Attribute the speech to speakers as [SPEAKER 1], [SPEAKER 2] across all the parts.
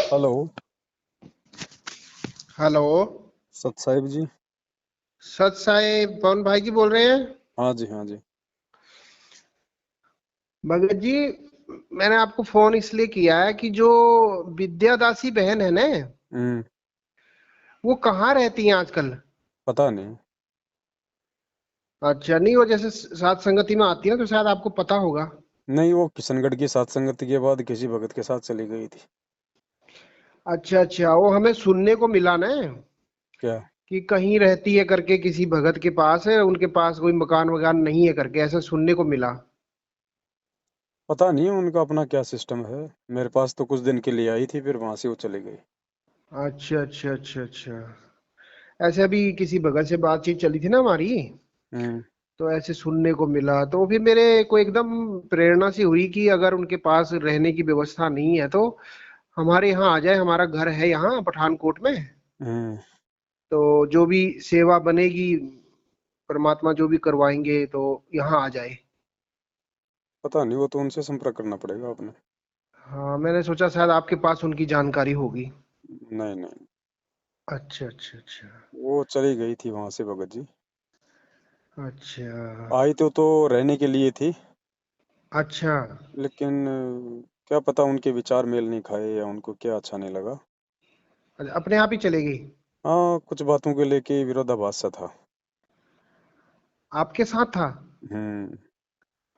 [SPEAKER 1] Hello.
[SPEAKER 2] Hello.
[SPEAKER 1] सत साहिब जी।
[SPEAKER 2] सत साहेब पवन भाई जी बोल रहे हैं?
[SPEAKER 1] हाँ जी, हाँ जी।
[SPEAKER 2] भगत जी, मैंने आपको फोन इसलिए किया है कि जो विद्या दासी बहन है ना,
[SPEAKER 1] हम्म।
[SPEAKER 2] वो कहाँ रहती हैं आजकल?
[SPEAKER 1] पता नहीं।
[SPEAKER 2] अच्छा, नहीं वो जैसे सात संगति में आती है ना, तो शायद आपको पता होगा।
[SPEAKER 1] नहीं, वो किशनगढ़ की सात संगति के बाद किसी भगत के साथ चली गई थी।
[SPEAKER 2] अच्छा अच्छा, वो हमें सुनने को मिला ना
[SPEAKER 1] क्या?
[SPEAKER 2] कि कहीं रहती है करके, किसी भगत के पास है, उनके पास कोई मकान वकान नहीं है करके, ऐसा सुनने को मिला।
[SPEAKER 1] पता नहीं उनका अपना क्या सिस्टम है। मेरे पास तो कुछ दिन के लिए आई थी, फिर वहां से वो चली गई।
[SPEAKER 2] अच्छा अच्छा अच्छा अच्छा। ऐसे अभी किसी भगत से बातचीत चली थी ना हमारी,
[SPEAKER 1] हम्म।
[SPEAKER 2] तो ऐसे सुनने को मिला, तो फिर मेरे को एकदम प्रेरणा सी हुई कि अगर उनके पास रहने की व्यवस्था नहीं है तो हमारे यहाँ आ जाए। हमारा घर है यहाँ पठानकोट में,
[SPEAKER 1] हम्म।
[SPEAKER 2] तो जो भी सेवा बनेगी, परमात्मा जो भी करवाएंगे, तो यहाँ आ जाए।
[SPEAKER 1] पता नहीं, वो तो उनसे संपर्क करना पड़ेगा आपने।
[SPEAKER 2] हाँ, मैंने सोचा शायद आपके पास उनकी जानकारी होगी।
[SPEAKER 1] नहीं नहीं।
[SPEAKER 2] अच्छा अच्छा अच्छा।
[SPEAKER 1] वो चली गई थी वहां से भगत जी।
[SPEAKER 2] अच्छा
[SPEAKER 1] आई तो रहने के लिए थी।
[SPEAKER 2] अच्छा
[SPEAKER 1] लेकिन क्या पता उनके विचार मेल नहीं खाए या उनको क्या अच्छा नहीं लगा।
[SPEAKER 2] अच्छा, अपने आप ही चले गई?
[SPEAKER 1] हाँ, कुछ बातों को लेके विरोधाभास सा था।
[SPEAKER 2] आपके साथ था?
[SPEAKER 1] हम्म।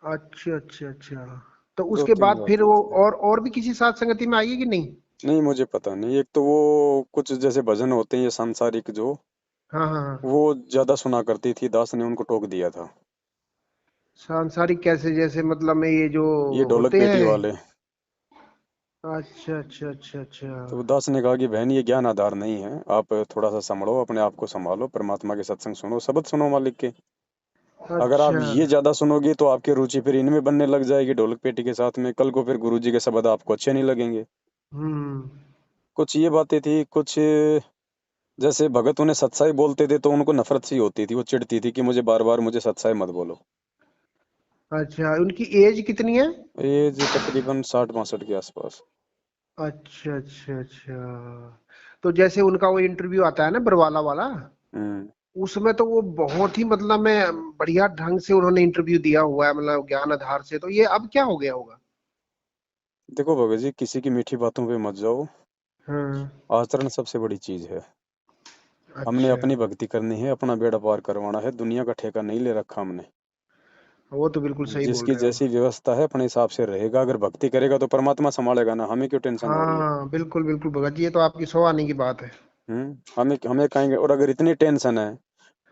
[SPEAKER 2] अच्छा अच्छा अच्छा। तो
[SPEAKER 1] दो
[SPEAKER 2] उसके
[SPEAKER 1] तीन
[SPEAKER 2] बाद फिर
[SPEAKER 1] बातें
[SPEAKER 2] वो
[SPEAKER 1] थी।
[SPEAKER 2] और भी किसी साथ संगति में आई है कि नहीं?
[SPEAKER 1] नहीं, मुझे पता नहीं। एक तो वो कुछ जैसे भजन होते हैं ये सांसारिक जो,
[SPEAKER 2] हाँ हाँ हाँ।
[SPEAKER 1] वो ज्यादा सुना करती थी। दास ने उनको टोक दिया था।
[SPEAKER 2] सांसारिक कैसे? जैसे मतलब में ये जो
[SPEAKER 1] ये ढोलक
[SPEAKER 2] होते
[SPEAKER 1] पेटी
[SPEAKER 2] हैं।
[SPEAKER 1] वाले।
[SPEAKER 2] अच्छा अच्छा अच्छा अच्छा।
[SPEAKER 1] तो दास ने कहा कि बहन ये ज्ञान आधार नहीं है, आप थोड़ा सा संभलो, अपने आप को संभालो, परमात्मा के सत्संग सुनो, शब्द सुनो मालिक के। अगर आप
[SPEAKER 2] अच्छा।
[SPEAKER 1] ये ज्यादा सुनोगे तो आपकी रुचि फिर इनमें बनने लग जाएगी, ढोलक पेटी के साथ में। कल को फिर गुरु जी के शब्द आपको अच्छे नहीं लगेंगे।
[SPEAKER 2] हम्म।
[SPEAKER 1] कुछ ये बातें थी। कुछ जैसे भगत उन्हें सत्साई बोलते थे तो उनको नफरत सी होती थी, वो चिढ़ती थी कि मुझे बार बार मुझे सत्साई मत बोलो।
[SPEAKER 2] अच्छा, उनकी एज कितनी है?
[SPEAKER 1] एज तकरीबन 60-62 के आसपास।
[SPEAKER 2] अच्छा अच्छा अच्छा। तो जैसे उनका वो इंटरव्यू आता है ना, बरवाला वाला,
[SPEAKER 1] हम्म।
[SPEAKER 2] उसमें तो वो बहुत ही मतलब में बढ़िया ढंग से उन्होंने इंटरव्यू दिया हुआ है, मतलब ज्ञान आधार से। तो ये अब क्या हो गया होगा?
[SPEAKER 1] देखो भगत जी, किसी की मीठी बातों पे मत जाओ।
[SPEAKER 2] हाँ।
[SPEAKER 1] आचरण सबसे बड़ी चीज है। हमने
[SPEAKER 2] अच्छा।
[SPEAKER 1] अपनी भक्ति करनी है, अपना बेड़ा पार करवाना है, दुनिया का ठेका नहीं ले रखा हमने।
[SPEAKER 2] वो तो बिल्कुल सही बोल
[SPEAKER 1] जिसकी
[SPEAKER 2] रहे हैं
[SPEAKER 1] जैसी
[SPEAKER 2] आप।
[SPEAKER 1] व्यवस्था है अपने हिसाब से रहेगा। अगर भक्ति करेगा तो परमात्मा संभालेगा ना, हमें क्यों टेंशन हो रही है?
[SPEAKER 2] हाँ बिल्कुल बिल्कुल भगत जी, ये तो आपकी सौ आने की बात है।
[SPEAKER 1] हमें हमें कहेंगे। और अगर इतनी टेंशन है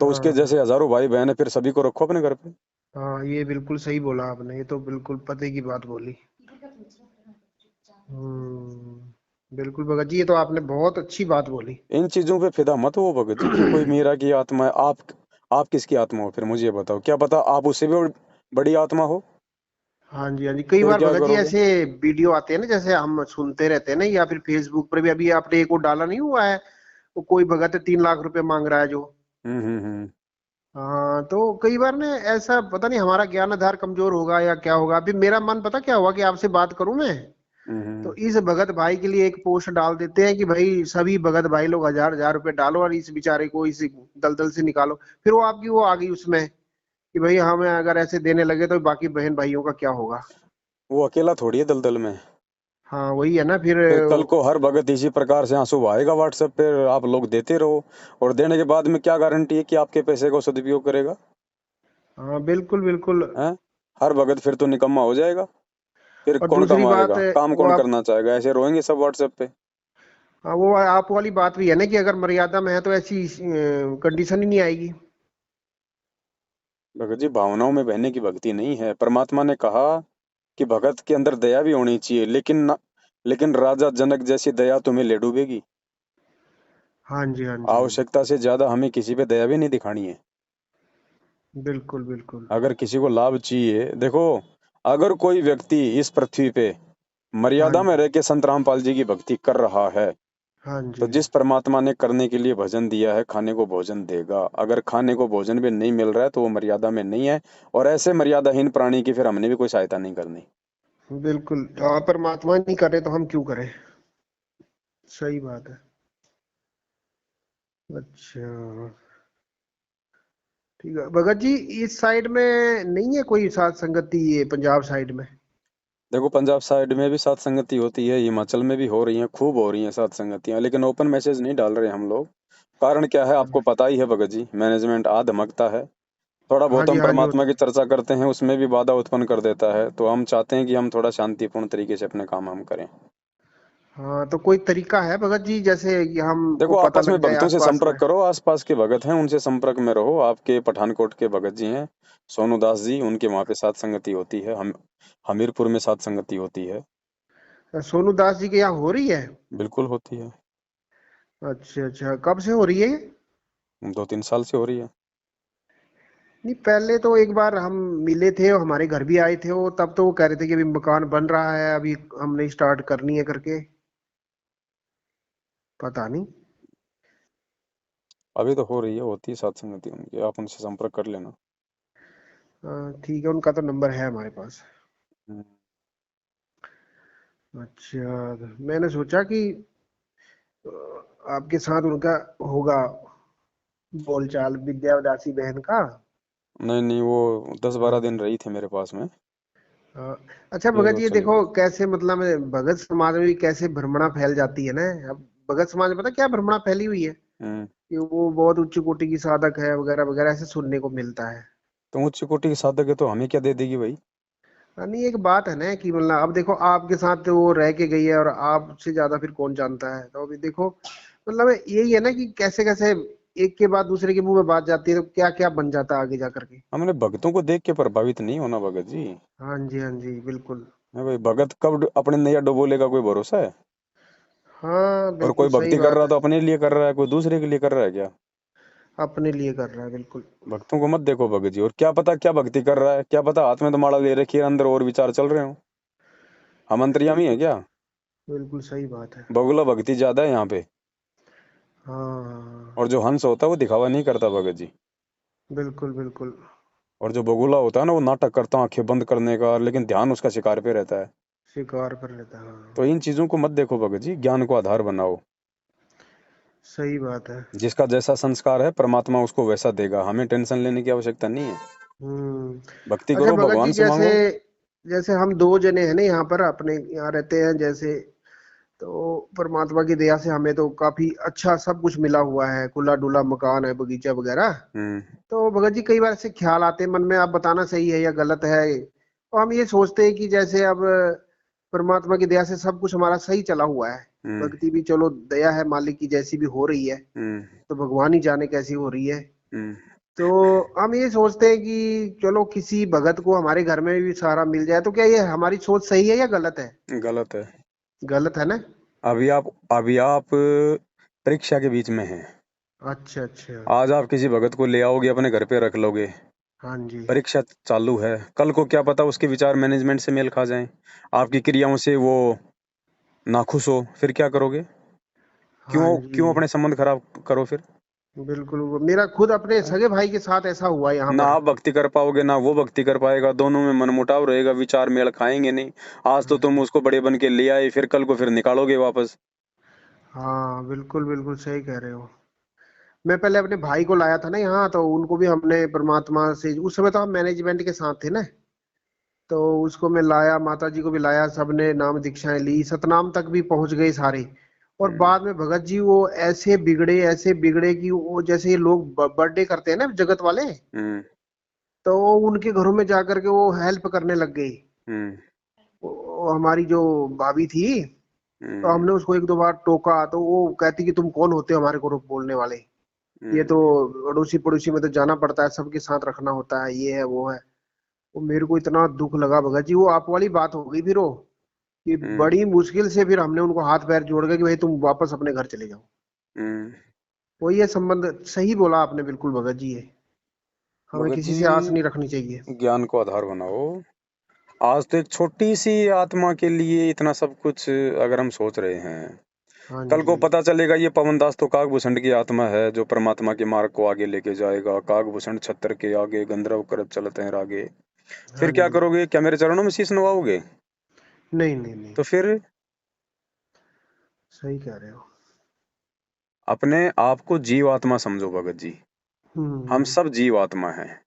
[SPEAKER 1] तो उसके
[SPEAKER 2] हाँ
[SPEAKER 1] जैसे हजारों भाई बहन है, फिर सभी को रखो अपने घर पे।
[SPEAKER 2] हाँ, ये बिल्कुल सही बोला आपने, ये तो बिल्कुल पते की बात बोली। बिल्कुल भगत जी, ये तो आपने बहुत अच्छी बात बोली।
[SPEAKER 1] इन चीजों पे फिदा मत हो भगत जी कि कोई मीरा की आत्मा है। आप किसकी आत्मा हो? फिर मुझे ये बताओ, क्या पता आप उससे भी बड़ी आत्मा हो।
[SPEAKER 2] हाँ जी हाँ जी, कई
[SPEAKER 1] फिर
[SPEAKER 2] बार
[SPEAKER 1] क्या
[SPEAKER 2] भगत जी
[SPEAKER 1] करोगे?
[SPEAKER 2] ऐसे वीडियो आते हैं ना, जैसे हम सुनते रहते हैं ना, या फिर फेसबुक पर भी अभी आपने एक वो डाला नहीं हुआ है, वो कोई भगत 3 लाख रुपए मांग रहा है जो।
[SPEAKER 1] हम्म।
[SPEAKER 2] हाँ, तो कई बार ना ऐसा, पता नहीं हमारा ज्ञान आधार कमजोर होगा या क्या होगा। अभी मेरा मन पता क्या हुआ कि आपसे बात करूं मैं, तो
[SPEAKER 1] हम्म।
[SPEAKER 2] इस भगत भाई के लिए एक पोस्ट डाल देते हैं कि भाई सभी भगत भाई लोग 1,000 1,000 रुपए डालो और इस बेचारे को इस दलदल से निकालो। फिर वो आपकी वो आ गई उसमें कि भाई हमें अगर ऐसे देने लगे तो बाकी बहन भाइयों का क्या होगा।
[SPEAKER 1] वो अकेला थोड़ी है दलदल में।
[SPEAKER 2] हाँ वही है ना फिर।
[SPEAKER 1] फिर कल को हर भगत इसी प्रकार से आंसू बहाएगा व्हाट्सएप पे, आप लोग देते रहो। और देने के बाद में क्या गारंटी है कि आपके पैसे को सदुपयोग करेगा?
[SPEAKER 2] हाँ बिल्कुल बिल्कुल।
[SPEAKER 1] हैं? हर भगत फिर तो निकम्मा हो जाएगा। फिर
[SPEAKER 2] और
[SPEAKER 1] कौन
[SPEAKER 2] दूसरी बात
[SPEAKER 1] कमाएगा?
[SPEAKER 2] है,
[SPEAKER 1] काम
[SPEAKER 2] वो
[SPEAKER 1] कौन
[SPEAKER 2] आप,
[SPEAKER 1] करना चाहेगा? ऐसे रोएंगे सब व्हाट्सएप पे।
[SPEAKER 2] हाँ, वो आप वाली बात भी है ना कि अगर मर्यादा में है तो ऐसी कंडीशन ही नहीं आएगी।
[SPEAKER 1] भगत जी, भावनाओं में बहने की भक्ति नहीं है। परमात्मा ने कहा कि भगत के अंदर दया भी होनी चाहिए, लेकिन राजा जनक जैसी दया तुम्हें ले डूबेगी।
[SPEAKER 2] हाँ जी हाँ जी हाँ जी।
[SPEAKER 1] आवश्यकता से ज्यादा हमें किसी पे दया भी नहीं दिखानी है।
[SPEAKER 2] बिल्कुल बिल्कुल।
[SPEAKER 1] अगर किसी को लाभ चाहिए, देखो, अगर कोई व्यक्ति इस पृथ्वी पे
[SPEAKER 2] हाँ
[SPEAKER 1] मर्यादा में
[SPEAKER 2] जी
[SPEAKER 1] रह के संत रामपाल जी की भक्ति कर रहा है,
[SPEAKER 2] हाँ
[SPEAKER 1] तो
[SPEAKER 2] जी।
[SPEAKER 1] जिस परमात्मा ने करने के लिए भजन दिया है, खाने को भोजन देगा। अगर खाने को भोजन भी नहीं मिल रहा है तो वो मर्यादा में नहीं है। और ऐसे मर्यादाहीन प्राणी की फिर हमने भी कोई सहायता नहीं करनी।
[SPEAKER 2] बिल्कुल, हाँ, परमात्मा नहीं करे तो हम क्यों करें। सही बात है। अच्छा, ठीक है भगत जी। इस साइड में नहीं है कोई साथ संगति, ये पंजाब साइड में?
[SPEAKER 1] देखो पंजाब साइड में भी सात संगति होती है, हिमाचल में भी हो रही हैं, खूब हो रही हैं सात संगतियां, लेकिन ओपन मैसेज नहीं डाल रहे हम लोग। कारण क्या है आपको पता ही है भगत जी, मैनेजमेंट आ धमकता है। थोड़ा
[SPEAKER 2] हाँ
[SPEAKER 1] बहुत
[SPEAKER 2] जी,
[SPEAKER 1] हम
[SPEAKER 2] हाँ जी, वो
[SPEAKER 1] परमात्मा
[SPEAKER 2] तो
[SPEAKER 1] की
[SPEAKER 2] है।
[SPEAKER 1] चर्चा करते हैं, उसमें भी बाधा उत्पन्न कर देता है, तो हम चाहते हैं कि हम थोड़ा शांतिपूर्ण तरीके से अपने काम हम करें।
[SPEAKER 2] हाँ, तो कोई तरीका है भगत जी, जैसे कि हमको
[SPEAKER 1] देखो
[SPEAKER 2] पता
[SPEAKER 1] आपस में
[SPEAKER 2] लग जाए
[SPEAKER 1] भक्तों से
[SPEAKER 2] आसपास
[SPEAKER 1] संपर्क
[SPEAKER 2] में?
[SPEAKER 1] करो, आसपास के भगत हैं उनसे संपर्क में रहो। आपके पठानकोट के भगत जी हैं सोनू दास जी, उनके वहाँ पे सात संगति होती है। हम हमीरपुर में सात संगति होती है।
[SPEAKER 2] सोनू दास जी के यहाँ हो रही है?
[SPEAKER 1] बिल्कुल होती है।
[SPEAKER 2] अच्छा अच्छा, कब से हो रही है ये?
[SPEAKER 1] 2-3 साल से हो रही है।
[SPEAKER 2] नहीं, पहले तो एक बार हम मिले थे और हमारे घर भी आए थे वो, तब तो वो कह रहे थे कि अभी मकान बन रहा है, अभी हमने स्टार्ट करनी है करके। पता नहीं।
[SPEAKER 1] अभी तो हो रही है, होती है सात संगति उनकी, आप उनसे संपर्क कर लेना।
[SPEAKER 2] ठीक है, उनका तो नंबर है हमारे पास।
[SPEAKER 1] हम्म।
[SPEAKER 2] अच्छा, मैंने सोचा कि अ, आपके साथ उनका होगा बोलचाल, विद्या दासी बहन का।
[SPEAKER 1] नहीं नहीं, वो 10-12 दिन
[SPEAKER 2] हाँ।
[SPEAKER 1] रही थी मेरे पास में,
[SPEAKER 2] हाँ। अच्छा
[SPEAKER 1] फिर
[SPEAKER 2] भगत
[SPEAKER 1] वो
[SPEAKER 2] जी, ये
[SPEAKER 1] चली
[SPEAKER 2] देखो
[SPEAKER 1] गई।
[SPEAKER 2] कैसे मतलब भगत समाज में भी कैसे भ्रमणा फैल जाती है ना। अब भगत समाज में पता क्या भ्रमणा फैली हुई है,
[SPEAKER 1] हम्म।
[SPEAKER 2] कि वो बहुत उच्च कोटि की साधक है वगैरह वगैरह, ऐसे सुनने को मिलता है।
[SPEAKER 1] तो उच्च कोटि के साधक है तो हमें क्या दे देगी भाई?
[SPEAKER 2] नहीं, एक बात है ना कि मतलब अब देखो आपके साथ तो वो रह के गई है, और आपसे ज्यादा फिर कौन जानता है। तो अभी देखो मतलब यही है ना कि कैसे कैसे एक के बाद दूसरे के मुंह में बात जाती है, तो क्या क्या बन जाता है आगे जा करके।
[SPEAKER 1] हमने भक्तों को देख के प्रभावित नहीं होना भगत जी।
[SPEAKER 2] हाँ जी, हाँ जी, बिल्कुल।
[SPEAKER 1] है भाई, भगत कब अपने नैया डुबोलेगा कोई भरोसा है?
[SPEAKER 2] हाँ,
[SPEAKER 1] और
[SPEAKER 2] बिल्कुल
[SPEAKER 1] कोई
[SPEAKER 2] सही
[SPEAKER 1] भक्ति कर
[SPEAKER 2] बात
[SPEAKER 1] रहा
[SPEAKER 2] है।
[SPEAKER 1] तो अपने लिए कर रहा है, कोई दूसरे के लिए कर रहा है क्या?
[SPEAKER 2] अपने लिए कर रहा है, बिल्कुल।
[SPEAKER 1] भक्तों को मत देखो भगत जी, और क्या पता क्या भक्ति कर रहा है, क्या पता हाथ में तो माला ले रखी है, अंदर और विचार चल रहे हो। हम अंतर्यामी है
[SPEAKER 2] बिल्कुल,
[SPEAKER 1] क्या?
[SPEAKER 2] बिल्कुल सही बात है।
[SPEAKER 1] बगुला भक्ति ज्यादा है यहाँ पे।
[SPEAKER 2] हाँ,
[SPEAKER 1] और जो हंस होता है वो दिखावा नहीं करता भगत जी।
[SPEAKER 2] बिल्कुल बिल्कुल।
[SPEAKER 1] और जो बगुला होता है ना, वो नाटक करता है आंखें बंद करने का, लेकिन ध्यान उसका शिकार पे रहता है।
[SPEAKER 2] स्वीकार कर लेता है, हाँ।
[SPEAKER 1] तो इन चीजों को मत देखो भगत जी, ज्ञान को आधार बनाओ।
[SPEAKER 2] सही बात है।
[SPEAKER 1] जिसका जैसा संस्कार है परमात्मा उसको वैसा देगा, हमें टेंशन लेने की आवश्यकता नहीं है।
[SPEAKER 2] हम्म।
[SPEAKER 1] भक्ति
[SPEAKER 2] अच्छा
[SPEAKER 1] करो,
[SPEAKER 2] भगत
[SPEAKER 1] भगवान
[SPEAKER 2] जी,
[SPEAKER 1] से
[SPEAKER 2] जैसे
[SPEAKER 1] मांगो।
[SPEAKER 2] जैसे हम दो जने हैं ना यहाँ पर, अपने यहाँ रहते हैं जैसे, तो परमात्मा की दया से हमें तो काफी अच्छा सब कुछ मिला हुआ है, खुला डुला मकान है, बगीचा वगैरह।
[SPEAKER 1] हम्म।
[SPEAKER 2] तो भगत जी कई बार ऐसे ख्याल आते हैं मन में, आप बताना सही है या गलत है। तो हम ये सोचते हैं कि जैसे अब परमात्मा की दया से सब कुछ हमारा सही चला हुआ है,
[SPEAKER 1] हम्म।
[SPEAKER 2] भक्ति भी चलो दया है मालिक की जैसी भी हो रही है,
[SPEAKER 1] हम्म।
[SPEAKER 2] तो भगवान ही जाने कैसी हो रही है।
[SPEAKER 1] हम्म।
[SPEAKER 2] तो हम ये सोचते हैं कि चलो किसी भगत को हमारे घर में भी सहारा मिल जाए, तो क्या ये हमारी सोच सही है या गलत है?
[SPEAKER 1] गलत है।
[SPEAKER 2] गलत है ना?
[SPEAKER 1] अभी आप परीक्षा के बीच में हैं।
[SPEAKER 2] अच्छा अच्छा।
[SPEAKER 1] आज आप किसी भगत को ले आओगे अपने घर पे रख लोगे,
[SPEAKER 2] हाँ जी,
[SPEAKER 1] परीक्षा चालू है, कल को क्या पता उसके विचार मैनेजमेंट से मेल खा जाएं, आपकी क्रियाओं से वो नाखुश हो, फिर क्या करोगे?
[SPEAKER 2] हाँ
[SPEAKER 1] क्यों
[SPEAKER 2] जी,
[SPEAKER 1] क्यों अपने संबंध खराब करो फिर?
[SPEAKER 2] बिल्कुल। वो मेरा खुद अपने सगे भाई के साथ ऐसा हुआ यहाँ
[SPEAKER 1] ना
[SPEAKER 2] पर।
[SPEAKER 1] आप भक्ति कर पाओगे ना वो भक्ति कर पाएगा, दोनों में मनमुटाव रहेगा, विचार मेल खाएंगे नहीं। आज तो तुम उसको बड़े बन के ले आए, फिर कल को फिर निकालोगे वापस।
[SPEAKER 2] हाँ, बिल्कुल बिल्कुल सही कह रहे हो। मैं पहले अपने भाई को लाया था ना यहाँ, तो उनको भी हमने परमात्मा से, उस समय तो हम मैनेजमेंट के साथ थे ना, तो उसको मैं लाया, माता जी को भी लाया, सबने नाम दीक्षाएं ली, सतनाम तक भी पहुंच गए सारे। और
[SPEAKER 1] हम्म।
[SPEAKER 2] बाद में भगत जी वो ऐसे बिगड़े कि वो जैसे ये लोग बर्थडे करते हैं ना जगत वाले,
[SPEAKER 1] हम्म।
[SPEAKER 2] तो वो उनके घरों में जाकर के वो हेल्प करने लग गई।
[SPEAKER 1] हम्म।
[SPEAKER 2] वो हमारी जो भाभी थी, तो
[SPEAKER 1] हम्म।
[SPEAKER 2] हमने उसको एक दो बार टोका, तो वो कहती कि तुम कौन होते हो हमारे को बोलने वाले, ये
[SPEAKER 1] हम्म।
[SPEAKER 2] तो अड़ोसी पड़ोसी में तो जाना पड़ता है, सबके साथ रखना होता है, ये है वो है। वो मेरे को इतना दुख लगा भगत जी, वो आप वाली बात हो गई फिर वो, कि
[SPEAKER 1] हम्म।
[SPEAKER 2] बड़ी मुश्किल से फिर हमने उनको हाथ पैर जोड़ के कि भाई तुम वापस अपने घर चले जाओ।
[SPEAKER 1] हम्म।
[SPEAKER 2] वो ये संबंध सही बोला आपने, बिल्कुल भगत जी ये हमें
[SPEAKER 1] भगत
[SPEAKER 2] किसी
[SPEAKER 1] जी,
[SPEAKER 2] से आस नहीं रखनी चाहिए।
[SPEAKER 1] ज्ञान को आधार बनाओ। आज तो एक छोटी सी आत्मा के लिए इतना सब कुछ अगर हम सोच रहे हैं,
[SPEAKER 2] हाँ
[SPEAKER 1] कल को
[SPEAKER 2] जी,
[SPEAKER 1] पता चलेगा ये पवनदास तो कागभूषण की आत्मा है जो परमात्मा के मार्ग को आगे लेके जाएगा। कागभूषण छत्र के आगे गंधर्व करत चलते हैं रागे।
[SPEAKER 2] हाँ
[SPEAKER 1] फिर क्या
[SPEAKER 2] जी।
[SPEAKER 1] करोगे? क्या मेरे चरणों में शीश नवाओगे?
[SPEAKER 2] नहीं नहीं नहीं।
[SPEAKER 1] तो फिर
[SPEAKER 2] सही कह रहे हो।
[SPEAKER 1] अपने आप को जीवात्मा समझो भगत जी, हम सब जीवात्मा हैं।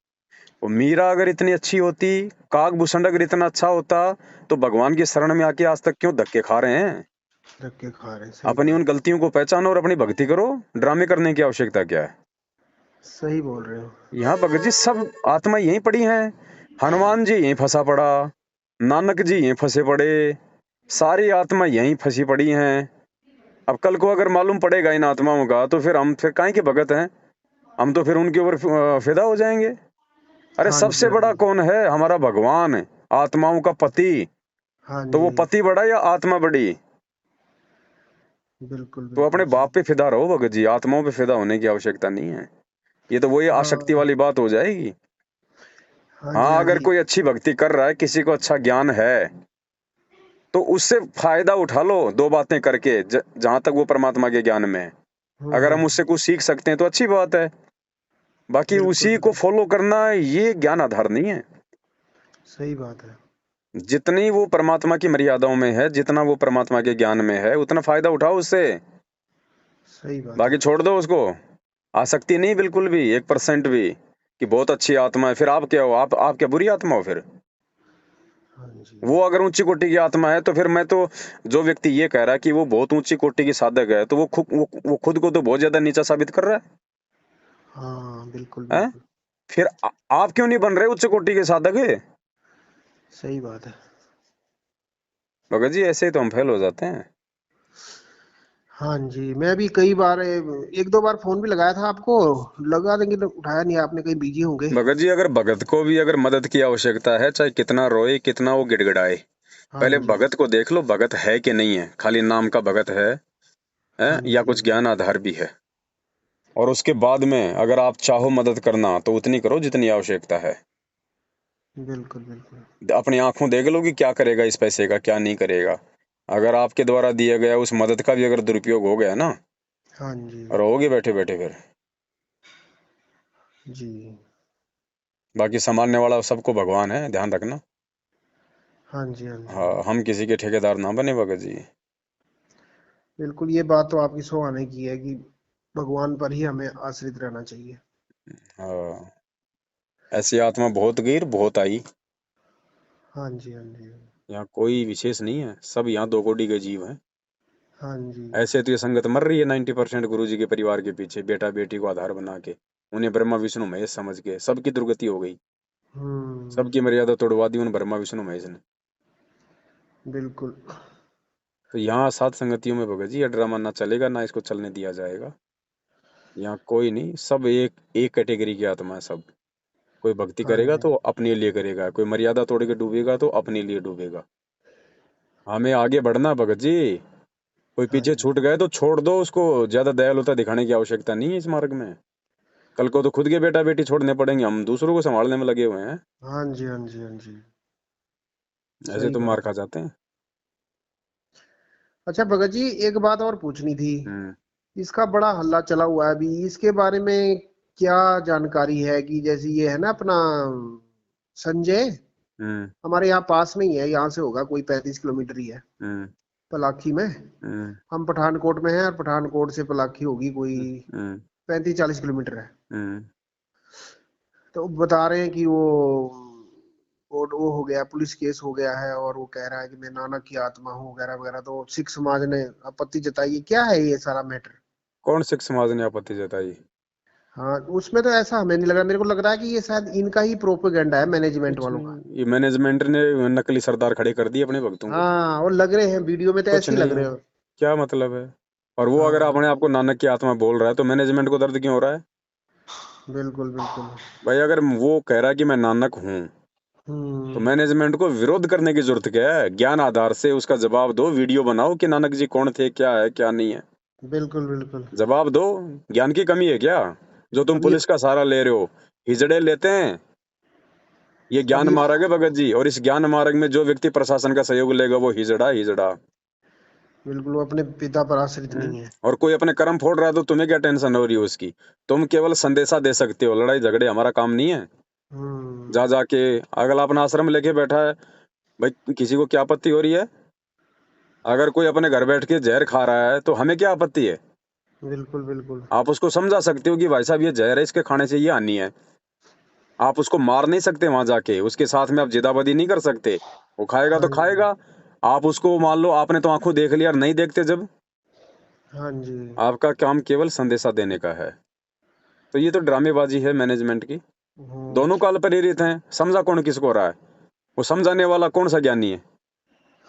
[SPEAKER 1] वो मीरा अगर इतनी अच्छी होती, काकभूषण अगर इतना अच्छा होता, तो भगवान की शरण में आके आज तक क्यों धक्के खा रहे हैं?
[SPEAKER 2] धक्के खा रहे हैं, सही
[SPEAKER 1] अपनी उन
[SPEAKER 2] बात।
[SPEAKER 1] गलतियों को पहचानो और अपनी भक्ति करो। ड्रामे करने की आवश्यकता क्या है?
[SPEAKER 2] सही बोल रहे हो।
[SPEAKER 1] यहाँ भगत जी सब आत्मा यहीं पड़ी हैं। हनुमान जी यहीं फंसा पड़ा, नानक जी यहीं फंसे पड़े, सारी आत्मा यहीं फंसी पड़ी हैं। अब कल को अगर मालूम पड़ेगा इन आत्माओं का, तो फिर हम फिर काहे के भगत हैं? हम तो फिर उनके ऊपर फिदा हो जाएंगे। अरे
[SPEAKER 2] हाँ जी,
[SPEAKER 1] सबसे
[SPEAKER 2] हाँ
[SPEAKER 1] बड़ा
[SPEAKER 2] जी।
[SPEAKER 1] कौन है? हमारा भगवान, आत्माओं का पति।
[SPEAKER 2] हाँ
[SPEAKER 1] तो वो
[SPEAKER 2] जी,
[SPEAKER 1] पति बड़ा या आत्मा बड़ी?
[SPEAKER 2] बिल्कुल
[SPEAKER 1] तो अपने
[SPEAKER 2] बिल्कुल सही।
[SPEAKER 1] बाप पे फिदा रहो भगत जी, आत्माओं पे फिदा होने की आवश्यकता नहीं है। ये तो वही आसक्ति
[SPEAKER 2] हाँ
[SPEAKER 1] वाली बात हो जाएगी।
[SPEAKER 2] हाँ जी,
[SPEAKER 1] हाँ,
[SPEAKER 2] हाँ
[SPEAKER 1] अगर
[SPEAKER 2] जी।
[SPEAKER 1] कोई अच्छी भक्ति कर रहा है, किसी को अच्छा ज्ञान है, तो उससे फायदा उठा लो, दो बातें करके, जहां तक वो परमात्मा के ज्ञान में है। अगर हम उससे कुछ सीख सकते हैं तो अच्छी बात है। बाकी
[SPEAKER 2] बिल्कुल
[SPEAKER 1] उसी को
[SPEAKER 2] बिल्कुल
[SPEAKER 1] फॉलो करना, ये ज्ञान आधार नहीं है।
[SPEAKER 2] सही बात है।
[SPEAKER 1] जितनी वो परमात्मा की मर्यादाओं में है, जितना वो परमात्मा के ज्ञान में है, उतना फायदा उठाओ उससे।
[SPEAKER 2] सही बात
[SPEAKER 1] बाकी
[SPEAKER 2] है।
[SPEAKER 1] छोड़ दो उसको। आसक्ति नहीं बिल्कुल भी, 1% भी, कि बहुत अच्छी आत्मा है। फिर आप क्या हो? आप क्या बुरी आत्मा हो फिर?
[SPEAKER 2] हाँ जी।
[SPEAKER 1] वो अगर ऊंची कोटि की आत्मा है, तो फिर मैं तो, जो व्यक्ति ये कह रहा है कि वो बहुत ऊंची कोटि की साधक है, तो वो खुद को तो बहुत ज्यादा नीचा साबित कर रहा
[SPEAKER 2] हाँ, बिल्कुल
[SPEAKER 1] है।
[SPEAKER 2] बिल्कुल
[SPEAKER 1] फिर आप क्यों नहीं बन रहे उच्च कोटि के साधक?
[SPEAKER 2] सही बात है।
[SPEAKER 1] भगत जी ऐसे ही तो हम फेल हो जाते हैं।
[SPEAKER 2] हाँ जी, मैं भी कई बार एक दो बार फोन भी लगाया था आपको, लगा देंगे तो उठाया नहीं आपने, कहीं बिजी होंगे।
[SPEAKER 1] भगत जी अगर भगत को भी अगर मदद की आवश्यकता है, चाहे कितना रोए, कितना वो गिड़गिड़ाए,
[SPEAKER 2] हाँ
[SPEAKER 1] पहले
[SPEAKER 2] जी,
[SPEAKER 1] भगत को देख लो, भगत है कि नहीं है, खाली नाम का भगत है
[SPEAKER 2] हाँ
[SPEAKER 1] या
[SPEAKER 2] जी, हाँ
[SPEAKER 1] कुछ
[SPEAKER 2] जी।
[SPEAKER 1] ज्ञान आधार भी है। और उसके बाद में अगर आप चाहो मदद करना, तो उतनी करो जितनी आवश्यकता है।
[SPEAKER 2] बिल्कुल बिल्कुल।
[SPEAKER 1] अपनी आंखों देख लो कि क्या करेगा इस पैसे का, क्या नहीं करेगा। अगर आपके द्वारा दिया गया उस मदद का भी अगर दुरुपयोग हो गया ना,
[SPEAKER 2] हाँ जी,
[SPEAKER 1] रहोगे बैठे बैठे फिर।
[SPEAKER 2] जी।
[SPEAKER 1] बाकी संभालने वाला सबको भगवान है, ध्यान रखना।
[SPEAKER 2] हाँ जी, हाँ जी।
[SPEAKER 1] हाँ, हम किसी के ठेकेदार ना बने भगत जी।
[SPEAKER 2] बिल्कुल, ये बात तो आपकी सौ आने की है कि भगवान पर ही हमें आश्रित रहना चाहिए।
[SPEAKER 1] हाँ, ऐसी आत्मा बहुत गई और बहुत आई।
[SPEAKER 2] हाँ जी, हाँ जी।
[SPEAKER 1] यहाँ कोई विशेष नहीं है, सब यहाँ दो कोटि के जीव हैं।
[SPEAKER 2] हाँ जी।
[SPEAKER 1] ऐसे तो ये संगत मर रही है 90% गुरु जी के परिवार के पीछे, बेटा बेटी को आधार बना के, उन्हें ब्रह्मा विष्णु महेश समझ के सबकी दुर्गति हो गई।
[SPEAKER 2] हम्म।
[SPEAKER 1] सबकी मर्यादा तोड़वा दी उन ब्रह्मा विष्णु महेश ने।
[SPEAKER 2] बिल्कुल।
[SPEAKER 1] तो यहाँ सात संगतियों में भगत जी ये ड्रामा ना चलेगा, ना इसको चलने दिया जाएगा। यहाँ कोई नहीं, सब एक एक कैटेगरी की आत्मा है सब। कोई भक्ति
[SPEAKER 2] हाँ
[SPEAKER 1] करेगा
[SPEAKER 2] जी,
[SPEAKER 1] तो अपने लिए करेगा, कोई मर्यादा तोड़ के डूबेगा तो अपने लिए डूबेगा। हमें आगे बढ़ना भगत जी। कोई
[SPEAKER 2] हाँ
[SPEAKER 1] पीछे
[SPEAKER 2] जी।
[SPEAKER 1] छूट गए तो छोड़ दो उसको, ज्यादा दयालुता दिखाने की आवश्यकता नहीं है इस मार्ग में। कल को तो खुद के बेटा बेटी छोड़ने पड़ेंगे, हम दूसरों को संभालने में लगे हुए हैं।
[SPEAKER 2] हाँ जी, हाँ जी, हाँ जी।
[SPEAKER 1] ऐसे
[SPEAKER 2] सही
[SPEAKER 1] तो मार
[SPEAKER 2] बात
[SPEAKER 1] खा
[SPEAKER 2] है।
[SPEAKER 1] जाते हैं।
[SPEAKER 2] अच्छा भगत जी, एक बात और पूछनी थी।
[SPEAKER 1] हम्म।
[SPEAKER 2] इसका बड़ा हल्ला चला हुआ है अभी, इसके बारे में क्या जानकारी है? कि जैसे ये है ना अपना संजय,
[SPEAKER 1] हम्म।
[SPEAKER 2] हमारे यहाँ पास में ही है, यहाँ से होगा कोई 35 किलोमीटर ही है,
[SPEAKER 1] हम्म।
[SPEAKER 2] पलाखी में।
[SPEAKER 1] हम्म।
[SPEAKER 2] हम पठानकोट में हैं, और पठानकोट से पलाखी होगी कोई
[SPEAKER 1] हम्म।
[SPEAKER 2] 35-40 किलोमीटर है।
[SPEAKER 1] हम्म।
[SPEAKER 2] तो बता रहे हैं कि वो हो गया, पुलिस केस हो गया है, और वो कह रहा है कि मैं नानक की आत्मा हूँ वगैरह वगैरह। तो सिख समाज ने आपत्ति जताई है। क्या है ये सारा मैटर?
[SPEAKER 1] कौन सिख समाज ने आपत्ति जताई?
[SPEAKER 2] हाँ, उसमें तो ऐसा हमें नहीं लग रहा, मेरे को लग रहा है कि ये शायद इनका ही प्रोपेगेंडा है, मैनेजमेंट
[SPEAKER 1] कुछ
[SPEAKER 2] वालों का।
[SPEAKER 1] नहीं, ये मैनेजमेंट ने नकली सरदार खड़े कर दिए अपने भक्तों को।
[SPEAKER 2] हाँ, और लग रहे हैं वीडियो में तो
[SPEAKER 1] कुछ
[SPEAKER 2] ऐसे ही लग
[SPEAKER 1] नहीं है,
[SPEAKER 2] रहे हो।
[SPEAKER 1] क्या मतलब है? और वो अगर
[SPEAKER 2] हाँ,
[SPEAKER 1] अपने आप को नानक की आत्मा बोल रहा है, तो मैनेजमेंट को दर्द क्यों हो रहा है?
[SPEAKER 2] बिल्कुल बिल्कुल।
[SPEAKER 1] भाई अगर वो कह रहा है कि मैं नानक हूँ, तो
[SPEAKER 2] हम्म।
[SPEAKER 1] मैनेजमेंट को विरोध करने की जरूरत क्या है? ज्ञान आधार से उसका जवाब दो, वीडियो बनाओ कि नानक जी कौन थे, क्या है क्या नहीं है,
[SPEAKER 2] बिल्कुल बिल्कुल।
[SPEAKER 1] जवाब दो। ज्ञान की कमी है क्या, जो तुम
[SPEAKER 2] अब ये
[SPEAKER 1] पुलिस का सहारा ले रहे हो? हिजड़े लेते हैं। ये
[SPEAKER 2] अब
[SPEAKER 1] ज्ञान
[SPEAKER 2] ये
[SPEAKER 1] मार्ग है भगत जी, और इस ज्ञान मार्ग में जो व्यक्ति प्रशासन का सहयोग लेगा, वो हिजड़ा हिजड़ा
[SPEAKER 2] बिल्कुल, वो अपने पिता पर आश्रित
[SPEAKER 1] है।
[SPEAKER 2] नहीं है।
[SPEAKER 1] और कोई अपने कर्म फोड़ रहा है, तो तुम्हें क्या टेंशन हो रही है उसकी? तुम केवल संदेशा दे सकते हो, लड़ाई झगड़े हमारा काम नहीं है। जा
[SPEAKER 2] हम्म।
[SPEAKER 1] जाके अगला अपना आश्रम लेके बैठा है, भाई किसी को क्या आपत्ति हो रही है? अगर कोई अपने घर बैठ के जहर खा रहा है तो हमें क्या आपत्ति है?
[SPEAKER 2] बिल्कुल बिल्कुल।
[SPEAKER 1] आप उसको समझा सकते हो कि भाई साहब ये जहर है, इसके खाने से ये हानि है। आप उसको मार नहीं सकते वहां जाके, उसके साथ में आप जिदाबदी नहीं कर सकते। वो खाएगा तो
[SPEAKER 2] हाँ जी।
[SPEAKER 1] खाएगा। आप उसको मान लो आपने तो आंखों देख लिया और नहीं देखते जब,
[SPEAKER 2] हाँ जी।
[SPEAKER 1] आपका काम केवल संदेशा देने का है। तो ये तो ड्रामेबाजी है मैनेजमेंट की।
[SPEAKER 2] हम्म।
[SPEAKER 1] दोनों काल प्रेरित हैं, समझा कौन किसको रहा है? वो समझाने वाला कौन सा ज्ञानी है?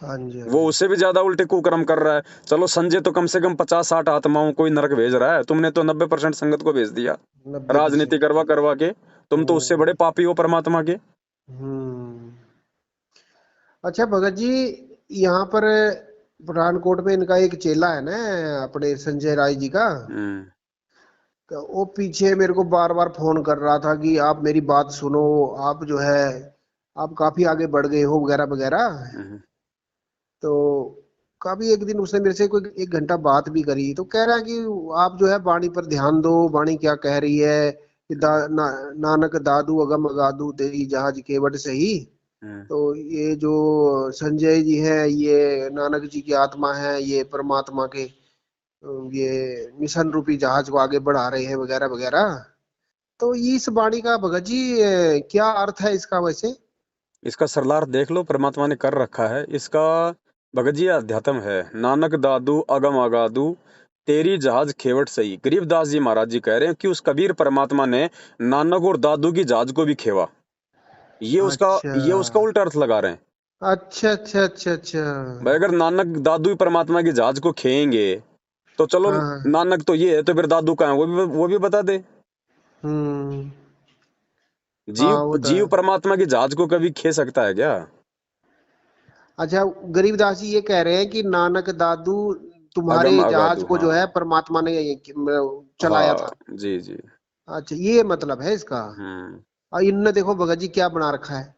[SPEAKER 2] हाँ जी। हाँ
[SPEAKER 1] वो
[SPEAKER 2] जी।
[SPEAKER 1] उससे भी ज्यादा उल्टे कुकर्म कर रहा है। चलो संजय तो कम से कम 50-60 आत्माओं को ही नरक भेज रहा है, तुमने तो 90% संगत को भेज दिया
[SPEAKER 2] 90%।
[SPEAKER 1] राजनीति करवा करवा के। तुम तो उससे
[SPEAKER 2] हम्म।
[SPEAKER 1] बड़े पापी हो परमात्मा के।
[SPEAKER 2] हम्म। अच्छा भगत जी, यहाँ पर पठानकोट में इनका एक चेला है ना, अपने संजय राय जी का।
[SPEAKER 1] हम्म।
[SPEAKER 2] तो वो पीछे मेरे को बार बार फोन कर रहा था कि आप मेरी बात सुनो, आप जो है आप काफी आगे बढ़ गए हो वगैरह वगैरह।
[SPEAKER 1] हम्म।
[SPEAKER 2] तो काफी एक दिन उसने मेरे से कोई 1 घंटा बात भी करी, तो कह रहा है कि आप जो है वाणी पर ध्यान दो, वाणी क्या कह रही है कि नानक दादू अगम अगादू तेरी जहाज केवट सही।
[SPEAKER 1] हम्म।
[SPEAKER 2] तो ये जो संजय जी है, ये नानक जी की आत्मा है, ये परमात्मा के ये मिशन रूपी जहाज को आगे बढ़ा रहे हैं वगैरह वगैरह। तो इस वाणी का भगत जी क्या अर्थ है इसका वैसे?
[SPEAKER 1] इसका सरलार देख लो, परमात्मा ने कर रखा है इसका। भगत जी अध्यात्म है। नानक दादू अगम अगादू तेरी जहाज खेवट सही। गरीबदास जी महाराज जी कह रहे हैं कि उस कबीर परमात्मा ने नानक और दादू की जहाज को भी खेवा।
[SPEAKER 2] अच्छा
[SPEAKER 1] ये उसका उल्टा अर्थ लगा रहे हैं।
[SPEAKER 2] अच्छा अच्छा अच्छा अच्छा।
[SPEAKER 1] भाई अगर नानक दादू ही परमात्मा की जहाज को खेएंगे तो चलो,
[SPEAKER 2] हाँ।
[SPEAKER 1] नानक तो ये है तो फिर दादू का है वो भी बता दे।
[SPEAKER 2] हम्म। हाँ वो
[SPEAKER 1] जीव
[SPEAKER 2] तो
[SPEAKER 1] जीव
[SPEAKER 2] है।
[SPEAKER 1] परमात्मा की जहाज को कभी खे सकता है क्या?
[SPEAKER 2] अच्छा, गरीबदास जी ये कह रहे हैं कि नानक दादू तुम्हारे
[SPEAKER 1] अगम
[SPEAKER 2] जहाज
[SPEAKER 1] अगाधु,
[SPEAKER 2] को
[SPEAKER 1] हाँ।
[SPEAKER 2] जो है परमात्मा ने चलाया
[SPEAKER 1] हाँ
[SPEAKER 2] था।
[SPEAKER 1] जी जी।
[SPEAKER 2] अच्छा, ये मतलब है इसका।
[SPEAKER 1] हम्म।
[SPEAKER 2] और इनने देखो भगत जी क्या बना रखा है।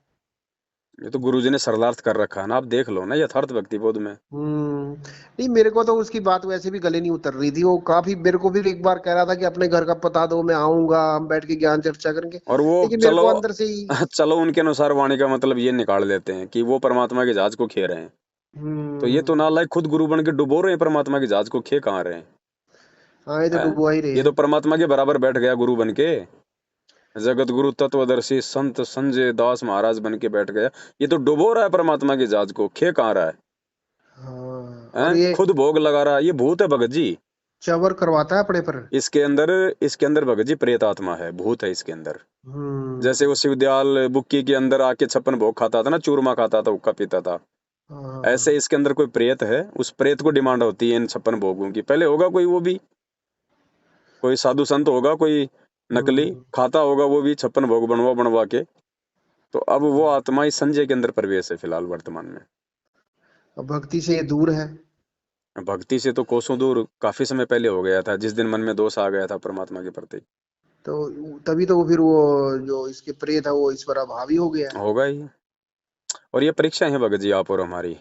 [SPEAKER 1] ये तो गुरुजी ने सरलार्थ कर रखा है ना, आप देख लो ना यथार्थ भक्ति बोध में।
[SPEAKER 2] नहीं, मेरे को तो उसकी बात वैसे भी गले नहीं उतर रही थी। वो काफी मेरे को भी एक बार कह रहा था कि अपने घर का पता दो, मैं आऊंगा, हम बैठ के ज्ञान चर्चा करेंगे।
[SPEAKER 1] और वो
[SPEAKER 2] लेकिन मेरे
[SPEAKER 1] चलो
[SPEAKER 2] को अंदर से ही।
[SPEAKER 1] चलो उनके अनुसार वाणी का मतलब ये निकाल लेते हैं कि वो परमात्मा के जहाज को खे रहे हैं। तो ये तो
[SPEAKER 2] हम्म।
[SPEAKER 1] नालायक खुद गुरु बन के डुबो रहे हैं परमात्मा के जहाज को, खे कहाँ रहे हैं?
[SPEAKER 2] हाँ, ये तो
[SPEAKER 1] हैं?
[SPEAKER 2] डुबवा ही रहे
[SPEAKER 1] ये तो
[SPEAKER 2] हैं।
[SPEAKER 1] परमात्मा के बराबर बैठ गया गुरु बन के। जगत गुरु तत्वदर्शी संत संजय दास महाराज बन के बैठ गया। ये तो डुबो रहा है परमात्मा के जहाज को, खे कहाँ रहा है?
[SPEAKER 2] हाँ, और
[SPEAKER 1] हैं?
[SPEAKER 2] ये
[SPEAKER 1] खुद भोग लगा रहा है। ये भूत है भगत जी।
[SPEAKER 2] चवर करवाता है अपने पर।
[SPEAKER 1] इसके अंदर इसके अंदर भगत जी प्रेत आत्मा है, भूत है इसके अंदर। जैसे वो
[SPEAKER 2] हम्म।
[SPEAKER 1] शिवदयाल बुक्की के अंदर आके 56 भोग खाता था ना, चूरमा खाता था, हुक्का पीता था। ऐसे
[SPEAKER 2] हाँ।
[SPEAKER 1] इसके अंदर कोई प्रेत है, उस प्रेत को डिमांड होती है इन 56 भोगों की। पहले होगा कोई, वो भी कोई साधु संत होगा, कोई नकली
[SPEAKER 2] हम्म।
[SPEAKER 1] खाता होगा, वो भी 56 भोग बनवा बनवा के। तो अब वो आत्मा इस संजय के अंदर प्रवेश है फिलहाल वर्तमान में।
[SPEAKER 2] अब भक्ति से ये दूर है।
[SPEAKER 1] भक्ति से तो कोसों दूर काफी समय पहले हो गया था, जिस दिन मन में दोष आ गया था परमात्मा के प्रति।
[SPEAKER 2] तो तभी तो वो फिर वो जो इसके प्रेत है वो इस पर अभावी हो गया है।
[SPEAKER 1] होगा ही। और ये परीक्षा है भगत जी आप और हमारी।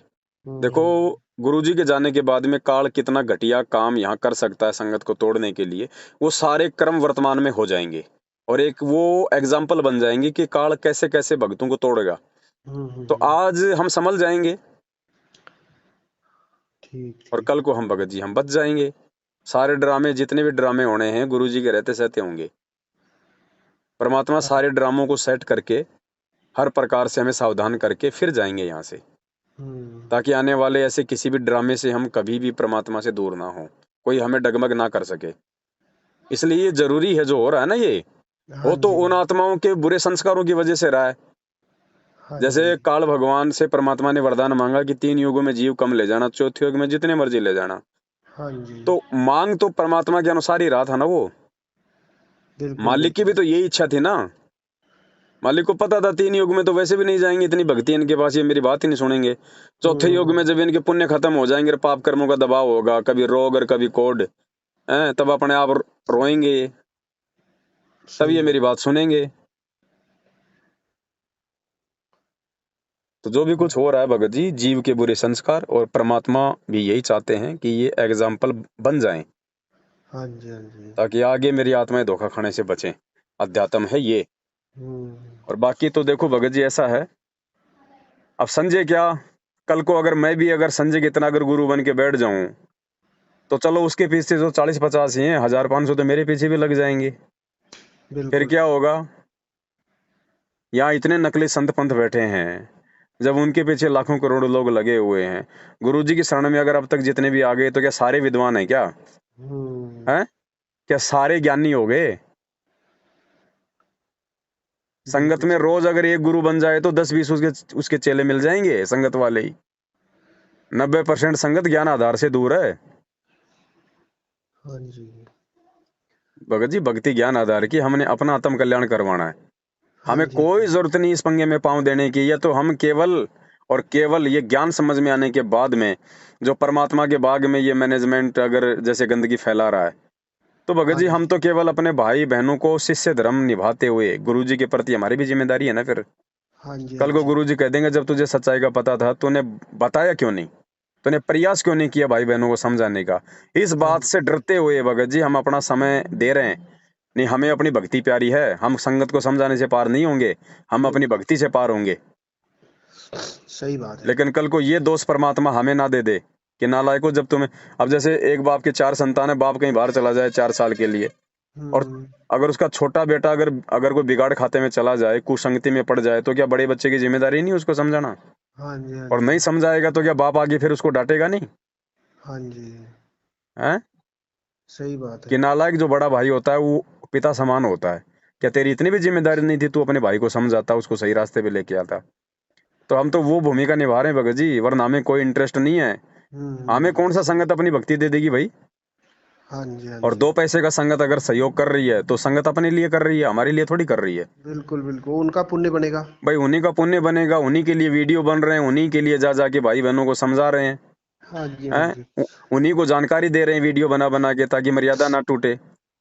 [SPEAKER 1] देखो,
[SPEAKER 2] हम्म।
[SPEAKER 1] गुरुजी के जाने के बाद में काल कितना घटिया काम यहाँ कर सकता है संगत को तोड़ने के लिए, वो सारे कर्म वर्तमान में हो जाएंगे। और एक वो एग्जाम्पल बन जाएंगे कि काल कैसे कैसे भक्तों को तोड़ेगा। तो
[SPEAKER 2] हम्म।
[SPEAKER 1] आज हम संभल जाएंगे
[SPEAKER 2] ठीक
[SPEAKER 1] और
[SPEAKER 2] ठीक।
[SPEAKER 1] कल को हम भगत जी हम बच जाएंगे। सारे ड्रामे, जितने भी ड्रामे होने हैं, गुरुजी के रहते सहते होंगे। परमात्मा
[SPEAKER 2] हाँ।
[SPEAKER 1] सारे ड्रामों को सेट करके हर प्रकार से हमें सावधान करके फिर जाएंगे यहाँ से,
[SPEAKER 2] हम्म।
[SPEAKER 1] ताकि आने वाले ऐसे किसी भी ड्रामे से हम कभी भी परमात्मा से दूर ना हो, कोई हमें डगमग ना कर सके। इसलिए ये जरूरी है जो हो रहा है ना ये,
[SPEAKER 2] हाँ
[SPEAKER 1] वो तो
[SPEAKER 2] जी।
[SPEAKER 1] उन आत्माओं के बुरे संस्कारों की वजह से रहा है।
[SPEAKER 2] हाँ
[SPEAKER 1] जैसे
[SPEAKER 2] जी।
[SPEAKER 1] काल भगवान से परमात्मा ने वरदान मांगा कि 3 युगों में जीव कम ले जाना, चौथे युग में जितने मर्जी ले जाना।
[SPEAKER 2] हाँ जी।
[SPEAKER 1] तो मांग तो परमात्मा के अनुसार ही रहा था ना वो।
[SPEAKER 2] बिल्कुल
[SPEAKER 1] मालिक की भी
[SPEAKER 2] बिल्कुल।
[SPEAKER 1] तो यही इच्छा थी ना। मालिक को पता था 3 युग में तो वैसे भी नहीं जाएंगे, इतनी भक्ति है इनके पास, ये मेरी बात ही नहीं सुनेंगे। चौथे युग में
[SPEAKER 2] हम्म।
[SPEAKER 1] जब इनके पुण्य खत्म हो जाएंगे और पाप कर्मों का दबाव होगा, कभी रोग और कभी कोढ़, तब अपने आप रोएंगे ये, तब
[SPEAKER 2] सही
[SPEAKER 1] ये मेरी
[SPEAKER 2] बात।
[SPEAKER 1] बात सुनेंगे। तो जो भी कुछ हो रहा है भगत जी, जीव के बुरे संस्कार, और परमात्मा भी यही चाहते हैं कि ये एग्जाम्पल बन जाएं,
[SPEAKER 2] हाँ जी। हाँ जी।
[SPEAKER 1] ताकि आगे मेरी आत्माएं धोखा खाने से बचें। अध्यात्म है ये।
[SPEAKER 2] हम्म।
[SPEAKER 1] और बाकी तो देखो भगत जी ऐसा है, अब संजय क्या, कल को अगर मैं भी अगर संजय की इतना अगर गुरु बन के बैठ जाऊं, तो चलो उसके पीछे जो 40-50 ही हैं, 1000-500 तो मेरे पीछे भी लग जाएंगे। फिर
[SPEAKER 2] बिल्कुल।
[SPEAKER 1] क्या होगा? यहाँ इतने नकली संत पंथ बैठे हैं, जब उनके पीछे लाखों करोड़ों लोग लगे हुए हैं। गुरुजी की शरण में अगर अब तक जितने भी आ गए, तो क्या सारे विद्वान हैं क्या? हैं? क्या सारे ज्ञानी हो गए? संगत
[SPEAKER 2] बिल्कुल
[SPEAKER 1] में
[SPEAKER 2] सही।
[SPEAKER 1] रोज अगर एक गुरु बन जाए तो 10-20 उसके चेले मिल जाएंगे संगत वाले ही। 90% संगत ज्ञान आधार से दूर है।
[SPEAKER 2] हाँ जी।
[SPEAKER 1] भगत जी, भक्ति ज्ञान आधार की, हमने अपना आत्म कल्याण करवाना है।
[SPEAKER 2] हाँ
[SPEAKER 1] हमें
[SPEAKER 2] जी।
[SPEAKER 1] कोई जरूरत नहीं इस पंगे में पांव देने की। या तो हम केवल और केवल ये ज्ञान समझ में आने के बाद में, जो परमात्मा के बाग में ये मैनेजमेंट अगर जैसे गंदगी फैला रहा है, तो भगत
[SPEAKER 2] हाँ
[SPEAKER 1] जी
[SPEAKER 2] जी।
[SPEAKER 1] हम तो केवल अपने भाई बहनों को शिष्य धर्म निभाते हुए, गुरुजी के प्रति हमारी भी जिम्मेदारी है ना। फिर
[SPEAKER 2] हाँ जी। हाँ
[SPEAKER 1] कल को
[SPEAKER 2] जी।
[SPEAKER 1] गुरुजी कह देंगे, जब तुझे सच्चाई का पता था, तूने बताया क्यों नहीं? तूने प्रयास क्यों नहीं किया भाई बहनों को समझाने का? इस
[SPEAKER 2] हाँ
[SPEAKER 1] बात से
[SPEAKER 2] जी।
[SPEAKER 1] डरते हुए भगत जी हम अपना समय दे रहे हैं। नहीं, हमें अपनी भक्ति प्यारी है। हम संगत को समझाने से पार नहीं होंगे, हम अपनी
[SPEAKER 2] बिल्कुल
[SPEAKER 1] भक्ति से पार होंगे।
[SPEAKER 2] सही बात है।
[SPEAKER 1] लेकिन कल को ये दोष परमात्मा हमें ना दे दे कि नालायको, जब तुम्हें, अब जैसे एक बाप के 4 संतान है, बाप कहीं बाहर चला जाए 4 साल के लिए, और
[SPEAKER 2] हम्म।
[SPEAKER 1] अगर उसका छोटा बेटा अगर अगर कोई बिगाड़ खाते में चला जाए, कुसंगति में पड़ जाए, तो क्या बड़े बच्चे की जिम्मेदारी नहीं उसको समझाना?
[SPEAKER 2] हाँ जी। हाँ
[SPEAKER 1] और
[SPEAKER 2] जी।
[SPEAKER 1] नहीं समझाएगा तो क्या बाप आगे फिर उसको डांटेगा नहीं?
[SPEAKER 2] हाँ जी।
[SPEAKER 1] है
[SPEAKER 2] सही बात
[SPEAKER 1] कि
[SPEAKER 2] है।
[SPEAKER 1] नालायक जो बड़ा भाई होता है वो पिता समान होता है। क्या तेरी इतनी भी जिम्मेदारी नहीं थी? तू अपने भाई को समझाता, उसको सही रास्ते पे लेके आता। तो हम तो वो भूमिका निभा रहे हैं भगत जी, वरना हमें कोई इंटरेस्ट नहीं है। हमें
[SPEAKER 2] हम्म।
[SPEAKER 1] कौन सा संगत अपनी भक्ति दे देगी भाई?
[SPEAKER 2] हाँ जी। हाँ
[SPEAKER 1] और
[SPEAKER 2] जी।
[SPEAKER 1] 2 पैसे का संगत अगर सहयोग कर रही है, तो संगत अपने लिए कर रही है, हमारे लिए थोड़ी कर रही है।
[SPEAKER 2] बिल्कुल बिल्कुल उनका पुण्य बनेगा।
[SPEAKER 1] भाई उन्हीं का पुण्य बनेगा, उन्हीं के लिए वीडियो बन रहे हैं, उन्हीं के लिए जा जाके भाई बहनों को समझा रहे हैं।
[SPEAKER 2] हाँ जी। हाँ जी।
[SPEAKER 1] हैं? उन्हीं को जानकारी दे रहे हैं वीडियो बना बना के, ताकि मर्यादा ना टूटे।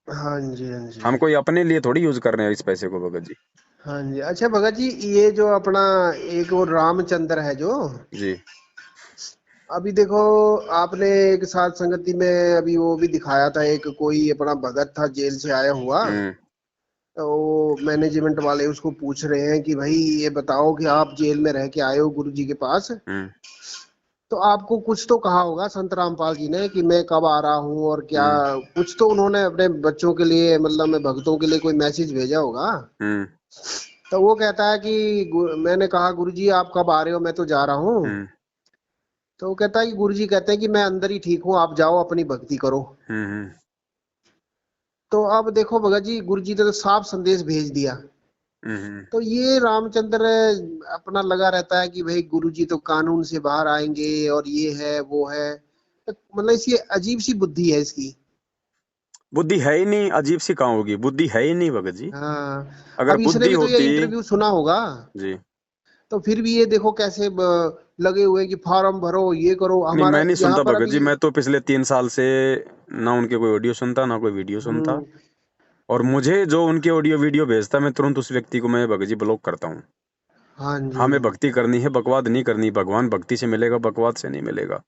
[SPEAKER 2] हाँ जी। हाँ जी।
[SPEAKER 1] हम कोई अपने लिए थोड़ी यूज कर रहे हैं इस पैसे को भगत जी।
[SPEAKER 2] हाँ जी। अच्छा भगत जी, ये जो अपना एक वो रामचंद्र है जो,
[SPEAKER 1] जी।
[SPEAKER 2] अभी देखो, आपने एक साथ संगति में अभी वो भी दिखाया था, एक कोई अपना भगत था जेल से आया हुआ,
[SPEAKER 1] हम्म।
[SPEAKER 2] तो वो मैनेजमेंट वाले उसको पूछ रहे हैं कि भाई ये बताओ कि आप जेल में रह के आए हो गुरु जी के पास,
[SPEAKER 1] हम्म।
[SPEAKER 2] तो आपको कुछ तो कहा होगा संत रामपाल जी ने कि मैं कब आ रहा हूँ और क्या,
[SPEAKER 1] हम्म।
[SPEAKER 2] कुछ तो उन्होंने अपने बच्चों के लिए, मतलब मैं भक्तों के लिए कोई मैसेज भेजा होगा।
[SPEAKER 1] हम्म।
[SPEAKER 2] तो वो कहता है कि मैंने कहा गुरु जी आप कब आ रहे हो, मैं तो जा रहा हूँ।
[SPEAKER 1] हम्म।
[SPEAKER 2] तो वो कहता है कि गुरु जी कहते हैं कि मैं अंदर ही ठीक हूँ, आप जाओ अपनी भक्ति करो।
[SPEAKER 1] हम्म।
[SPEAKER 2] तो अब देखो भगत जी, गुरु जी ने तो साफ संदेश भेज दिया।
[SPEAKER 1] हम्म।
[SPEAKER 2] तो ये रामचंद्र अपना लगा रहता है कि भाई गुरु जी तो कानून से बाहर आएंगे और ये है वो है, तो मतलब इसकी अजीब सी बुद्धि है इसकी।
[SPEAKER 1] बुद्धि है ही नहीं, अजीब सी कहाँ होगी? बुद्धि है ही नहीं भगत जी।
[SPEAKER 2] हाँ।
[SPEAKER 1] अगर
[SPEAKER 2] अब इसने
[SPEAKER 1] बुद्धि
[SPEAKER 2] भी तो ये
[SPEAKER 1] होती।
[SPEAKER 2] इंटरव्यू सुना होगा,
[SPEAKER 1] जी।
[SPEAKER 2] तो फिर भी ये देखो कैसे लगे हुए कि फॉर्म भरो ये करो
[SPEAKER 1] नहीं,
[SPEAKER 2] हमारा
[SPEAKER 1] मैं नहीं
[SPEAKER 2] यहाँ
[SPEAKER 1] सुनता
[SPEAKER 2] पर
[SPEAKER 1] भगत जी।
[SPEAKER 2] अभी।
[SPEAKER 1] मैं तो पिछले 3 साल से ना उनके कोई ऑडियो सुनता, ना कोई वीडियो सुनता।
[SPEAKER 2] हम्म।
[SPEAKER 1] और मुझे जो उनके ऑडियो वीडियो भेजता, मैं तुरंत उस व्यक्ति को मैं भगत जी ब्लॉक करता हूँ।
[SPEAKER 2] हाँ जी।
[SPEAKER 1] हमें भक्ति करनी है, बकवाद नहीं करनी। भगवान भक्ति से मिलेगा, बकवाद से नहीं मिलेगा।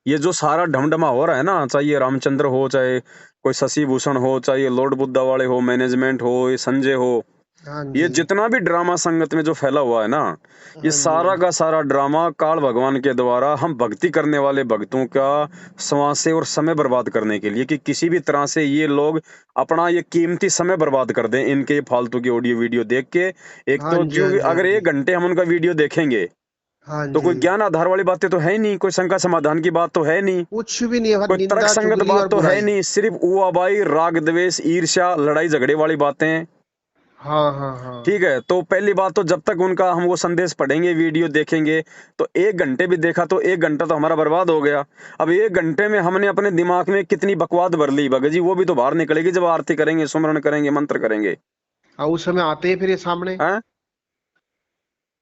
[SPEAKER 1] ये जो सारा ढमढमा हो रहा है ना, चाहे ये रामचंद्र हो, चाहे कोई शशि भूषण हो, चाहे ये लॉर्ड बुद्धा वाले हो, मैनेजमेंट हो, ये संजय हो,
[SPEAKER 2] हाँ
[SPEAKER 1] ये
[SPEAKER 2] जी।
[SPEAKER 1] जितना भी ड्रामा संगत में जो फैला हुआ है ना, ये
[SPEAKER 2] हाँ जी।
[SPEAKER 1] सारा का सारा ड्रामा काल भगवान के द्वारा हम भक्ति करने वाले भक्तों का श्वासें और समय बर्बाद करने के लिए, कि किसी भी तरह से ये लोग अपना ये कीमती समय बर्बाद कर दें इनके ये फालतू की ऑडियो वीडियो देख के। एक
[SPEAKER 2] हाँ
[SPEAKER 1] तो
[SPEAKER 2] जी। हाँ
[SPEAKER 1] जो
[SPEAKER 2] जी। हाँ
[SPEAKER 1] अगर
[SPEAKER 2] जी।
[SPEAKER 1] 1 घंटे हम उनका वीडियो देखेंगे,
[SPEAKER 2] हाँ
[SPEAKER 1] तो
[SPEAKER 2] जी।
[SPEAKER 1] कोई ज्ञान आधार वाली बातें तो है नहीं, कोई शंका समाधान की बात तो है नहीं,
[SPEAKER 2] कुछ भी नहीं है, बस
[SPEAKER 1] कोई तर्क
[SPEAKER 2] निंदा
[SPEAKER 1] संगत
[SPEAKER 2] चुगली और
[SPEAKER 1] बात तो है
[SPEAKER 2] बुराई।
[SPEAKER 1] नहीं, सिर्फ ऊआबाई, राग द्वेष, ईर्ष्या, लड़ाई झगड़े वाली बातें।
[SPEAKER 2] हाँ हाँ हाँ।
[SPEAKER 1] ठीक है, तो पहली बात तो जब तक उनका हम वो संदेश पढ़ेंगे, वीडियो देखेंगे, तो 1 घंटे भी देखा तो 1 घंटा तो हमारा बर्बाद हो गया। अब 1 घंटे में हमने अपने दिमाग में कितनी बकवाद भर ली भगत जी, वो भी तो बाहर निकलेगी जब आरती करेंगे, सुमरन करेंगे, मंत्र करेंगे।
[SPEAKER 2] हाँ, उस समय आते हैं फिर ये सामने।
[SPEAKER 1] हैं?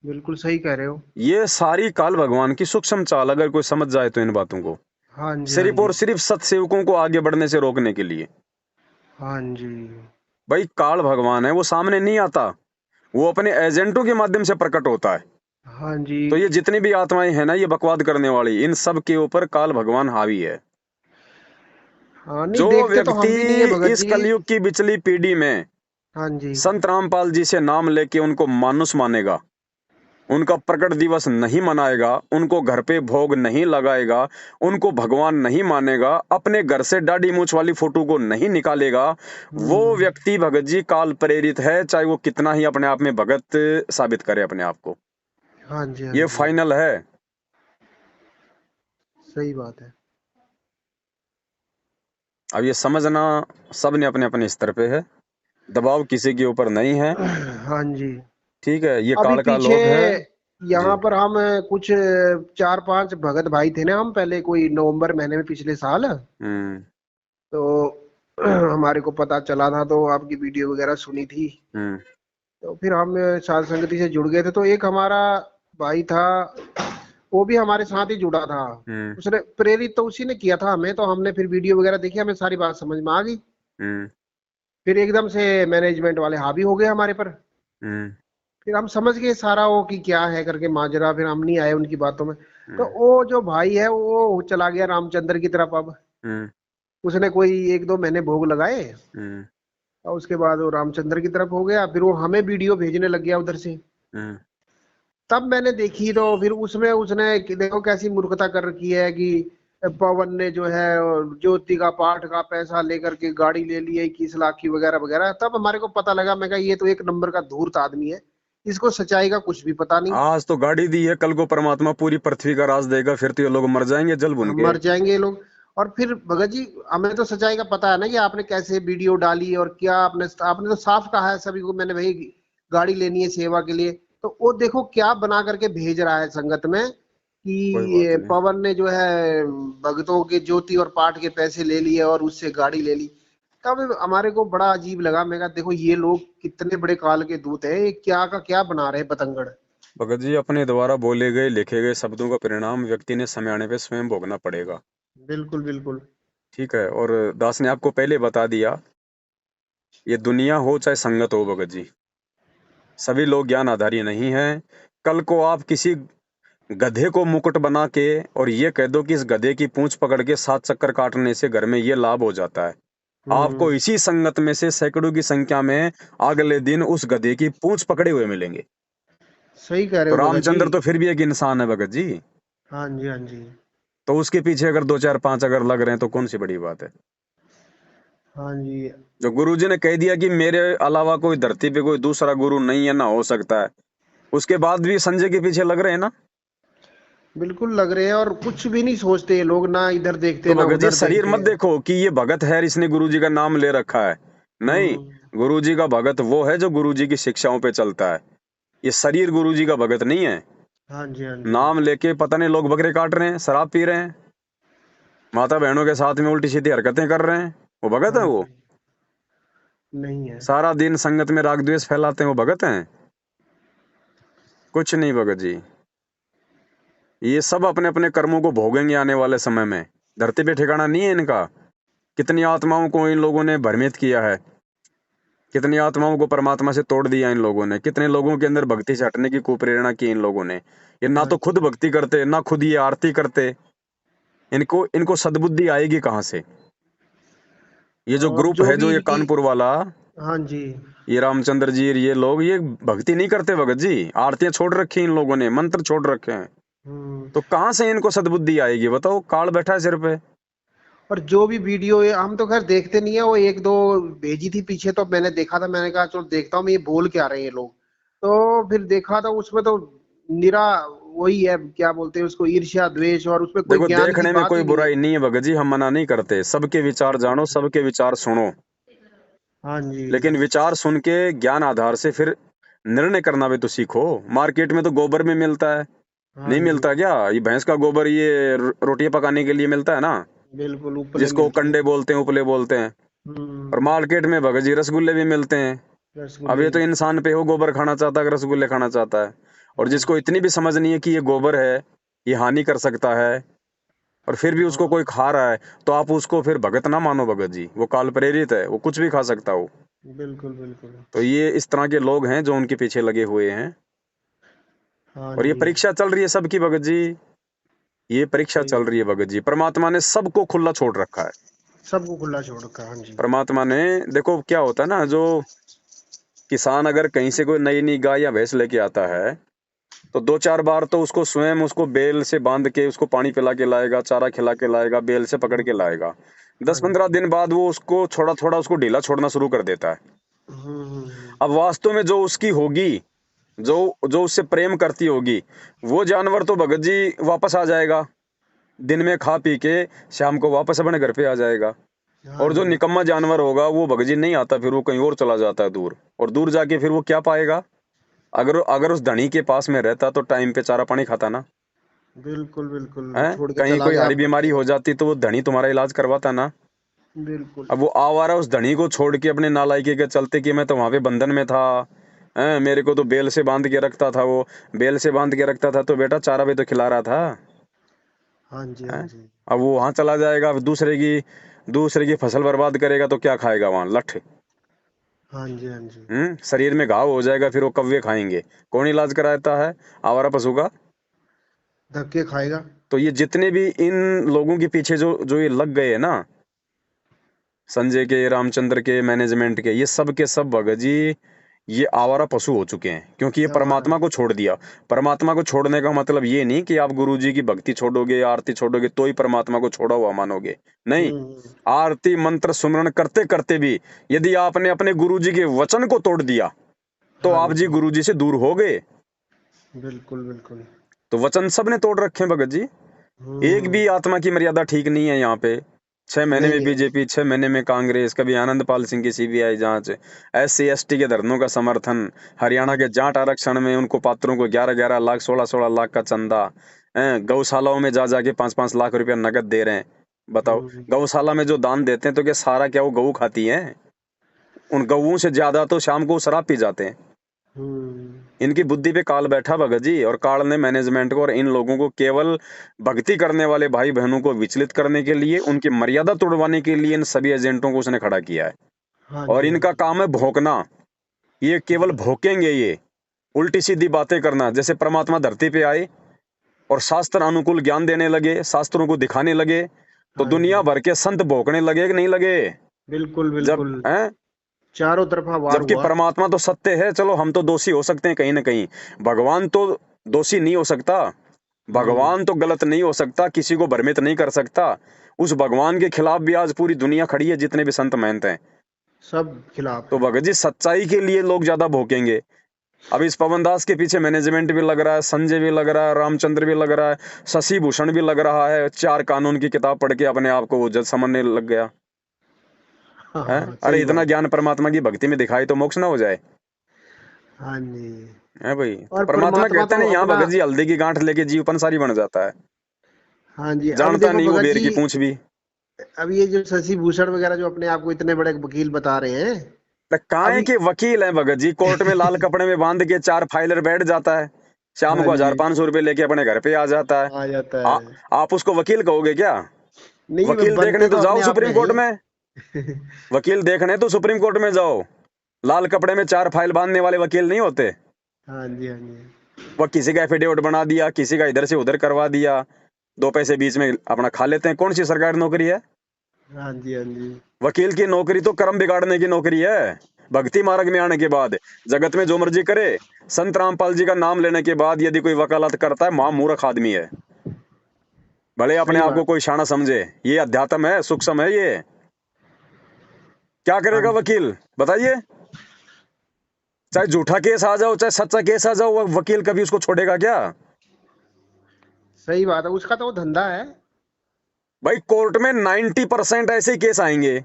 [SPEAKER 2] बिल्कुल सही कह रहे हो।
[SPEAKER 1] ये सारी काल भगवान की सूक्ष्म चाल, अगर कोई समझ जाए तो इन बातों को,
[SPEAKER 2] हाँ जी। हाँ
[SPEAKER 1] सिर्फ
[SPEAKER 2] जी।
[SPEAKER 1] और सिर्फ सत्सेवकों को आगे बढ़ने से रोकने के लिए।
[SPEAKER 2] हाँ जी।
[SPEAKER 1] भाई काल भगवान है, वो सामने नहीं आता, वो अपने एजेंटों के माध्यम से प्रकट होता है।
[SPEAKER 2] हाँ जी।
[SPEAKER 1] तो ये जितनी भी आत्माएं हैं ना, ये बकवाद करने वाली, इन सब के ऊपर काल भगवान हावी है।
[SPEAKER 2] हाँ नहीं,
[SPEAKER 1] जो
[SPEAKER 2] देखते तो
[SPEAKER 1] व्यक्ति
[SPEAKER 2] हम भी नहीं है भगत
[SPEAKER 1] इस
[SPEAKER 2] जी।
[SPEAKER 1] कलयुग की बिचली पीढ़ी में
[SPEAKER 2] हाँ जी।
[SPEAKER 1] संत रामपाल जी से नाम लेके उनको मानुस मानेगा, उनका प्रकट दिवस नहीं मनाएगा, उनको घर पे भोग नहीं लगाएगा, उनको भगवान नहीं मानेगा, अपने घर से दाढ़ी मूंछ वाली फोटो को नहीं निकालेगा, वो व्यक्ति भगत जी काल प्रेरित है, चाहे वो कितना ही अपने आप में भगत साबित करे अपने आप को।
[SPEAKER 2] हाँ जी, हाँ
[SPEAKER 1] ये
[SPEAKER 2] जी,
[SPEAKER 1] फाइनल है।
[SPEAKER 2] सही बात है।
[SPEAKER 1] अब ये समझना सब ने अपने अपने स्तर पे है, दबाव किसी के ऊपर नहीं है।
[SPEAKER 2] हाँ जी।
[SPEAKER 1] ठीक है, ये
[SPEAKER 2] अभी
[SPEAKER 1] काल का
[SPEAKER 2] पीछे
[SPEAKER 1] लोग है जी।
[SPEAKER 2] यहाँ पर हम कुछ 4-5 भगत भाई थे ना, हम पहले कोई नवंबर महीने में पिछले साल,
[SPEAKER 1] हम्म।
[SPEAKER 2] तो हमारे को पता चला था, तो आपकी वीडियो वगैरह सुनी थी,
[SPEAKER 1] हम्म।
[SPEAKER 2] तो फिर हम साध संगति से जुड़ गए थे। तो एक हमारा भाई था, वो भी हमारे साथ ही जुड़ा था।
[SPEAKER 1] हम्म।
[SPEAKER 2] उसने प्रेरित तो उसी ने किया था हमें, तो हमने फिर वीडियो वगैरह देखी, हमें सारी बात समझ में आ गई।
[SPEAKER 1] हम्म।
[SPEAKER 2] फिर एकदम से मैनेजमेंट वाले हावी हो गए हमारे पर।
[SPEAKER 1] हम्म।
[SPEAKER 2] फिर हम समझ गए सारा वो कि क्या है करके माजरा, फिर हम नहीं आए उनकी बातों में। तो
[SPEAKER 1] हम्म।
[SPEAKER 2] वो जो भाई है वो चला गया रामचंद्र की तरफ। अब
[SPEAKER 1] हम्म।
[SPEAKER 2] उसने कोई 1-2 महीने भोग लगाए,
[SPEAKER 1] हम्म।
[SPEAKER 2] और उसके बाद वो रामचंद्र की तरफ हो गया। फिर वो हमें वीडियो भेजने लग गया उधर से।
[SPEAKER 1] हम्म।
[SPEAKER 2] तब मैंने देखी, तो फिर उसमें उसने देखो कैसी मूर्खता कर रखी है कि पवन ने जो है ज्योति का पाठ का पैसा लेकर के गाड़ी ले ली है 21 लाख की वगैरह वगैरह। तब हमारे को पता लगा, मैं कहा ये तो एक नंबर का धूर्त आदमी है, इसको सच्चाई का कुछ भी पता नहीं।
[SPEAKER 1] आज तो गाड़ी दी है, कल को परमात्मा पूरी पृथ्वी का राज देगा, फिर तो ये लोग मर जाएंगे जल भुन
[SPEAKER 2] हम
[SPEAKER 1] के।
[SPEAKER 2] मर जाएंगे ये लोग। और फिर भगत जी, हमें तो सच्चाई का पता है ना कि आपने कैसे वीडियो डाली और क्या आपने आपने तो साफ कहा है सभी को, मैंने भाई गाड़ी लेनी है सेवा के लिए। तो वो देखो क्या बना करके भेज रहा है संगत में कि
[SPEAKER 1] कोई बात
[SPEAKER 2] ये
[SPEAKER 1] नहीं।
[SPEAKER 2] पवन ने जो है भक्तों के ज्योति और पाठ के पैसे ले लिए और उससे गाड़ी ले ली। तब हमारे को बड़ा अजीब लगा। मैं कहा देखो ये लोग कितने बड़े काल के दूत हैं, ये क्या का क्या बना रहे हैं पतंगड़।
[SPEAKER 1] भगत जी, अपने द्वारा बोले गए लिखे गए शब्दों का परिणाम व्यक्ति ने समय आने पे स्वयं भोगना पड़ेगा।
[SPEAKER 2] बिल्कुल बिल्कुल।
[SPEAKER 1] ठीक है, और दास ने आपको पहले बता दिया, ये दुनिया हो चाहे संगत हो भगत जी, सभी लोग ज्ञान आधारी नहीं हैं। कल को आप किसी गधे को मुकुट बना के और ये कह दो कि इस गधे की पूंछ पकड़ के 7 चक्कर काटने से घर में ये लाभ हो जाता है, आपको
[SPEAKER 2] हम्म।
[SPEAKER 1] इसी संगत में से सैकड़ों की संख्या में अगले दिन उस गधे की पूंछ पकड़े हुए मिलेंगे।
[SPEAKER 2] सही कह रहे
[SPEAKER 1] तो
[SPEAKER 2] हो भगत जी।
[SPEAKER 1] रामचंद्र तो फिर भी एक इंसान है भगत जी,
[SPEAKER 2] हाँ जी, हाँ जी।
[SPEAKER 1] तो उसके पीछे अगर 2 4 5 अगर लग रहे हैं तो कौन सी बड़ी बात है।
[SPEAKER 2] हाँ जी।
[SPEAKER 1] जो गुरुजी ने कह दिया कि मेरे अलावा कोई धरती पे कोई दूसरा गुरु नहीं है, ना हो सकता है, उसके बाद भी संजय के पीछे लग रहे हैं ना।
[SPEAKER 2] बिल्कुल लग रहे हैं, और कुछ भी नहीं सोचते ये लोग, ना इधर देखते
[SPEAKER 1] तो
[SPEAKER 2] ना
[SPEAKER 1] भगत जी
[SPEAKER 2] उधर
[SPEAKER 1] शरीर
[SPEAKER 2] देखते
[SPEAKER 1] मत
[SPEAKER 2] हैं।
[SPEAKER 1] देखो कि ये भगत है इसने गुरुजी का नाम ले रखा है, नहीं।
[SPEAKER 2] हम्म।
[SPEAKER 1] गुरुजी का भगत वो है जो गुरुजी की शिक्षाओं पे चलता है, ये शरीर गुरुजी का भगत नहीं है।
[SPEAKER 2] हाँ जी, हाँ जी।
[SPEAKER 1] नाम लेके पता नहीं लोग बकरे काट रहे हैं, शराब पी रहे हैं, माता बहनों के साथ में उल्टी सीधी हरकतें कर रहे हैं, वो भगत है
[SPEAKER 2] हाँ
[SPEAKER 1] वो।
[SPEAKER 2] जी। नहीं है।
[SPEAKER 1] सारा दिन संगत में राग द्वेष फैलाते हैं, वो भगत हैं? कुछ नहीं भगत जी, ये सब अपने अपने कर्मों को भोगेंगे आने वाले समय में, धरती पे ठिकाना नहीं है इनका। कितनी आत्माओं को इन लोगों ने भ्रमित किया है, कितनी आत्माओं को परमात्मा से तोड़ दिया इन लोगों ने, कितने लोगों के अंदर भक्ति से हटने की कुप्रेरणा की इन लोगों ने। ये ना
[SPEAKER 2] हाँ
[SPEAKER 1] तो खुद
[SPEAKER 2] जी।
[SPEAKER 1] भक्ति करते, ना खुद ये आरती करते, इनको इनको सद्बुद्धि आएगी कहाँ से। ये जो
[SPEAKER 2] और
[SPEAKER 1] ग्रुप
[SPEAKER 2] जो
[SPEAKER 1] है, जो
[SPEAKER 2] भी
[SPEAKER 1] ये
[SPEAKER 2] इनकी।
[SPEAKER 1] कानपुर वाला,
[SPEAKER 2] हाँ जी।
[SPEAKER 1] ये रामचंद्र जी, ये लोग ये भक्ति नहीं करते भगत जी, आरतियां छोड़ रखी इन लोगों ने, मंत्र छोड़ रखे हैं।
[SPEAKER 2] हम्म।
[SPEAKER 1] तो कहाँ से इनको सद्बुद्धि आएगी बताओ, काल बैठा है सिर पे।
[SPEAKER 2] और जो भी वीडियो है, हम तो खैर देखते नहीं है, वो 1-2 भेजी थी पीछे, तो मैंने देखा था, मैंने कहा चलो देखता हूँ मैं ये बोल क्या रहे हैं ये लोग। तो फिर देखा था उसमें तो निरा वही है, क्या बोलते हैं उसको, ईर्ष्या द्वेष, और उसमें कोई
[SPEAKER 1] देखो,
[SPEAKER 2] ज्ञान की
[SPEAKER 1] देखने में
[SPEAKER 2] बात
[SPEAKER 1] कोई
[SPEAKER 2] ही नहीं है।
[SPEAKER 1] बुराई नहीं है भगत जी, हम मना नहीं करते, सबके विचार जानो, सबके विचार सुनो,
[SPEAKER 2] हाँ जी।
[SPEAKER 1] लेकिन विचार सुन के ज्ञान आधार से फिर निर्णय करना भी तो सीखो। मार्केट में तो गोबर भी मिलता है,
[SPEAKER 2] हाँ
[SPEAKER 1] नहीं
[SPEAKER 2] जी।
[SPEAKER 1] मिलता क्या? ये भैंस का गोबर, ये रोटियां पकाने के लिए मिलता है ना,
[SPEAKER 2] बिल्कुल उपले
[SPEAKER 1] जिसको
[SPEAKER 2] मिलती है।
[SPEAKER 1] कंडे बोलते हैं, उपले बोलते हैं। और
[SPEAKER 2] हम्म।
[SPEAKER 1] मार्केट में भगत जी रसगुल्ले भी मिलते हैं। अब
[SPEAKER 2] रसगुल्ले
[SPEAKER 1] ये तो
[SPEAKER 2] मिलते हैं।
[SPEAKER 1] इंसान पे हो, गोबर खाना चाहता है कि रसगुल्ले खाना चाहता है। और
[SPEAKER 2] हाँ
[SPEAKER 1] जिसको
[SPEAKER 2] जी।
[SPEAKER 1] इतनी भी समझ नहीं है कि ये गोबर है, ये हानि कर सकता है, और फिर भी उसको
[SPEAKER 2] हाँ।
[SPEAKER 1] कोई खा रहा है, तो आप उसको फिर भगत ना मानो भगत जी, वो काल प्रेरित है, वो कुछ भी खा सकता हो।
[SPEAKER 2] बिल्कुल बिल्कुल।
[SPEAKER 1] तो ये इस तरह के लोग हैं जो उनके पीछे लगे हुए हैं।
[SPEAKER 2] हाँ
[SPEAKER 1] और ये
[SPEAKER 2] जी।
[SPEAKER 1] परीक्षा चल रही है सबकी भगत जी, ये परीक्षा
[SPEAKER 2] सही
[SPEAKER 1] चल
[SPEAKER 2] बात।
[SPEAKER 1] रही है भगत जी। परमात्मा ने सबको खुला छोड़ रखा है।
[SPEAKER 2] सबको खुला छोड़ रखा है, हाँ जी।
[SPEAKER 1] परमात्मा ने, देखो क्या होता है ना, जो किसान अगर कहीं से कोई नई नई गाय या भैंस लेके आता है, तो 2-4 बार तो उसको स्वयं उसको बेल से बांध के उसको पानी पिला के लाएगा, चारा खिला के लाएगा, बेल से पकड़ के लाएगा।
[SPEAKER 2] हाँ
[SPEAKER 1] 10-15 दिन बाद वो उसको थोड़ा-थोड़ा उसको ढीला छोड़ना शुरू कर देता है। अब वास्तव में जो उसकी होगी, जो जो उससे प्रेम करती होगी, वो जानवर तो भगत जी वापस आ जाएगा। दिन में खा पी के शाम को वापस अपने घर पे आ जाएगा।
[SPEAKER 2] हाँ
[SPEAKER 1] और जो
[SPEAKER 2] जी,
[SPEAKER 1] निकम्मा जानवर होगा वो भगत जी नहीं आता, फिर वो कहीं और चला जाता है दूर। और दूर जाके फिर वो क्या पाएगा? अगर अगर उस धनी के पास में रहता तो टाइम पे चारा पानी खाता ना,
[SPEAKER 2] बिल्कुल बिल्कुल
[SPEAKER 1] है?
[SPEAKER 2] छोड़ के
[SPEAKER 1] कहीं
[SPEAKER 2] चला
[SPEAKER 1] कोई
[SPEAKER 2] गया
[SPEAKER 1] हरी
[SPEAKER 2] आपको।
[SPEAKER 1] बीमारी हो जाती तो वो धनी तुम्हारा इलाज करवाता ना।
[SPEAKER 2] बिल्कुल।
[SPEAKER 1] अब वो आवारा उस धनी को छोड़ के अपने नालायकी के चलते कि मैं तो वहां पे बंधन में था, हैं? मेरे को तो बेल से बांध के रखता था, वो बेल से बांध के रखता था तो बेटा चारा भी तो खिला रहा था,
[SPEAKER 2] हाँ जी, हाँ
[SPEAKER 1] हैं?
[SPEAKER 2] जी।
[SPEAKER 1] अब वो वहां चला जाएगा, अब दूसरे की फसल बर्बाद करेगा तो क्या खाएगा वहां? लठ।
[SPEAKER 2] हाँ जी, हाँ जी।
[SPEAKER 1] शरीर में घाव हो जाएगा, फिर वो कौवे खाएंगे। कौन इलाज कराता है? आवारा पशु का।
[SPEAKER 2] धक्के खाएगा।
[SPEAKER 1] तो ये जितने भी इन लोगों के पीछे जो जो ये लग गए हैं ना, संजय के, रामचंद्र के, मैनेजमेंट के, ये सब के सब भगत जी ये आवारा पशु हो चुके हैं, क्योंकि ये
[SPEAKER 2] क्या बात
[SPEAKER 1] परमात्मा
[SPEAKER 2] है।
[SPEAKER 1] को छोड़ दिया। परमात्मा को छोड़ने का मतलब ये नहीं कि आप गुरु जी की भक्ति छोड़ोगे, आरती छोड़ोगे तो ही परमात्मा को छोड़ा हुआ मानोगे, नहीं।
[SPEAKER 2] हम्म।
[SPEAKER 1] आरती मंत्र सुमरण करते करते भी यदि आपने अपने गुरु जी के वचन को तोड़ दिया तो
[SPEAKER 2] हाँ
[SPEAKER 1] आप जी
[SPEAKER 2] जी,
[SPEAKER 1] गुरु जी से दूर हो गए।
[SPEAKER 2] बिल्कुल बिल्कुल।
[SPEAKER 1] तो वचन सबने तोड़ रखे हैं भगत जी। एक भी
[SPEAKER 2] हम्म।
[SPEAKER 1] आत्मा की मर्यादा ठीक नहीं है यहाँ पे। 6 महीने में
[SPEAKER 2] नहीं है।
[SPEAKER 1] बीजेपी, 6 महीने में कांग्रेस, कभी आनंदपाल सिंह की सीबीआई जांच, SC ST के धरनों का समर्थन, हरियाणा के जाट आरक्षण में उनको पात्रों को 11-11 लाख, 16-16 लाख का चंदा, गौशालाओं में जा जाके 5-5 लाख रुपया नगद दे रहे हैं। बताओ,
[SPEAKER 2] हम्म।
[SPEAKER 1] गौशाला में जो दान देते हैं तो क्या सारा क्या वो गऊ खाती है? उन गऊओं से ज्यादा तो शाम को शराब पी जाते हैं।
[SPEAKER 2] हम्म।
[SPEAKER 1] इनकी बुद्धि पे काल बैठा भगत जी, और काल ने मैनेजमेंट को और इन लोगों को केवल भक्ति करने वाले भाई बहनों को विचलित करने के लिए, उनकी मर्यादा तोड़वाने के लिए इन सभी एजेंटों को उसने खड़ा किया है।
[SPEAKER 2] हाँ
[SPEAKER 1] और
[SPEAKER 2] जी, हाँ
[SPEAKER 1] इनका
[SPEAKER 2] जी।
[SPEAKER 1] काम है भौंकना। ये केवल भौंकेंगे, ये उल्टी सीधी बातें करना। जैसे परमात्मा धरती पे आए और शास्त्र अनुकूल ज्ञान देने लगे, शास्त्रों को दिखाने लगे, तो
[SPEAKER 2] हाँ
[SPEAKER 1] दुनिया
[SPEAKER 2] जी,
[SPEAKER 1] भर के संत भौंकने लगे कि नहीं लगे?
[SPEAKER 2] बिल्कुल
[SPEAKER 1] जब
[SPEAKER 2] बिल्कुल।
[SPEAKER 1] हैं,
[SPEAKER 2] चारों तरफा वार
[SPEAKER 1] जबकि
[SPEAKER 2] हुआ।
[SPEAKER 1] परमात्मा तो सत्य है। चलो हम तो दोषी हो सकते हैं कहीं ना कहीं, भगवान तो दोषी नहीं हो सकता।
[SPEAKER 2] हम्म।
[SPEAKER 1] भगवान तो गलत नहीं हो सकता, किसी को भ्रमित नहीं कर सकता। उस भगवान के खिलाफ भी आज पूरी दुनिया खड़ी है, जितने भी संत महंत हैं।
[SPEAKER 2] सब खिलाफ
[SPEAKER 1] तो
[SPEAKER 2] है।
[SPEAKER 1] भगत जी सच्चाई के लिए लोग ज्यादा भोंकेंगे। अब इस पवन दास के पीछे मैनेजमेंट भी लग रहा है, संजय भी लग रहा है, रामचंद्र भी लग रहा है, शशि भूषण भी लग रहा है। 4 कानून की किताब पढ़ के अपने आप को वो जज समझने लग गया
[SPEAKER 2] हाँ
[SPEAKER 1] है।
[SPEAKER 2] हाँ,
[SPEAKER 1] अरे
[SPEAKER 2] सही
[SPEAKER 1] इतना
[SPEAKER 2] बात।
[SPEAKER 1] ज्ञान परमात्मा की भक्ति में दिखाई तो मोक्ष ना हो जाए,
[SPEAKER 2] हाँ जी।
[SPEAKER 1] है भाई? तो
[SPEAKER 2] और
[SPEAKER 1] परमात्मा
[SPEAKER 2] परमात्मा
[SPEAKER 1] कहते
[SPEAKER 2] तो
[SPEAKER 1] हैं यहाँ
[SPEAKER 2] अपना।
[SPEAKER 1] भगत जी हल्दी की गांठ लेके जीव पंसारी बन जाता है,
[SPEAKER 2] हाँ जी, अभी
[SPEAKER 1] जानता
[SPEAKER 2] देखो
[SPEAKER 1] नहीं वो
[SPEAKER 2] भगत
[SPEAKER 1] बेर
[SPEAKER 2] जी,
[SPEAKER 1] की पूंछ भी।
[SPEAKER 2] अब ये जो शशि भूषण वगैरह जो अपने आप को इतने बड़े वकील बता रहे हैं।
[SPEAKER 1] तो काहे
[SPEAKER 2] अभी।
[SPEAKER 1] के वकील है भगत जी? कोर्ट में लाल कपड़े में बांध के 4 फाइलर बैठ जाता है, शाम
[SPEAKER 2] हाँ
[SPEAKER 1] को
[SPEAKER 2] जी।
[SPEAKER 1] 1,500 रुपए लेके अपने घर पे आ जाता है।
[SPEAKER 2] आ जाता
[SPEAKER 1] आ,
[SPEAKER 2] है।
[SPEAKER 1] आप उसको वकील कहोगे क्या?
[SPEAKER 2] नहीं, वो
[SPEAKER 1] वकील देखने
[SPEAKER 2] बनते
[SPEAKER 1] तो
[SPEAKER 2] तो
[SPEAKER 1] जाओ
[SPEAKER 2] अपने आप में
[SPEAKER 1] सुप्रीम
[SPEAKER 2] है
[SPEAKER 1] कोर्ट
[SPEAKER 2] ही।
[SPEAKER 1] में, वकील देखने तो सुप्रीम कोर्ट में जाओ। लाल कपड़े में 4 फाइल बांधने वाले वकील नहीं होते।
[SPEAKER 2] हाँ जी, हाँ जी।
[SPEAKER 1] वह किसी का एफिडेविट बना दिया, किसी का इधर से उधर करवा दिया, 2 पैसे बीच में अपना खा लेते हैं। कौन सी सरकारी नौकरी है?
[SPEAKER 2] हाँ जी, हाँ जी।
[SPEAKER 1] वकील की नौकरी तो कर्म बिगाड़ने की नौकरी है। भक्ति मार्ग में आने के बाद जगत में जो मर्जी करे, संत रामपाल जी का नाम लेने के बाद यदि कोई वकालत करता है, महा मूर्ख आदमी है। भले अपने
[SPEAKER 2] सही
[SPEAKER 1] आप को
[SPEAKER 2] बात।
[SPEAKER 1] कोई शाना समझे, ये अध्यात्म है, सूक्ष्म है ये। क्या
[SPEAKER 2] हाँ
[SPEAKER 1] करेगा
[SPEAKER 2] जी,
[SPEAKER 1] वकील बताइए? चाहे झूठा केस आ जाओ, चाहे सच्चा केस आ जाओ, वह वकील कभी उसको छोड़ेगा क्या?
[SPEAKER 2] सही बात है, उसका तो वो धंधा है।
[SPEAKER 1] भाई कोर्ट में 90% ऐसे ही केस आएंगे,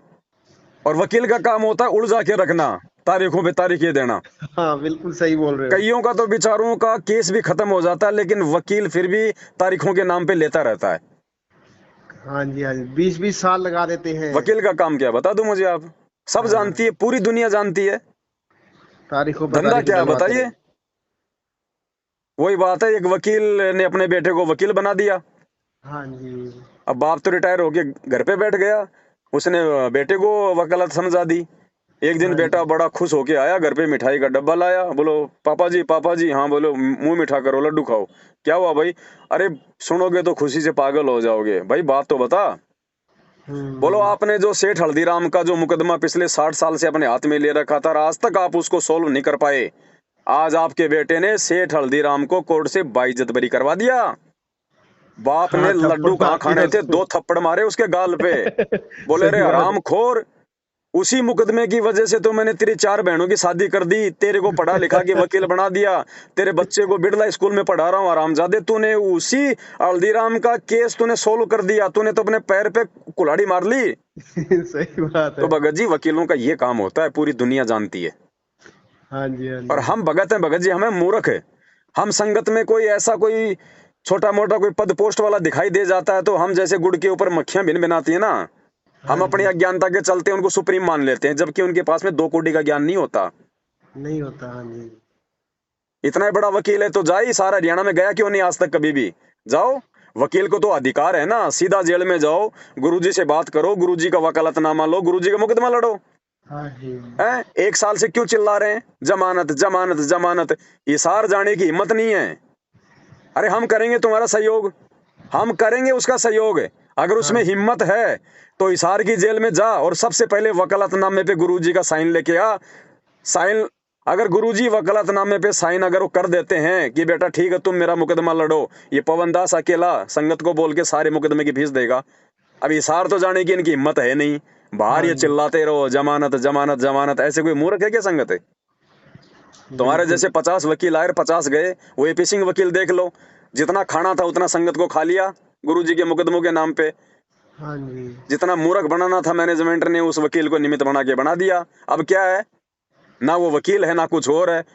[SPEAKER 1] और वकील का काम होता है उलझा के रखना, तारीखों पे तारीखें देना।
[SPEAKER 2] हाँ, बिल्कुल सही बोल रहे हो।
[SPEAKER 1] कईयों का तो बेचारों का केस भी खत्म हो जाता है, लेकिन वकील फिर भी तारीखों के नाम पे लेता रहता है।
[SPEAKER 2] हाँ जी, हाँ जी, 20-20 साल लगा देते हैं।
[SPEAKER 1] वकील का काम क्या बता दो मुझे आप? सब जानती
[SPEAKER 2] हाँ,
[SPEAKER 1] है, पूरी दुनिया जानती है।
[SPEAKER 2] तारीखों पर
[SPEAKER 1] धंधा
[SPEAKER 2] तारीख
[SPEAKER 1] क्या है
[SPEAKER 2] डलवाते
[SPEAKER 1] बताइए?
[SPEAKER 2] रहे।
[SPEAKER 1] वही बात है, एक वकील ने अपने बेटे को वकील बना दिया।
[SPEAKER 2] हाँ जी।
[SPEAKER 1] अब बाप तो रिटायर होके घर पे बैठ गया, उसने बेटे को वकालत समझा दी। एक दिन
[SPEAKER 2] हाँ
[SPEAKER 1] बेटा
[SPEAKER 2] जी।
[SPEAKER 1] बड़ा खुश होके आया, घर पे मिठाई का डब्बा लाया, बोलो पापा जी, पापा जी। हाँ बोलो, मुंह मीठा करो, लड्डू खाओ। क्या हुआ भाई? अरे सुनोगे तो खुशी से पागल हो जाओगे। भाई बात तो बता। बोलो,
[SPEAKER 2] हम्म।
[SPEAKER 1] आपने जो सेठ हल्दीराम का जो मुकदमा पिछले 60 साल से अपने हाथ में ले रखा था और आज तक आप उसको सोल्व नहीं कर पाए, आज आपके बेटे ने सेठ हल्दीराम को कोर्ट से बाइज्जत बरी करवा दिया। बाप
[SPEAKER 2] हाँ,
[SPEAKER 1] ने
[SPEAKER 2] थप्पड़
[SPEAKER 1] लड्डू कहाँ
[SPEAKER 2] मार दिया
[SPEAKER 1] खाने थे,
[SPEAKER 2] उसको।
[SPEAKER 1] 2 थप्पड़ मारे उसके गाल पे। बोले रे
[SPEAKER 2] सही बात है।
[SPEAKER 1] हरामखोर, उसी मुकदमे की वजह से तो मैंने तेरी 4 बहनों की शादी कर दी, तेरे को पढ़ा लिखा के वकील बना दिया, तेरे बच्चे को बिड़ला स्कूल में पढ़ा रहा हूँ हरामजादे। तूने उसी हल्दीराम का केस तूने सोल्व कर दिया, तूने तो अपने पैर पे कुल्हाड़ी मार ली।
[SPEAKER 2] सही बात
[SPEAKER 1] तो
[SPEAKER 2] है।
[SPEAKER 1] भगत जी वकीलों का ये काम होता है, पूरी दुनिया जानती है।
[SPEAKER 2] हाँ जी, हाँ
[SPEAKER 1] और
[SPEAKER 2] जी।
[SPEAKER 1] हम भगत हैं भगत जी, हमें मूर्ख है। हम संगत में कोई ऐसा कोई छोटा मोटा कोई पद पोस्ट वाला दिखाई दे जाता है तो हम जैसे गुड़ के ऊपर मक्खियां भिन भिनाती है ना,
[SPEAKER 2] हाँ
[SPEAKER 1] हम अपनी
[SPEAKER 2] जी।
[SPEAKER 1] अज्ञानता के चलते उनको सुप्रीम मान लेते हैं, जबकि उनके पास में 2 कोटि का ज्ञान नहीं होता।
[SPEAKER 2] नहीं होता, हाँ जी।
[SPEAKER 1] इतना बड़ा वकील है तो जाए, सारा हरियाणा में गया क्यों नहीं आज तक कभी भी? जाओ, वकील को तो अधिकार है ना, सीधा जेल में जाओ, गुरुजी से बात करो, गुरुजी का वकालतनामा लो, गुरुजी का मुकदमा लड़ो।
[SPEAKER 2] हाँ जी।
[SPEAKER 1] हैं 1 साल से क्यों चिल्ला रहे हैं जमानत जमानत जमानत? इसार जाने की हिम्मत नहीं है। अरे हम करेंगे तुम्हारा सहयोग, हम करेंगे उसका सहयोग। अगर
[SPEAKER 2] हाँ
[SPEAKER 1] उसमें
[SPEAKER 2] जी।
[SPEAKER 1] हिम्मत है तो हिसार की जेल में जा और सबसे पहले वकालतनामे पे गुरुजी का साइन लेके आ। साइन, अगर गुरुजी वकालतनामे पे साइन अगर वो कर देते हैं कि बेटा ठीक है तुम मेरा मुकदमा लड़ो, ये पवन दास अकेला संगत को बोल के सारे मुकदमे की फीस देगा। अब हिसार तो जाने की इनकी हिम्मत है नहीं, बाहर
[SPEAKER 2] हाँ
[SPEAKER 1] ये
[SPEAKER 2] जी।
[SPEAKER 1] चिल्लाते रहो जमानत जमानत जमानत। ऐसे कोई मूर्ख है क्या संगत है? तुम्हारे
[SPEAKER 2] बिल्कुल।
[SPEAKER 1] जैसे 50 वकील आए, 50 गए। वो एपी सिंह वकील देख लो, जितना खाना था उतना संगत को खा लिया गुरुजी के मुकदमों के नाम पे।
[SPEAKER 2] हाँ जी।
[SPEAKER 1] जितना मूर्ख बनाना था मैनेजमेंट ने उस वकील को निमित्त बना के बना दिया। अब क्या है, ना वो वकील है ना कुछ और है।
[SPEAKER 2] तो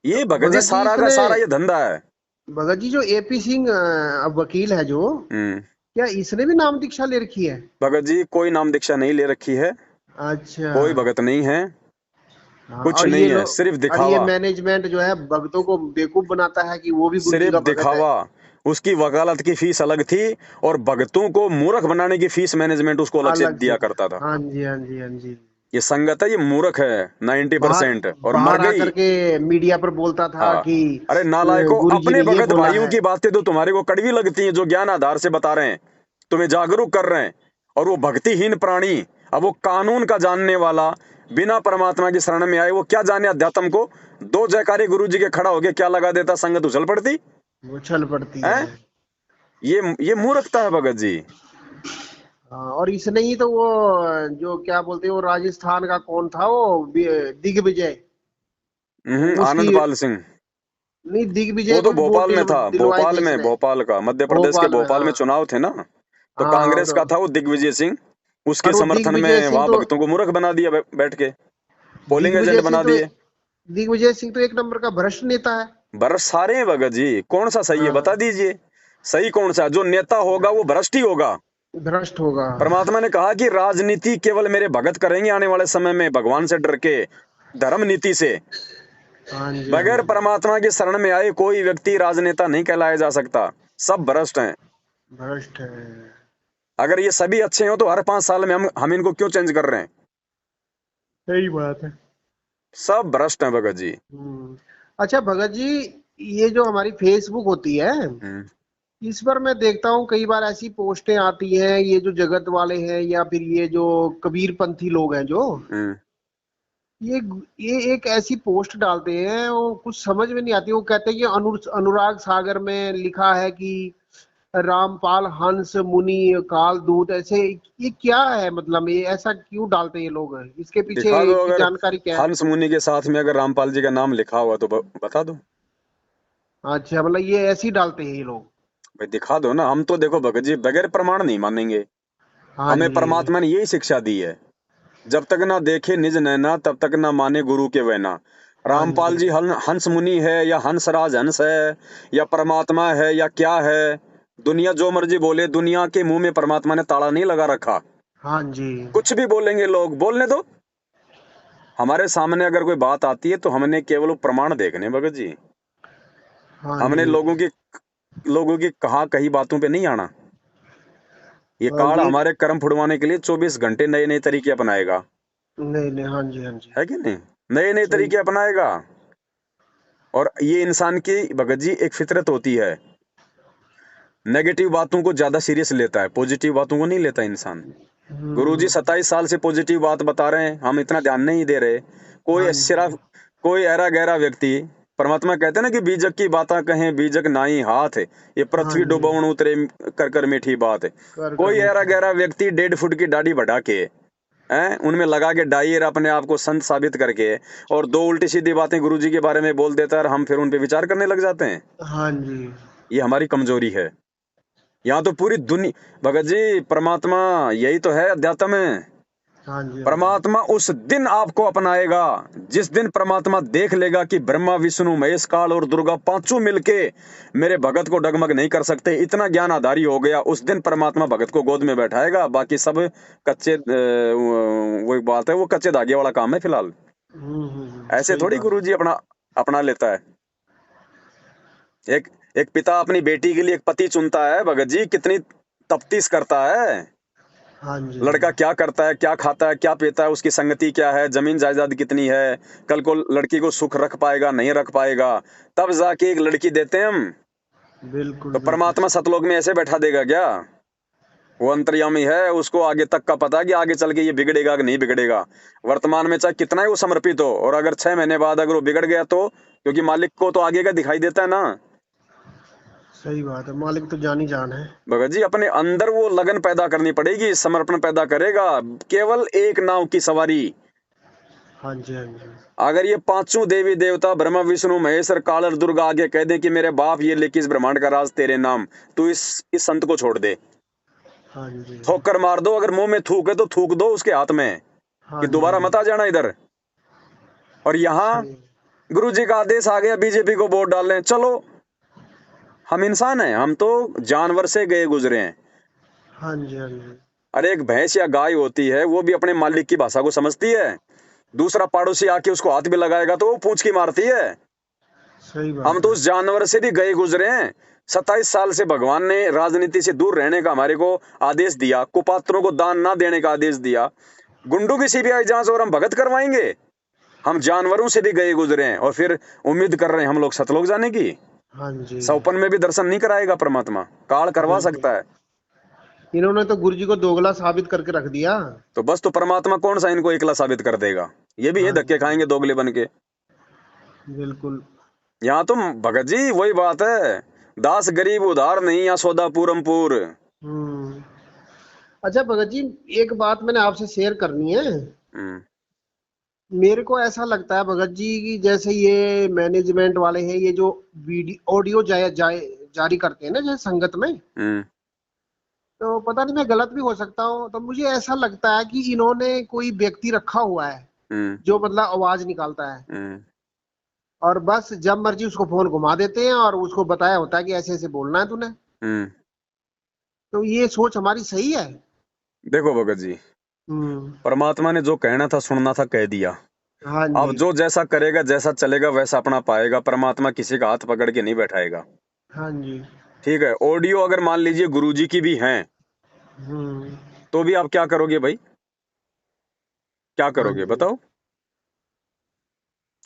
[SPEAKER 1] ये भगत जी
[SPEAKER 2] भगत जी
[SPEAKER 1] सारा का
[SPEAKER 2] इसने,
[SPEAKER 1] सारा ये धंधा है।
[SPEAKER 2] भगत जी जो एपी सिंह अब वकील है जो,
[SPEAKER 1] हम्म।
[SPEAKER 2] क्या इसने भी नाम दीक्षा ले रखी है?
[SPEAKER 1] भगत जी कोई नाम दीक्षा नहीं ले रखी है,
[SPEAKER 2] अच्छा।
[SPEAKER 1] कोई भगत नहीं है,
[SPEAKER 2] हाँ,
[SPEAKER 1] कुछ नहीं है, सिर्फ
[SPEAKER 2] और ये
[SPEAKER 1] दिखावा,
[SPEAKER 2] मैनेजमेंट जो है भक्तों को बेवकूफ बनाता है कि वो भी गुरु जी
[SPEAKER 1] सिर्फ
[SPEAKER 2] का भगत है।
[SPEAKER 1] दिखावा। उसकी वकालत की फीस अलग थी और भगतों को मूर्ख बनाने की फीस मैनेजमेंट उसको अलग से
[SPEAKER 2] अलग से।
[SPEAKER 1] दिया करता था।
[SPEAKER 2] हाँ जी, हाँ जी, हाँ जी।
[SPEAKER 1] ये संगत है, ये मूर्ख है
[SPEAKER 2] बाहर
[SPEAKER 1] 90% और मर
[SPEAKER 2] बाहर
[SPEAKER 1] गई।
[SPEAKER 2] आकर के मीडिया पर बोलता था
[SPEAKER 1] हाँ,
[SPEAKER 2] कि
[SPEAKER 1] अरे नालायकों,
[SPEAKER 2] गुरु जी
[SPEAKER 1] अपने
[SPEAKER 2] ने ये
[SPEAKER 1] भगत
[SPEAKER 2] बोला
[SPEAKER 1] भाइयों
[SPEAKER 2] है।
[SPEAKER 1] की बातें तो तुम्हारे को कड़वी लगती हैं, जो ज्ञान आधार से बता रहे हैं, तुम्हें जागरूक कर रहे हैं। और वो भक्तिहीन प्राणी, अब वो कानून का जानने वाला, बिना परमात्मा की शरण में आए, वो क्या जाने अध्यात्म को? 2 जयकारे गुरु जी के खड़ा हो गया, क्या लगा देता, संगत उछल पड़ती
[SPEAKER 2] वो छल पड़ती
[SPEAKER 1] है।
[SPEAKER 2] है।
[SPEAKER 1] ये मूर्खता है भगत जी।
[SPEAKER 2] हाँ, और इसने ही तो वो जो क्या बोलते हैं, वो राजस्थान का कौन था वो दिग्विजय, उसकी,
[SPEAKER 1] आनंद पाल सिंह,
[SPEAKER 2] नहीं दिग्विजय
[SPEAKER 1] वो
[SPEAKER 2] को
[SPEAKER 1] तो
[SPEAKER 2] भी वोट
[SPEAKER 1] भोपाल में था,
[SPEAKER 2] दिलवाए
[SPEAKER 1] भोपाल
[SPEAKER 2] थे
[SPEAKER 1] में,
[SPEAKER 2] इसने।
[SPEAKER 1] भोपाल का, मध्य प्रदेश के
[SPEAKER 2] भोपाल में,
[SPEAKER 1] भोपाल में
[SPEAKER 2] हाँ।
[SPEAKER 1] चुनाव थे ना, तो
[SPEAKER 2] हाँ
[SPEAKER 1] कांग्रेस
[SPEAKER 2] तो,
[SPEAKER 1] का था वो दिग्विजय सिंह। उसके
[SPEAKER 2] और वो
[SPEAKER 1] समर्थन
[SPEAKER 2] दिग्विजय
[SPEAKER 1] में
[SPEAKER 2] सिंह
[SPEAKER 1] वहां
[SPEAKER 2] तो,
[SPEAKER 1] भक्तों को मूर्ख बना दिया, बैठ के पोलिंग
[SPEAKER 2] दिग्विजय
[SPEAKER 1] एजेंट
[SPEAKER 2] सिंह
[SPEAKER 1] बना
[SPEAKER 2] तो
[SPEAKER 1] दिए।
[SPEAKER 2] दिग्विजय सिंह तो एक नंबर का भ्रष्ट नेता है।
[SPEAKER 1] भ्रष्ट सारे हैं भगत जी, कौन सा सही है बता
[SPEAKER 2] हाँ,
[SPEAKER 1] दीजिए। सही कौन सा? जो नेता होगा वो भ्रष्ट ही होगा।
[SPEAKER 2] भ्रष्ट होगा।
[SPEAKER 1] परमात्मा ने कहा कि राजनीति केवल मेरे भगत करेंगे आने वाले समय में, भगवान से डर के, धर्म नीति से।
[SPEAKER 2] हाँ जी, हाँ
[SPEAKER 1] बगैर
[SPEAKER 2] जी।
[SPEAKER 1] परमात्मा की शरण में आए कोई व्यक्ति राजनेता नहीं कहलाया जा सकता। सब भ्रष्ट हैं।
[SPEAKER 2] भ्रष्ट है।
[SPEAKER 1] अगर ये सभी अच्छे हो तो हर 5 साल में हम इनको क्यों चेंज कर रहे हैं?
[SPEAKER 2] सही बात है।
[SPEAKER 1] सब भ्रष्ट हैं भगत जी।
[SPEAKER 2] अच्छा भगत जी, ये जो हमारी फेसबुक होती है,
[SPEAKER 1] हम्म।
[SPEAKER 2] इस पर मैं देखता हूँ कई बार ऐसी पोस्टें आती हैं, ये जो जगत वाले हैं या फिर ये जो कबीरपंथी लोग हैं जो,
[SPEAKER 1] हम्म।
[SPEAKER 2] ये ये एक ऐसी पोस्ट डालते हैं, वो कुछ समझ में नहीं आती। वो कहते हैं कि अनुराग सागर में लिखा है कि रामपाल हंस मुनि काल दूत, ऐसे ये क्या है? मतलब ये ऐसा क्यों डालते हैं ये लोग? इसके
[SPEAKER 1] दिखा
[SPEAKER 2] पीछे
[SPEAKER 1] दो,
[SPEAKER 2] की
[SPEAKER 1] अगर
[SPEAKER 2] जानकारी क्या है?
[SPEAKER 1] हंस मुनि के साथ में अगर रामपाल जी का नाम लिखा हुआ तो बता दो।
[SPEAKER 2] अच्छा, मतलब ये ऐसे ही डालते हैं ये लोग।
[SPEAKER 1] भाई दिखा दो ना, हम तो देखो भगत जी बगैर प्रमाण नहीं मानेंगे।
[SPEAKER 2] हाँ
[SPEAKER 1] हमें
[SPEAKER 2] जी।
[SPEAKER 1] परमात्मा ने यही शिक्षा दी है, जब तक ना देखे निज नैना तब तक ना माने गुरु के वैना।
[SPEAKER 2] हाँ
[SPEAKER 1] रामपाल
[SPEAKER 2] जी।
[SPEAKER 1] जी हंस मुनि है या हंसराज हंस है या परमात्मा है या क्या है, दुनिया जो मर्जी बोले, दुनिया के मुंह में परमात्मा ने ताला नहीं लगा रखा।
[SPEAKER 2] हाँ जी।
[SPEAKER 1] कुछ भी बोलेंगे लोग, बोलने दो। हमारे सामने अगर कोई बात आती है तो हमने केवल वो प्रमाण देखने भगत जी।
[SPEAKER 2] हाँ
[SPEAKER 1] हमने
[SPEAKER 2] जी।
[SPEAKER 1] लोगों की कहा कही बातों पे नहीं आना। ये
[SPEAKER 2] हाँ,
[SPEAKER 1] काल
[SPEAKER 2] ये
[SPEAKER 1] हमारे कर्म फुड़वाने के लिए 24 घंटे नए नए तरीके अपनाएगा,
[SPEAKER 2] नहीं नहीं, हाँ जी, हाँ जी।
[SPEAKER 1] है कि नहीं? नए नए
[SPEAKER 2] सही।
[SPEAKER 1] तरीके अपनाएगा। और ये इंसान की भगत जी एक फितरत होती है, नेगेटिव बातों को ज्यादा सीरियस लेता है, पॉजिटिव बातों को नहीं लेता इंसान। गुरुजी
[SPEAKER 2] हम्म।
[SPEAKER 1] 27 साल से पॉजिटिव बात बता रहे हैं, हम इतना ध्यान नहीं दे रहे। कोई
[SPEAKER 2] हाँ
[SPEAKER 1] सिर्फ
[SPEAKER 2] जी।
[SPEAKER 1] कोई ऐरा गहरा व्यक्ति, परमात्मा कहते हैं ना कि बीजक की बातें कहें बीजक नाई हाथ, ये
[SPEAKER 2] हाँ
[SPEAKER 1] पृथ्वी
[SPEAKER 2] जी,
[SPEAKER 1] डुबाउन उतरे कर कर मीठी बात है।
[SPEAKER 2] कर
[SPEAKER 1] कोई ऐरा
[SPEAKER 2] मीठी
[SPEAKER 1] गहरा व्यक्ति 1.5 फुट की दाढ़ी बढ़ा के, हैं, उनमें लगा के डायर अपने आप को संत साबित करके और दो उल्टी सीधी बातें गुरुजी के बारे में बोल देता है और हम फिर उन पे विचार करने लग जाते हैं।
[SPEAKER 2] हाँ जी,
[SPEAKER 1] ये हमारी कमजोरी है। यहाँ तो पूरी दुनिया, भगत जी परमात्मा यही तो है अध्यात्म में।
[SPEAKER 2] हाँ जी, हाँ जी,
[SPEAKER 1] परमात्मा उस दिन आपको अपनाएगा जिस दिन परमात्मा देख लेगा कि ब्रह्मा विष्णु महेश काल और दुर्गा पांचों मिलके मेरे भगत को डगमग नहीं कर सकते, इतना ज्ञान आधारी हो गया। उस दिन परमात्मा भगत को गोद में बैठाएगा, बाकी सब कच्चे वो एक बात है, वो कच्चे धागे वाला काम है फिलहाल। ऐसे
[SPEAKER 2] सही
[SPEAKER 1] थोड़ी
[SPEAKER 2] बात है।
[SPEAKER 1] गुरुजी अपना अपना लेता है। एक एक पिता अपनी बेटी के लिए एक पति चुनता है, भगत जी कितनी तफ्तीश करता है।
[SPEAKER 2] हाँ जी,
[SPEAKER 1] लड़का क्या करता है, क्या खाता है, क्या पीता है, उसकी संगति क्या है, जमीन जायदाद कितनी है, कल को लड़की को सुख रख पाएगा नहीं रख पाएगा, तब जाके एक लड़की देते हैं हम।
[SPEAKER 2] बिल्कुल,
[SPEAKER 1] तो
[SPEAKER 2] बिल्कुल,
[SPEAKER 1] परमात्मा सतलोक में ऐसे बैठा देगा क्या? वो अंतर्यामी है, उसको आगे तक का पता है कि आगे चल के ये बिगड़ेगा कि नहीं बिगड़ेगा। वर्तमान में चाहे कितना ही वो समर्पित हो, और अगर 6 महीने बाद अगर वो बिगड़ गया तो, क्योंकि मालिक को तो आगे का दिखाई देता है ना।
[SPEAKER 2] सही बात है, मालिक तो जान ही जान है।
[SPEAKER 1] भगत जी अपने अंदर वो लगन पैदा करनी पड़ेगी, समर्पण पैदा करेगा। केवल एक नाव की सवारी।
[SPEAKER 2] हाँ जी, हाँ जी,
[SPEAKER 1] अगर ये पांचों देवी देवता ब्रह्मा विष्णु महेश और काल और दुर्गा आगे कह दें कि मेरे बाप ये लेके इस ब्रह्मांड का राज तेरे नाम, तो इस संत को छोड़ दे,
[SPEAKER 2] हाँ जी,
[SPEAKER 1] ठोकर मार दो। अगर मुंह में थूक है तो थूक दो उसके हाथ में
[SPEAKER 2] हाँ
[SPEAKER 1] कि
[SPEAKER 2] जी,
[SPEAKER 1] दोबारा मत आ जाना इधर। और यहाँ
[SPEAKER 2] सही,
[SPEAKER 1] गुरु जी का आदेश आ गया बीजेपी को वोट डालने, चलो। हम इंसान हैं, हम तो जानवर से गए गुजरे हैं।
[SPEAKER 2] हाँ जी, हाँ जी,
[SPEAKER 1] अरे एक भैंस या गाय होती है, वो भी अपने मालिक की भाषा को समझती है। दूसरा पड़ोसी आके उसको हाथ भी लगाएगा तो वो पूंछ की मारती है।
[SPEAKER 2] सही
[SPEAKER 1] हम
[SPEAKER 2] बात
[SPEAKER 1] तो
[SPEAKER 2] है।
[SPEAKER 1] उस जानवर से भी गए गुजरे हैं। 27 साल से भगवान ने राजनीति से दूर रहने का हमारे को आदेश दिया, कुपात्रों को दान ना देने का आदेश दिया। गुंडों की सीबीआई जांच और हम भगत करवाएंगे? हम जानवरों से भी गए गुजरे हैं और फिर उम्मीद कर रहे हैं हम लोग सतलोक जाने की।
[SPEAKER 2] हाँ जी,
[SPEAKER 1] सौपन में भी दर्शन नहीं कराएगा परमात्मा, काल करवा
[SPEAKER 2] बिल्कुल।
[SPEAKER 1] सकता है।
[SPEAKER 2] इन्होंने तो गुरु जी को दोगला साबित करके रख दिया।
[SPEAKER 1] तो बस, तो परमात्मा कौन सा इनको एकला साबित कर देगा? ये भी ये
[SPEAKER 2] हाँ
[SPEAKER 1] धक्के
[SPEAKER 2] जी,
[SPEAKER 1] खाएंगे दोगले बन के।
[SPEAKER 2] बिल्कुल।
[SPEAKER 1] यहाँ तो भगत जी वही बात है, दास गरीब उधार नहीं, या सौदा पूरमपुर।
[SPEAKER 2] हम्म। अच्छा भगत जी, एक बात मैंने आपसे शेयर करनी है।
[SPEAKER 1] हम्म
[SPEAKER 2] मेरे को ऐसा लगता है भगत जी कि जैसे ये मैनेजमेंट वाले हैं, ये जो वीडियो ऑडियो जारी करते हैं ना जैसे संगत में,
[SPEAKER 1] हम्म
[SPEAKER 2] तो पता नहीं मैं गलत भी हो सकता हूँ, तो मुझे ऐसा लगता है कि इन्होंने कोई व्यक्ति रखा हुआ है
[SPEAKER 1] हम्म
[SPEAKER 2] जो मतलब आवाज निकालता है,
[SPEAKER 1] हम्म
[SPEAKER 2] और बस जब मर्जी उसको फोन घुमा देते हैं और उसको बताया होता है कि ऐसे ऐसे बोलना है तूने।
[SPEAKER 1] हम्म
[SPEAKER 2] तो ये सोच हमारी सही है?
[SPEAKER 1] देखो भगत जी,
[SPEAKER 2] हम्म।
[SPEAKER 1] परमात्मा ने जो कहना था सुनना था कह दिया।
[SPEAKER 2] हाँ
[SPEAKER 1] अब
[SPEAKER 2] जी,
[SPEAKER 1] जो जैसा करेगा जैसा चलेगा वैसा अपना पाएगा। परमात्मा किसी का हाथ पकड़ के नहीं बैठाएगा।
[SPEAKER 2] हाँ जी।
[SPEAKER 1] ठीक है, ऑडियो अगर मान लीजिए गुरुजी की भी हैं,
[SPEAKER 2] हम्म।
[SPEAKER 1] तो भी आप क्या करोगे भाई? क्या
[SPEAKER 2] हाँ
[SPEAKER 1] करोगे
[SPEAKER 2] जी,
[SPEAKER 1] बताओ?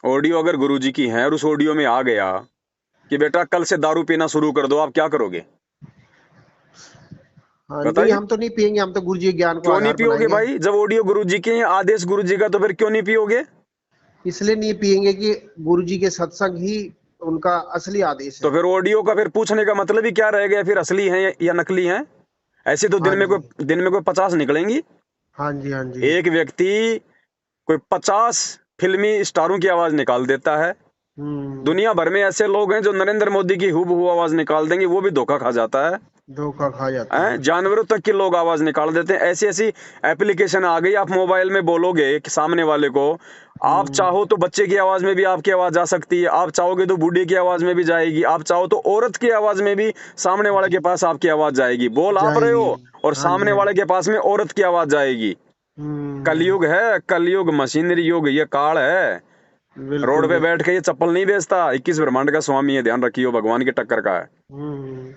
[SPEAKER 1] ऑडियो अगर गुरुजी की हैं और उस ऑडियो में आ गया कि बेटा कल से दारू पीना शुरू कर दो, आप क्या करोगे?
[SPEAKER 2] हाँ नहीं,
[SPEAKER 1] बताइए।
[SPEAKER 2] हम तो नहीं पियेंगे, हम तो गुरु जी के ज्ञान को
[SPEAKER 1] क्यों नहीं
[SPEAKER 2] आधार
[SPEAKER 1] पियोगे
[SPEAKER 2] बनाएंगे।
[SPEAKER 1] भाई? जब ऑडियो गुरुजी के हैं, आदेश गुरुजी का, तो फिर क्यों नहीं पियोगे?
[SPEAKER 2] इसलिए नहीं पियेंगे कि गुरु जी के सत्संग ही उनका असली आदेश
[SPEAKER 1] तो
[SPEAKER 2] है।
[SPEAKER 1] फिर ऑडियो का फिर पूछने का मतलब ही क्या रह गया? फिर असली है या नकली है? ऐसे तो
[SPEAKER 2] हाँ जी,
[SPEAKER 1] दिन में कोई 50 निकलेंगी।
[SPEAKER 2] हाँ जी, हाँ जी।
[SPEAKER 1] एक व्यक्ति कोई 50 फिल्मी स्टारों की आवाज निकाल देता है।
[SPEAKER 2] हम्म।
[SPEAKER 1] दुनिया भर में ऐसे लोग हैं जो नरेंद्र मोदी की हूबहू आवाज निकाल देंगे, वो भी धोखा खा जाता है।
[SPEAKER 2] धोखा खा जाता है।
[SPEAKER 1] जानवरों तक के लोग आवाज निकाल देते हैं। ऐसी ऐसी एप्लीकेशन आ गई, आप मोबाइल में बोलोगे कि सामने वाले को, आप
[SPEAKER 2] हम्म।
[SPEAKER 1] चाहो तो बच्चे की आवाज में भी आपकी आवाज जा सकती है, आप चाहोगे तो बूढ़े की आवाज में भी जाएगी, आप चाहो तो औरत की आवाज में भी सामने वाले के पास आपकी आवाज जाएगी। बोल आप रहे
[SPEAKER 2] जाएगी।
[SPEAKER 1] हो और
[SPEAKER 2] हाँ जी,
[SPEAKER 1] सामने
[SPEAKER 2] हाँ
[SPEAKER 1] वाले
[SPEAKER 2] जी।
[SPEAKER 1] के पास में औरत की आवाज जाएगी।
[SPEAKER 2] हम्म।
[SPEAKER 1] कलयुग है, कलयुग मशीनरी युग, ये काल है। रोड
[SPEAKER 2] बिल्कुल,
[SPEAKER 1] पे बैठ
[SPEAKER 2] बिल्कुल।
[SPEAKER 1] के ये चप्पल नहीं बेचता, 21 ब्रह्मांड का स्वामी है, ध्यान रखियो, भगवान की टक्कर का है।
[SPEAKER 2] हम्म।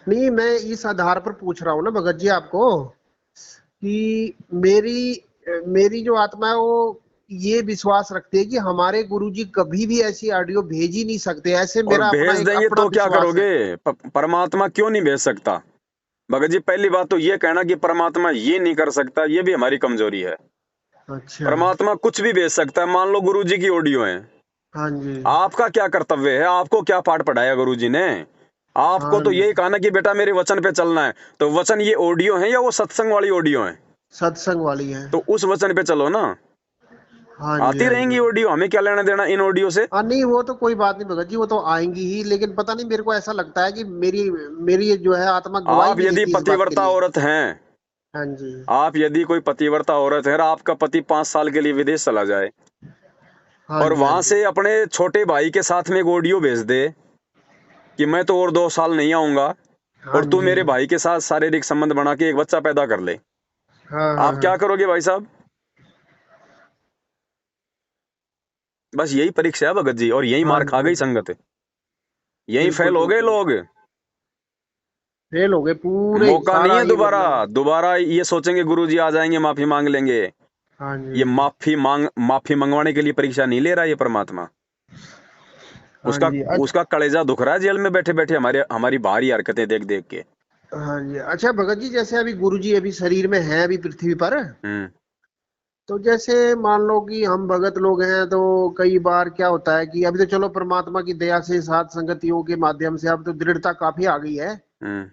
[SPEAKER 2] नहीं, मैं इस आधार पर पूछ रहा हूँ ना भगत जी आपको कि मेरी जो आत्मा है वो ये विश्वास रखती है कि हमारे गुरुजी कभी भी ऐसी ऑडियो भेज ही नहीं सकते, ऐसे
[SPEAKER 1] और
[SPEAKER 2] मेरा अपना
[SPEAKER 1] भेज
[SPEAKER 2] एक
[SPEAKER 1] देंगे
[SPEAKER 2] अपना
[SPEAKER 1] तो क्या
[SPEAKER 2] विश्वास है।
[SPEAKER 1] करोगे? परमात्मा क्यों नहीं भेज सकता? भगत जी पहली बात तो ये कहना कि परमात्मा ये नहीं कर सकता, ये भी हमारी कमजोरी है।
[SPEAKER 2] अच्छा।
[SPEAKER 1] परमात्मा कुछ भी भेज सकता है। मान लो गुरुजी की ऑडियो है,
[SPEAKER 2] हाँ जी।
[SPEAKER 1] आपका क्या कर्तव्य है, आपको क्या पाठ पढ़ाया गुरुजी ने? आपको
[SPEAKER 2] हाँ
[SPEAKER 1] तो
[SPEAKER 2] जी।
[SPEAKER 1] यही कहा ना कि बेटा मेरे वचन पे चलना है। तो वचन ये ऑडियो है या वो सत्संग वाली ऑडियो है?
[SPEAKER 2] सत्संग वाली है।
[SPEAKER 1] तो उस वचन पे चलो ना।
[SPEAKER 2] हाँ जी,
[SPEAKER 1] आती
[SPEAKER 2] हाँ
[SPEAKER 1] रहेंगी
[SPEAKER 2] जी।
[SPEAKER 1] ऑडियो, हमें क्या लेना देना इन ऑडियो से?
[SPEAKER 2] हाँ नहीं, वो तो कोई बात नहीं भगत जी, वो तो आएंगी ही, लेकिन पता नहीं मेरे को ऐसा लगता है कि मेरी मेरी जो है आत्मा गवाही
[SPEAKER 1] आप
[SPEAKER 2] नहीं
[SPEAKER 1] यदि
[SPEAKER 2] देती इस बात के
[SPEAKER 1] पतिव्रता
[SPEAKER 2] लिए।
[SPEAKER 1] औरत हैं,
[SPEAKER 2] हाँ जी।
[SPEAKER 1] आप यदि कोई पतिव्रता औरत है और आपका पति 5 साल के लिए विदेश चला जाए
[SPEAKER 2] हाँ
[SPEAKER 1] और
[SPEAKER 2] जी। हाँ
[SPEAKER 1] वहां
[SPEAKER 2] जी।
[SPEAKER 1] से अपने छोटे भाई के साथ में एक ऑडियो भेज दे कि मैं तो और 2 साल नहीं आऊंगा
[SPEAKER 2] हाँ
[SPEAKER 1] और तू
[SPEAKER 2] जी।
[SPEAKER 1] मेरे भाई के साथ शारीरिक संबंध बना के एक बच्चा पैदा कर ले,
[SPEAKER 2] हाँ हाँ
[SPEAKER 1] आप
[SPEAKER 2] हाँ।
[SPEAKER 1] क्या करोगे भाई साहब? बस यही परीक्षा है भगत जी, और यही
[SPEAKER 2] हाँ
[SPEAKER 1] मार खा
[SPEAKER 2] जी।
[SPEAKER 1] गई संगत, यही
[SPEAKER 2] बिल्कुल
[SPEAKER 1] फेल हो गए
[SPEAKER 2] बिल्कुल।
[SPEAKER 1] लोग।
[SPEAKER 2] फेल हो गए पूरे,
[SPEAKER 1] मौका नहीं
[SPEAKER 2] सारा
[SPEAKER 1] है
[SPEAKER 2] ही
[SPEAKER 1] दोबारा।
[SPEAKER 2] मतलब।
[SPEAKER 1] दोबारा ये सोचेंगे गुरुजी आ जाएंगे माफी मांग लेंगे।
[SPEAKER 2] हाँ
[SPEAKER 1] ये
[SPEAKER 2] जी।
[SPEAKER 1] माफी मंगवाने के लिए परीक्षा नहीं ले रहा ये परमात्मा।
[SPEAKER 2] हाँ
[SPEAKER 1] उसका
[SPEAKER 2] जी।
[SPEAKER 1] उसका कलेजा दुख रहा है जेल में बैठे बैठे हमारे हमारी बाहरी हरकतें देख देख के।
[SPEAKER 2] हाँ जी। अच्छा भगत जी, जैसे अभी गुरु जी अभी शरीर में हैं अभी पृथ्वी पर,
[SPEAKER 1] हम्म।
[SPEAKER 2] तो जैसे मान लो कि हम भगत लोग हैं, तो कई बार क्या होता है कि अभी तो चलो परमात्मा की दया से साथ संगतियों के माध्यम से अब तो दृढ़ता काफी आ गई है,
[SPEAKER 1] हम्म।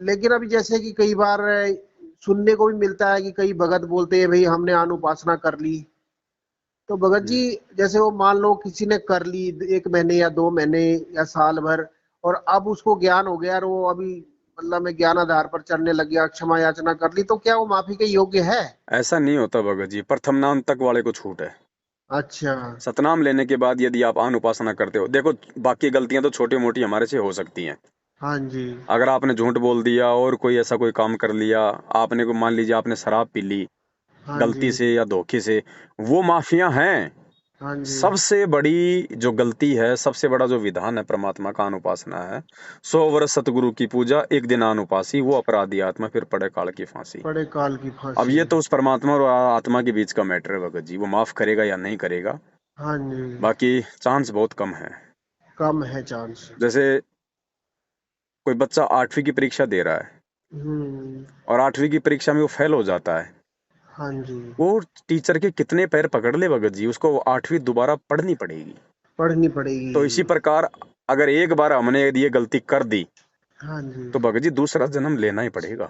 [SPEAKER 2] लेकिन अभी जैसे कि कई बार सुनने को भी मिलता है कि कई भगत बोलते हैं भाई हमने अनुपासना कर ली। तो भगत जी,
[SPEAKER 1] हम्म।
[SPEAKER 2] जैसे वो मान लो किसी ने कर ली 1 महीने या 2 महीने या साल भर, और अब उसको ज्ञान हो गया और वो अभी मतलब मैं ज्ञान आधार पर चलने लग गया, क्षमा याचना कर ली, तो क्या वो माफी के योग्य है?
[SPEAKER 1] ऐसा नहीं होता भगत जी, प्रथम नाम तक वाले को छूट है।
[SPEAKER 2] अच्छा।
[SPEAKER 1] सतनाम लेने के बाद यदि आप आन उपासना करते हो, देखो बाकी गलतियां तो छोटी मोटी हमारे से हो सकती हैं।
[SPEAKER 2] हाँ जी।
[SPEAKER 1] अगर आपने झूठ बोल दिया और कोई ऐसा कोई काम कर लिया, आपने को मान लीजिए आपने शराब पी ली
[SPEAKER 2] हाँ जी।
[SPEAKER 1] गलती से या धोखे से, वो माफियां हैं।
[SPEAKER 2] हाँ जी।
[SPEAKER 1] सबसे बड़ी जो गलती है, सबसे बड़ा जो विधान है परमात्मा का अनुपासना है। 100 वर्ष सतगुरु की पूजा, एक दिन अनुपासी, वो अपराधी आत्मा फिर पड़े काल की फांसी।
[SPEAKER 2] बड़े काल की
[SPEAKER 1] अब
[SPEAKER 2] फांसी।
[SPEAKER 1] ये तो उस परमात्मा और आत्मा के बीच का मैटर है भगत जी, वो माफ करेगा या नहीं करेगा।
[SPEAKER 2] हाँ जी।
[SPEAKER 1] बाकी चांस बहुत कम है।
[SPEAKER 2] कम है चांस।
[SPEAKER 1] जैसे कोई बच्चा 8वीं की परीक्षा दे रहा है
[SPEAKER 2] हम्म।
[SPEAKER 1] और 8वीं की परीक्षा में वो फेल हो जाता है,
[SPEAKER 2] हाँ जी।
[SPEAKER 1] वो टीचर के कितने पैर पकड़ ले भगत जी, उसको 8वीं दोबारा पढ़नी पड़ेगी।
[SPEAKER 2] पढ़नी
[SPEAKER 1] तो इसी
[SPEAKER 2] पड़ेगी।
[SPEAKER 1] प्रकार अगर एक बार हमने यदि ये गलती कर दी
[SPEAKER 2] हाँ जी।
[SPEAKER 1] तो भगत जी दूसरा जन्म लेना ही पड़ेगा।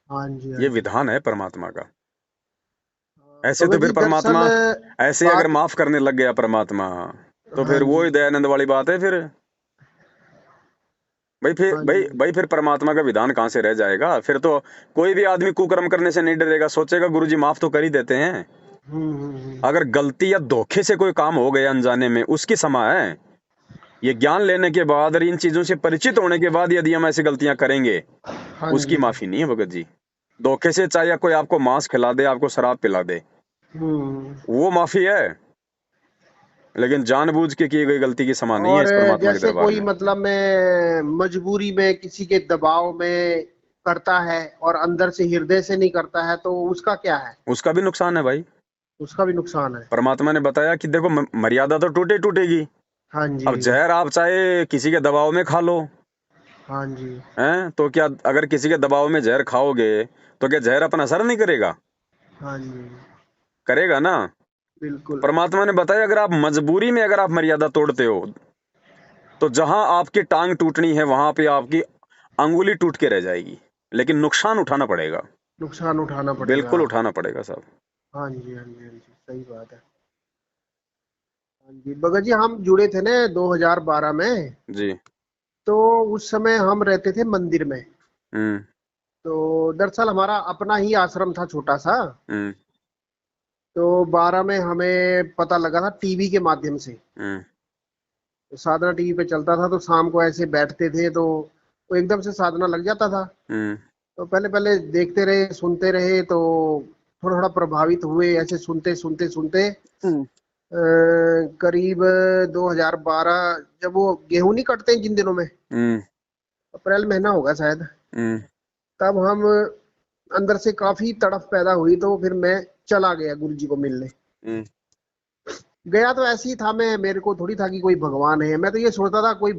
[SPEAKER 2] हाँ जी। हाँ
[SPEAKER 1] ये
[SPEAKER 2] जी।
[SPEAKER 1] विधान है परमात्मा का। ऐसे तो
[SPEAKER 2] भगत
[SPEAKER 1] फिर
[SPEAKER 2] जी दरअसल
[SPEAKER 1] परमात्मा, ऐसे अगर
[SPEAKER 2] बात।
[SPEAKER 1] माफ करने लग गया परमात्मा, तो
[SPEAKER 2] हाँ
[SPEAKER 1] फिर वो
[SPEAKER 2] जी।
[SPEAKER 1] ही दयानंद वाली बात है फिर। भाई फिर
[SPEAKER 2] हाँ
[SPEAKER 1] भाई
[SPEAKER 2] जी।
[SPEAKER 1] भाई फिर परमात्मा का विधान कहाँ से रह जाएगा? फिर तो कोई भी आदमी कुकर्म करने से नहीं डरेगा, सोचेगा गुरुजी माफ तो कर ही देते हैं।
[SPEAKER 2] हम्म।
[SPEAKER 1] अगर गलती या धोखे से कोई काम हो गया अनजाने में, उसकी क्षमा है। ये ज्ञान लेने के बाद और इन चीजों से परिचित होने के बाद यदि हम ऐसी गलतियां करेंगे,
[SPEAKER 2] हाँ
[SPEAKER 1] उसकी
[SPEAKER 2] जी।
[SPEAKER 1] माफी नहीं है भगत जी। धोखे से चाहे कोई आपको मांस खिला दे, आपको शराब पिला दे,
[SPEAKER 2] हम्म।
[SPEAKER 1] वो माफी है, लेकिन जानबूझ के की गई गलती की क्षमा नहीं है
[SPEAKER 2] और
[SPEAKER 1] इस परमात्मा के
[SPEAKER 2] जैसे
[SPEAKER 1] दरबार
[SPEAKER 2] कोई
[SPEAKER 1] में।
[SPEAKER 2] मतलब मैं मजबूरी में किसी के दबाव में करता है और अंदर से हृदय से नहीं करता है, तो उसका क्या है?
[SPEAKER 1] उसका भी नुकसान है भाई।
[SPEAKER 2] उसका भी नुकसान है।
[SPEAKER 1] परमात्मा ने बताया कि देखो मर्यादा तो टूटे टूटेगी।
[SPEAKER 2] हाँ जी।
[SPEAKER 1] अब जहर आप चाहे किसी के दबाव में खा लो,
[SPEAKER 2] हाँ जी।
[SPEAKER 1] हैं, तो क्या अगर किसी के दबाव में जहर खाओगे तो क्या जहर अपना असर नहीं करेगा?
[SPEAKER 2] हाँ जी।
[SPEAKER 1] करेगा ना।
[SPEAKER 2] बिल्कुल।
[SPEAKER 1] परमात्मा ने बताया अगर आप मजबूरी में अगर आप मर्यादा तोड़ते हो, तो जहां आपकी टांग टूटनी है वहां पे आपकी अंगुली टूट के रह जाएगी, लेकिन नुकसान उठाना पड़ेगा।
[SPEAKER 2] नुकसान उठाना पड़ेगा।
[SPEAKER 1] बिल्कुल उठाना पड़ेगा साहब।
[SPEAKER 2] हाँ जी। हाँ जी। हाँ जी, सही बात है। हाँ जी भगत जी, हम जुड़े थे ना 2012 में,
[SPEAKER 1] जी।
[SPEAKER 2] तो उस समय हम रहते थे मंदिर में।
[SPEAKER 1] हम्म।
[SPEAKER 2] तो दरअसल हमारा अपना ही आश्रम था छोटा सा।
[SPEAKER 1] हम्म।
[SPEAKER 2] तो 12 में हमें पता लगा था टीवी के माध्यम से।
[SPEAKER 1] हम्म।
[SPEAKER 2] तो साधना टीवी पे चलता था, तो शाम को ऐसे बैठते थे तो वो एकदम से साधना लग जाता था।
[SPEAKER 1] हम्म।
[SPEAKER 2] तो पहले पहले देखते रहे, सुनते रहे, तो थोड़ा थोड़ा प्रभावित हुए, ऐसे सुनते सुनते सुनते
[SPEAKER 1] हम्म।
[SPEAKER 2] करीब 2012, जब वो गेहूं नहीं कटते हैं जिन दिनों में,
[SPEAKER 1] हम्म।
[SPEAKER 2] अप्रैल महीना होगा शायद,
[SPEAKER 1] हम्म।
[SPEAKER 2] तब हम अंदर से काफी तड़फ पैदा हुई, तो फिर मैं चला गया गुरु जी को मिलने।
[SPEAKER 1] हम्म।
[SPEAKER 2] गया तो ऐसे ही था, मैं मेरे को थोड़ी था कि कोई भगवान है, मैं तो ये सोचता था कोई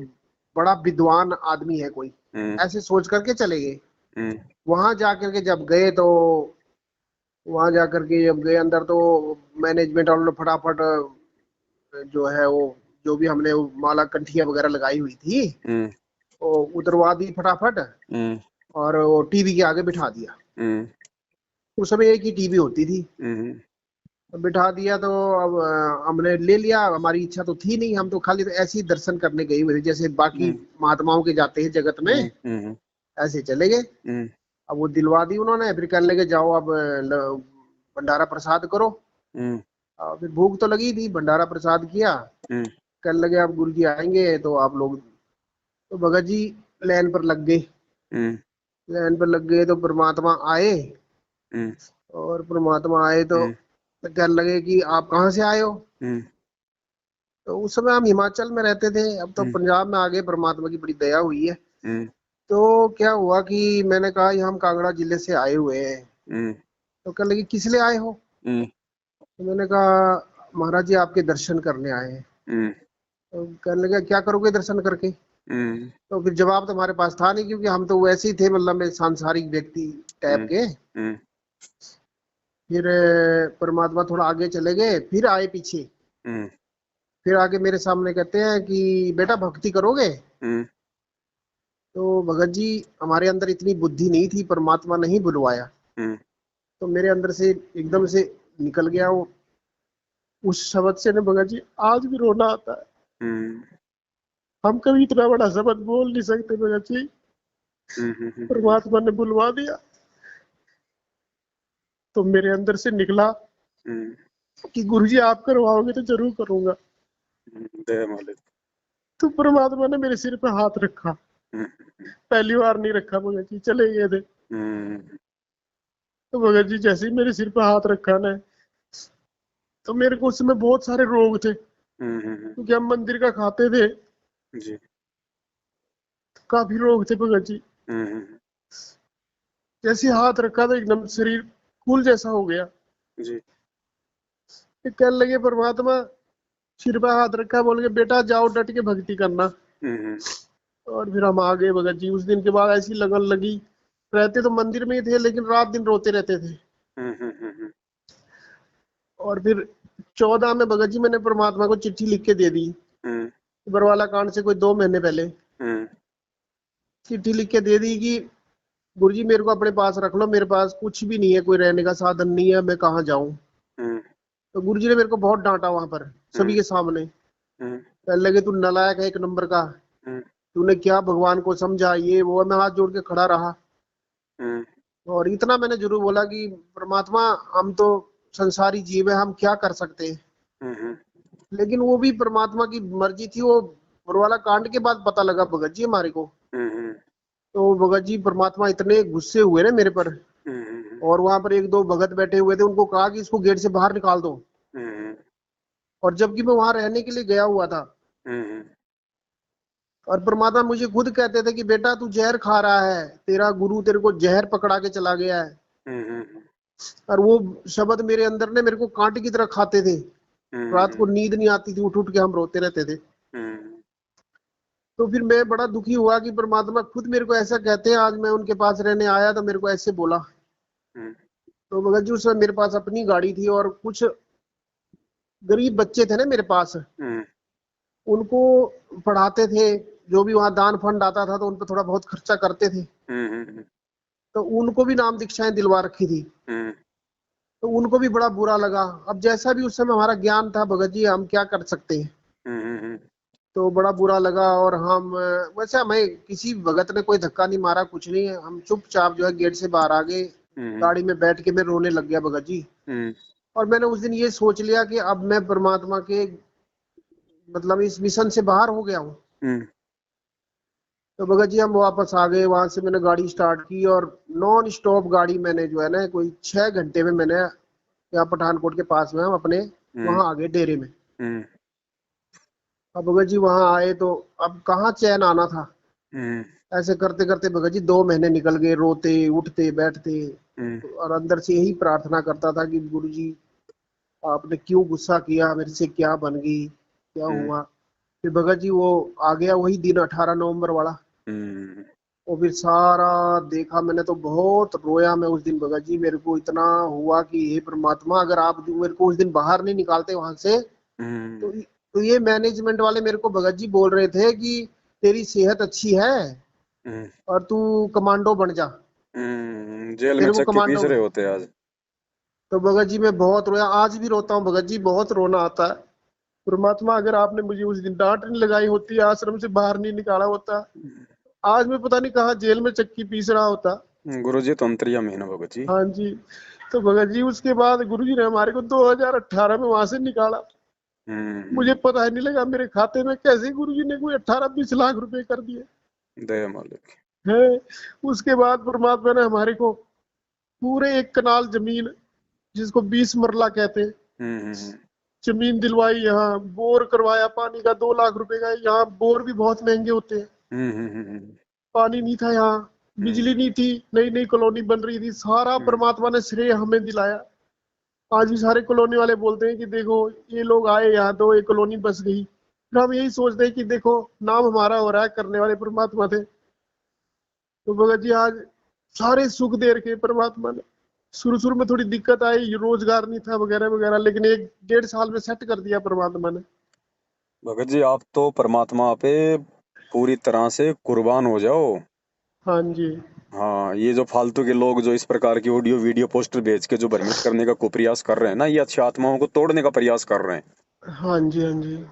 [SPEAKER 2] बड़ा विद्वान आदमी है कोई,
[SPEAKER 1] हम्म।
[SPEAKER 2] ऐसे सोच करके चले गए।
[SPEAKER 1] हम्म।
[SPEAKER 2] वहां जाकर के जब गए तो वहां जाकर के जब गए अंदर तो मैनेजमेंट वालों ने फटाफट जो है वो जो भी हमने वो माला कंठिया वगैरह लगाई हुई थी
[SPEAKER 1] हम्म
[SPEAKER 2] वो उतरवा दी फटाफट
[SPEAKER 1] हम्म
[SPEAKER 2] और वो टीवी के आगे बिठा दिया।
[SPEAKER 1] हम्म
[SPEAKER 2] उस समय एक ही टीवी होती थी।
[SPEAKER 1] हम्म
[SPEAKER 2] तो बिठा दिया तो अब हमने ले लिया। हमारी इच्छा तो थी नहीं, हम तो खाली ऐसे ही दर्शन करने गए हुए थे जैसे बाकी
[SPEAKER 1] हम्म
[SPEAKER 2] महात्माओं के जाते हैं जगत में,
[SPEAKER 1] हम्म हम्म
[SPEAKER 2] ऐसे चले गए।
[SPEAKER 1] हम्म
[SPEAKER 2] अब वो दिलवा दी उन्होंने, फिर कहने लगे जाओ अब भंडारा प्रसाद करो।
[SPEAKER 1] हम्म
[SPEAKER 2] फिर भूख तो लगी थी, भंडारा प्रसाद किया।
[SPEAKER 1] हम्म
[SPEAKER 2] कहने लगे अब गुरु जी आएंगे तो आप लोग, तो भगत जी लाइन पर लग गए।
[SPEAKER 1] हम्म
[SPEAKER 2] लाइन पर लग गए तो परमात्मा आए।
[SPEAKER 1] हम्म
[SPEAKER 2] और परमात्मा आए तो
[SPEAKER 1] हम्म
[SPEAKER 2] कहने लगे कि आप कहाँ से आए हो।
[SPEAKER 1] हम्म
[SPEAKER 2] तो उस समय हम हिमाचल में रहते थे, अब तो
[SPEAKER 1] हम्म
[SPEAKER 2] पंजाब में आ गए, परमात्मा की बड़ी दया हुई है।
[SPEAKER 1] हम्म
[SPEAKER 2] तो क्या हुआ कि मैंने कहा ये हम कांगड़ा जिले से आए हुए हैं।
[SPEAKER 1] हम्म
[SPEAKER 2] तो कहने लगे किस लिए आए हो।
[SPEAKER 1] हम्म
[SPEAKER 2] तो मैंने कहा महाराज जी आपके दर्शन करने आए हैं।
[SPEAKER 1] हम्म
[SPEAKER 2] तो कहने लगे क्या करोगे दर्शन करके।
[SPEAKER 1] हम्म
[SPEAKER 2] तो फिर जवाब तो हमारे पास था नहीं, क्योंकि हम तो वैसे ही थे, मतलब में सांसारिक व्यक्ति टाइप
[SPEAKER 1] हम्म
[SPEAKER 2] के।
[SPEAKER 1] हम्म
[SPEAKER 2] फिर परमात्मा थोड़ा आगे चले गए, फिर आए पीछे।
[SPEAKER 1] हम्म
[SPEAKER 2] फिर आके मेरे सामने कहते हैं कि बेटा भक्ति करोगे।
[SPEAKER 1] हम्म
[SPEAKER 2] तो भगत जी हमारे अंदर इतनी बुद्धि नहीं थी, परमात्मा नहीं बुलवाया।
[SPEAKER 1] हम्म
[SPEAKER 2] तो मेरे अंदर से एकदम से निकल गया वो उस शब्द से ना भगत जी, आज भी रोना आता है।
[SPEAKER 1] हम्म
[SPEAKER 2] हम कभी इतना बड़ा शब्द बोल नहीं सकते भगत जी, परमात्मा ने बुलवा दिया। तो मेरे अंदर से निकला कि गुरुजी आप करवाओगे तो जरूर करूंगा।
[SPEAKER 1] दया मालिक।
[SPEAKER 2] तो परमात्मा ने मेरे सिर पे हाथ रखा।
[SPEAKER 1] हम्म
[SPEAKER 2] पहली बार नहीं रखा भगत जी, चले गए थे।
[SPEAKER 1] हम्म
[SPEAKER 2] तो भगत जी जैसे ही मेरे सिर पे हाथ रखा ना, तो मेरे को उस समय बहुत सारे रोग थे, क्योंकि हम मंदिर का खाते थे।
[SPEAKER 1] जी।
[SPEAKER 2] काफी रोग थे भगत जी।
[SPEAKER 1] हम्म
[SPEAKER 2] जैसे हाथ रखा तो एकदम शरीर फूल जैसा हो गया।
[SPEAKER 1] जी।
[SPEAKER 2] फिर कहने लगे परमात्मा, सिर पे हाथ रखा, बोल के बेटा जाओ डट के भक्ति करना।
[SPEAKER 1] हम्म
[SPEAKER 2] और फिर हम आ गए भगत जी। उस दिन के बाद ऐसी लगन लगी, रहते तो मंदिर में ही थे लेकिन रात दिन रोते रहते थे।
[SPEAKER 1] हम्म
[SPEAKER 2] और फिर 14 में भगत जी मैंने परमात्मा को चिट्ठी लिख के दे दी,
[SPEAKER 1] हम्म
[SPEAKER 2] बरवाला कांड से कोई 2 महीने पहले
[SPEAKER 1] हम्म
[SPEAKER 2] चिट्ठी लिख के दे दी कि गुरु जी मेरे को अपने पास रख लो, मेरे पास कुछ भी नहीं है, कोई रहने का साधन नहीं है, मैं कहाँ जाऊं।
[SPEAKER 1] हम्म
[SPEAKER 2] तो गुरु जी ने मेरे को बहुत डांटा वहां पर सभी के सामने।
[SPEAKER 1] हम्म
[SPEAKER 2] कहने लगे तू नालायक है एक नंबर का,
[SPEAKER 1] हम्म
[SPEAKER 2] तूने क्या भगवान को समझा, ये वो। मैं हाथ जोड़ के खड़ा रहा
[SPEAKER 1] हम्म
[SPEAKER 2] और इतना मैंने जरूर बोला कि परमात्मा हम तो संसारी जीव है, हम क्या कर सकते हैं।
[SPEAKER 1] हम्म
[SPEAKER 2] लेकिन वो भी परमात्मा की मर्जी थी। वो बरवाला कांड के बाद पता लगा भगत जी हमारे को।
[SPEAKER 1] हम्म
[SPEAKER 2] तो भगत जी परमात्मा इतने गुस्से हुए ना मेरे पर।
[SPEAKER 1] हम्म
[SPEAKER 2] और वहां पर एक दो भगत बैठे हुए थे, उनको कहा कि इसको गेट से बाहर निकाल दो।
[SPEAKER 1] हम्म
[SPEAKER 2] और जबकि मैं वहां रहने के लिए गया हुआ था।
[SPEAKER 1] हम्म
[SPEAKER 2] और परमात्मा मुझे खुद कहते थे कि बेटा तू जहर खा रहा है, तेरा गुरु तेरे को जहर पकड़ा के चला गया है।
[SPEAKER 1] हम्म
[SPEAKER 2] और वो शब्द मेरे अंदर ने मेरे को कांटे की तरह खाते थे। रात को नींद नहीं आती थी, उठ उठ के हम रोते रहते थे। तो फिर मैं बड़ा दुखी हुआ कि परमात्मा खुद मेरे को ऐसा कहते हैं। आज मैं उनके पास रहने आया तो मेरे को ऐसे बोला। तो भगत जी उस समय मेरे पास अपनी गाड़ी थी और कुछ गरीब बच्चे थे ना मेरे पास, उनको पढ़ाते थे। जो भी वहां दान फंड आता था तो उन पर थोड़ा बहुत खर्चा करते थे। तो उनको भी नाम दीक्षाएं दिलवा रखी थी। तो उनको भी बड़ा बुरा लगा। अब जैसा भी उस समय हमारा ज्ञान था भगत जी, हम क्या कर सकते हैं। तो बड़ा बुरा लगा। और हम वैसे हमें किसी भगत ने कोई धक्का नहीं मारा, कुछ नहीं है। हम चुपचाप जो है गेट से बाहर आ गए। गाड़ी में बैठ के मैं रोने लग गया भगत जी। और मैंने उस दिन ये सोच लिया कि अब मैं परमात्मा के मतलब इस मिशन से बाहर हो गया हूँ। तो भगत जी हम वापस आ गए। वहां से मैंने गाड़ी स्टार्ट की और नॉन स्टॉप गाड़ी मैंने जो है ना कोई 6 घंटे में मैंने यहाँ पठानकोट के पास में हम अपने वहां आ गए डेरे में। अब भगत जी वहां आए तो अब कहाँ चैन आना था। ऐसे करते करते भगत जी 2 महीने निकल गए, रोते उठते बैठते। और अंदर से यही प्रार्थना करता था कि गुरु जी आपने क्यों गुस्सा किया, मेरे से क्या बन गई, क्या हुआ। फिर भगत जी वो आ गया वही दिन 18 नवंबर वाला। और फिर सारा देखा मैंने तो बहुत रोया मैं उस दिन भगत जी। मेरे को इतना हुआ कि हे परमात्मा, अगर आप मेरे को उस दिन बाहर नहीं निकालते वहां से,
[SPEAKER 1] हम्म।
[SPEAKER 2] तो ये मैनेजमेंट वाले मेरे को भगत जी बोल रहे थे कि तेरी सेहत अच्छी है
[SPEAKER 1] हम्म।
[SPEAKER 2] और तू कमांडो बन जा,
[SPEAKER 1] जेल में
[SPEAKER 2] तेरे को
[SPEAKER 1] चक्की पीस
[SPEAKER 2] कमांडो।
[SPEAKER 1] रहे होते आज।
[SPEAKER 2] तो भगत जी मैं बहुत रोया, आज भी रोता हूँ भगत जी, बहुत रोना आता है। परमात्मा, अगर आपने मुझे उस दिन डांट नहीं लगाई होती, आश्रम से बाहर नहीं निकाला होता, आज मैं पता नहीं कहाँ जेल में चक्की पीस रहा होता।
[SPEAKER 1] गुरु जी तो अंतर्यामी है ना भगत जी।
[SPEAKER 2] हाँ जी। तो भगत जी उसके बाद गुरु जी ने हमारे को 2018 में वहां से निकाला। मुझे
[SPEAKER 1] हम्म।
[SPEAKER 2] पता ही नहीं लगा मेरे खाते में कैसे गुरु जी ने कोई 18-20 लाख रुपए कर दिए
[SPEAKER 1] दया मालिक।
[SPEAKER 2] है। उसके बाद परमात्मा ने हमारे को पूरे 1 कनाल जमीन, जिसको 20 मरला कहते हैं,
[SPEAKER 1] हम्म।
[SPEAKER 2] जमीन दिलवाई। यहाँ बोर करवाया पानी का, 2 लाख रुपए का। यहाँ बोर भी बहुत महंगे होते हैं।
[SPEAKER 1] हम्म। हम्म।
[SPEAKER 2] पानी नहीं था यहाँ,
[SPEAKER 1] हम्म।
[SPEAKER 2] बिजली नहीं थी, नई नई कॉलोनी बन रही थी, सारा
[SPEAKER 1] हम्म।
[SPEAKER 2] परमात्मा ने श्रेय हमें दिलाया। आज भी सारे कॉलोनी वाले बोलते हैं कि देखो ये लोग आए यहाँ तो एक कॉलोनी बस गई। फिर हम यही सोचते हैं कि देखो नाम हमारा हो रहा है, करने वाले परमात्मा थे। तो भगत जी आज सारे सुख दे रखे परमात्मा ने। शुरू शुरू में थोड़ी दिक्कत आई, रोजगार नहीं था वगैरह वगैरह, लेकिन 1-1.5 साल में सेट कर दिया परमात्मा ने।
[SPEAKER 1] भगत जी आप तो परमात्मा पे पूरी तरह से कुर्बान हो जाओ।
[SPEAKER 2] हाँ जी।
[SPEAKER 1] हाँ, ये जो फालतू के लोग जो इस प्रकार की ऑडियो वीडियो पोस्टर भेज के जो भ्रमित करने का कुप्रयास कर रहे हैं ना, ये अच्छी आत्माओं को तोड़ने का प्रयास कर रहे हैं।
[SPEAKER 2] हाँ जी। हाँ जी।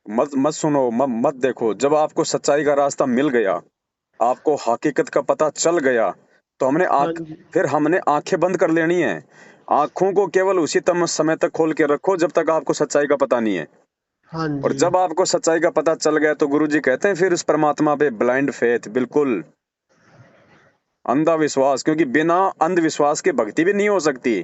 [SPEAKER 1] मत मत सुनो, मत देखो। जब आपको सच्चाई का रास्ता मिल गया, आपको हकीकत का पता चल गया, तो
[SPEAKER 2] हाँ जी।
[SPEAKER 1] फिर हमने आंखें बंद कर लेनी है। आंखों को केवल उसी तम समय तक खोल के रखो जब तक आपको सच्चाई का पता नहीं है।
[SPEAKER 2] हाँ
[SPEAKER 1] और
[SPEAKER 2] जी।
[SPEAKER 1] जब आपको सच्चाई का पता चल गया तो गुरुजी कहते हैं फिर उस परमात्मा पे ब्लाइंड फेथ, बिल्कुल अंधा विश्वास, क्योंकि बिना अंधविश्वास के भक्ति भी नहीं हो सकती।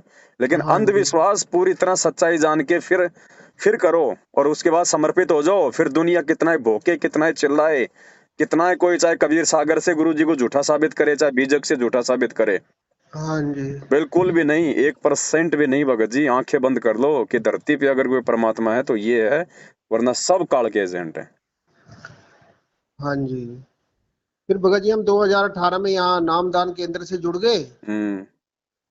[SPEAKER 1] लेकिन
[SPEAKER 2] हाँ जी।
[SPEAKER 1] अंधविश्वास पूरी तरह सच्चाई जान के फिर करो, और उसके बाद समर्पित हो जाओ। फिर दुनिया कितना ही भोके, कितना ही चिल्लाए, कितना ही कोई चाहे कबीर सागर से गुरु जी को झूठा साबित करे, चाहे बीजक से झूठा साबित करे,
[SPEAKER 2] हाँ जी।
[SPEAKER 1] बिल्कुल भी नहीं, 1% भी नहीं भगत जी। आंखें बंद कर लो कि धरती पे अगर कोई परमात्मा है तो ये है, वरना सब काल के एजेंट है।
[SPEAKER 2] हाँ जी। फिर भगत जी हम 2018 में यहाँ नामदान केंद्र से जुड़ गए।
[SPEAKER 1] हम्म।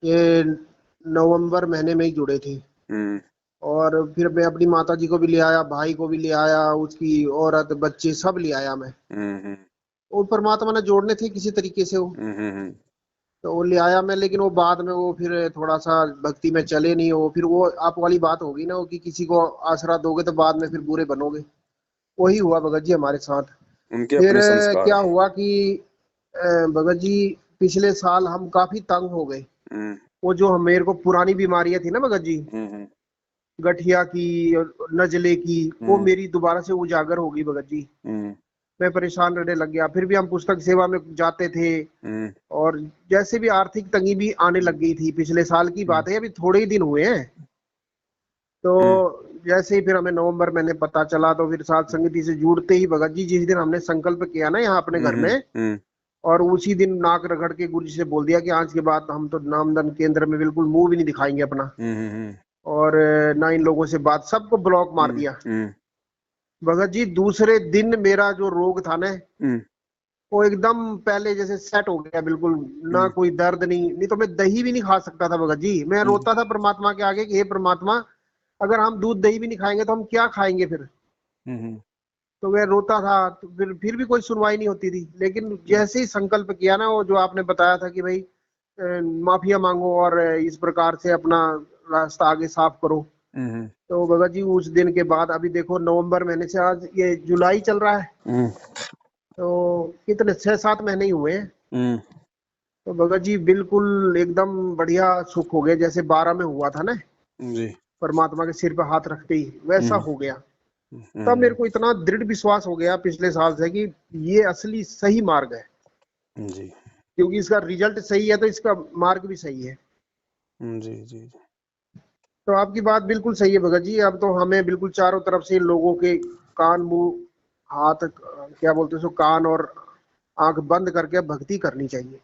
[SPEAKER 2] ये नवंबर महीने में ही जुड़े थे।
[SPEAKER 1] हम्म।
[SPEAKER 2] और फिर मैं अपनी माता जी को भी ले आया, भाई को भी ले आया, उसकी औरत बच्चे सब ले आया मैं।
[SPEAKER 1] हम्म।
[SPEAKER 2] वो परमात्मा ने जोड़ने थे किसी तरीके से वो।
[SPEAKER 1] हम्म।
[SPEAKER 2] तो वो ले आया मैं, लेकिन वो बाद में वो फिर थोड़ा सा भक्ति में चले नहीं। वो फिर वो आप वाली बात होगी ना, वो कि किसी को आसरा दोगे तो बाद में फिर बुरे बनोगे। वही हुआ भगत जी हमारे साथ।
[SPEAKER 1] उनके
[SPEAKER 2] फिर
[SPEAKER 1] अपने संस्कार
[SPEAKER 2] क्या
[SPEAKER 1] है।
[SPEAKER 2] हुआ कि भगत जी पिछले साल हम काफी तंग हो गए।
[SPEAKER 1] हम्म।
[SPEAKER 2] वो जो मेरे को पुरानी बीमारियां थी ना भगत जी,
[SPEAKER 1] हम्म।
[SPEAKER 2] गठिया की, नजले की, वो
[SPEAKER 1] हम्म।
[SPEAKER 2] मेरी दोबारा से उजागर होगी भगत जी।
[SPEAKER 1] हम्म।
[SPEAKER 2] मैं परेशान रहने लग गया। फिर भी हम पुस्तक सेवा में जाते थे।
[SPEAKER 1] हम्म।
[SPEAKER 2] और जैसे भी आर्थिक तंगी भी आने लग गई थी, पिछले साल की
[SPEAKER 1] हम्म।
[SPEAKER 2] बात है, अभी थोड़े ही दिन हुए हैं। तो
[SPEAKER 1] हम्म।
[SPEAKER 2] जैसे ही फिर हमें नवंबर महीने पता चला, तो फिर साथ संगति से जुड़ते ही भगत जी, जिस दिन हमने संकल्प किया ना यहाँ अपने घर
[SPEAKER 1] हम्म।
[SPEAKER 2] में,
[SPEAKER 1] हम्म।
[SPEAKER 2] और उसी दिन नाक रगड़ के गुरु जी से बोल दिया कि आज के बाद हम तो नामदान केंद्र में बिल्कुल मुंह भी नहीं दिखाएंगे अपना।
[SPEAKER 1] हम्म।
[SPEAKER 2] और ना इन लोगों से बात, सबको ब्लॉक मार
[SPEAKER 1] हम्म।
[SPEAKER 2] दिया।
[SPEAKER 1] हम्म।
[SPEAKER 2] भगत जी दूसरे दिन मेरा जो रोग था ना,
[SPEAKER 1] हम्म।
[SPEAKER 2] वो एकदम पहले जैसे सेट हो गया बिल्कुल। ना
[SPEAKER 1] हम्म।
[SPEAKER 2] कोई दर्द, नहीं नहीं तो मैं दही भी नहीं खा सकता था भगत जी। मैं
[SPEAKER 1] हम्म।
[SPEAKER 2] रोता था परमात्मा के आगे कि हे परमात्मा, अगर हम दूध दही भी नहीं खाएंगे तो हम क्या खाएंगे फिर।
[SPEAKER 1] हम्म।
[SPEAKER 2] तो मैं रोता था। तो फिर भी कोई सुनवाई नहीं होती थी। लेकिन जैसे ही संकल्प किया ना, वो जो आपने बताया था कि भाई माफिया मांगो और इस प्रकार से अपना रास्ता आगे साफ करो।
[SPEAKER 1] हम्म।
[SPEAKER 2] तो भगत जी उस दिन के बाद अभी देखो नवंबर महीने से आज ये जुलाई चल रहा है,
[SPEAKER 1] हम्म।
[SPEAKER 2] तो कितने 6-7 महीने ही हुए हैं।
[SPEAKER 1] हम्म।
[SPEAKER 2] तो भगत जी बिल्कुल एकदम बढ़िया सुख हो गया, जैसे 12 में हुआ था ना,
[SPEAKER 1] जी।
[SPEAKER 2] परमात्मा के सिर पे हाथ रखते ही वैसा
[SPEAKER 1] हम्म।
[SPEAKER 2] हो गया। तब मेरे
[SPEAKER 1] हम्म।
[SPEAKER 2] को इतना दृढ़ विश्वास हो गया पिछले साल से कि ये असली सही मार्ग है।
[SPEAKER 1] जी।
[SPEAKER 2] क्योंकि इसका रिजल्ट सही है तो इसका मार्ग भी सही है।
[SPEAKER 1] जी। जी।
[SPEAKER 2] तो आपकी बात बिल्कुल सही है भगत जी। अब तो हमें बिल्कुल चारों तरफ से लोगों के कान, मुंह, हाथ, क्या बोलते हैं सो, कान और आंख बंद करके भक्ति करनी चाहिए।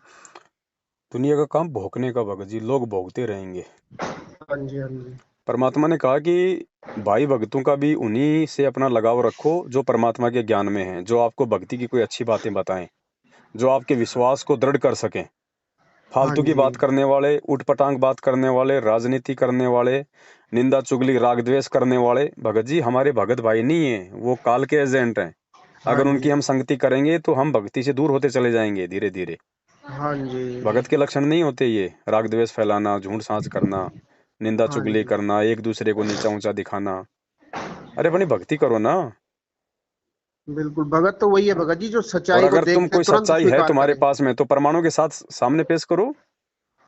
[SPEAKER 1] दुनिया का काम भोंकने का भगत जी, लोग भोंकते रहेंगे।
[SPEAKER 2] हाँ जी। हाँ जी।
[SPEAKER 1] परमात्मा ने कहा कि भाई भक्तों का भी उन्हीं से अपना लगाव रखो जो परमात्मा के ज्ञान में हैं, जो आपको भक्ति की कोई अच्छी बातें बताएं। जो आपके विश्वास को दृढ़ कर सकें। फालतू की
[SPEAKER 2] जी
[SPEAKER 1] बात करने वाले, उठपटांग बात करने वाले, राजनीति करने वाले, निंदा चुगली राग द्वेष करने वाले भगत जी हमारे भगत भाई नहीं है, वो काल के एजेंट हैं।
[SPEAKER 2] हाँ
[SPEAKER 1] अगर उनकी
[SPEAKER 2] जी
[SPEAKER 1] हम संगति करेंगे तो हम भक्ति से दूर होते चले जाएंगे धीरे धीरे।
[SPEAKER 2] हाँ जी
[SPEAKER 1] भगत के लक्षण नहीं होते ये, राग द्वेष फैलाना, झूठ सांच करना, निंदा
[SPEAKER 2] हाँ
[SPEAKER 1] चुगली
[SPEAKER 2] जी
[SPEAKER 1] करना, एक दूसरे को नीचा ऊंचा दिखाना। अरे अपनी भक्ति करो ना।
[SPEAKER 2] बिल्कुल। भगत तो वही है भगत जी जो
[SPEAKER 1] और
[SPEAKER 2] सच्चाई को
[SPEAKER 1] अगर तुम
[SPEAKER 2] देखते
[SPEAKER 1] कोई
[SPEAKER 2] तुरंत
[SPEAKER 1] सच्चाई है
[SPEAKER 2] स्वीकार
[SPEAKER 1] तुम्हारे
[SPEAKER 2] करे।
[SPEAKER 1] पास में तो प्रमाणों के साथ सामने पेश करो।